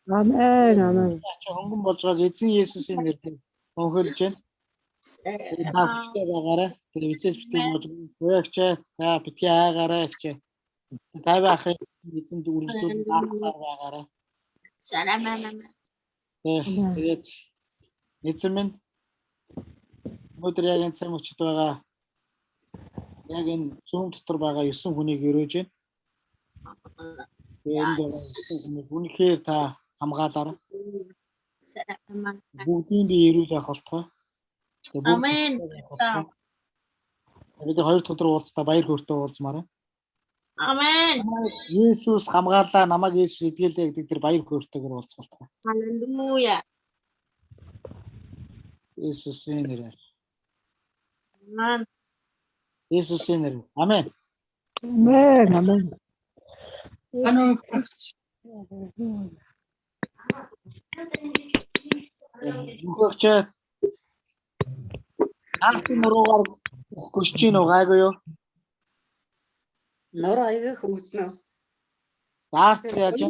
Амен.
Хөнгөн болж байгааг эзэн Есүсийн нэрээр тунхаглаж байна. Та хүчтэй байгаарай. Тэр визэс битгий мож гоёгчээ. Та битгий аагаарай гэж. Тайван ахын эзэнд үргэлжлүүлэн даахсаар байгаарай. Тэгээд эзэн минь өнөөдөр яг энэ цаг мөчид байгаа яг энэ зүүн дотор байгаа 9 хүнийг өрөөж байна. Тэгээд энэ 9 хүнийг үнэхээр та хамгаалаарай. Бүгдийн би эрүүл байх болтугай.
Амен.
Бид хоёр дахь өдөр уулзтаа баяр хөөртэй уулзмаар.
Амен.
Иесус хамгаалаа, намайг Иесус эдгэлээ гэдэг тэр баяр хөөртэйгээр уулзах болтугай.
Халелуя.
Иесусийн нэрээр.
Амен.
Иесусийн нэрээр. Амен.
Амен.
Анаа
Нүхэгч Артын нуруугаар өгч чинь уу гайгүй юу?
Нор аяга хөвднө.
Заарц яаж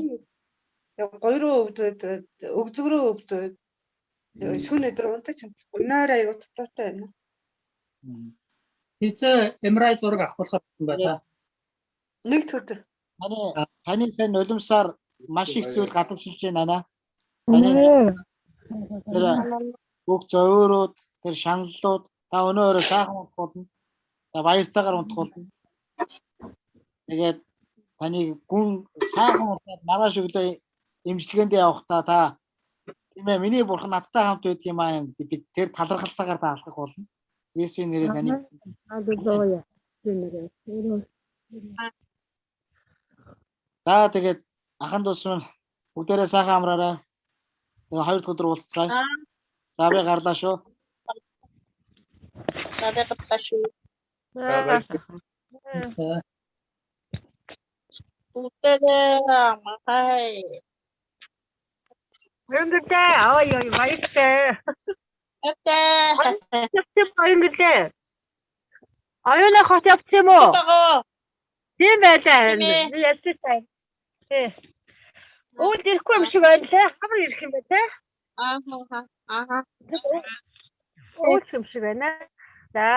Гойроо өвдөд, өвзгөрөө өвдөд. Шүн өдөр унтаж чадахгүй. Нойр аяга утгатай байна.
хизээ MRI зураг авахлах юм байна.
Нэг өдөр.
таны сайн нулимсаар маш их зүйл гадагшилж байна. Таны тэр бүх зөөрүүд, тэр шаналлууд та өнөөрөө сайхан унтуулна. Та баяртайгаар унтуулна. Тэгээд таны гүн сайхан унтаад маргааш өглөө эмчилгээнд явахдаа та тийм ээ миний бурхан надтай хамт байдаг юм аа гэдэг тэр талархалтайгаар та алхах болно. Есүсийн нэрээр таны За тэгээд ахын дус минь бүгдээрээ сайхан амраарай. Тэгээ хоёр дахь өдөр уулзцгаая. За би гарлаа шүү.
Өндөдөө ой баяртай. Баяртай. Аюуны хот явчих юм уу? Тийм байлаа. Яцтай. Үүд ирэхгүй юм шиг байна те. Хамар ирэх юм байна те. Үүд юм шиг байна. За.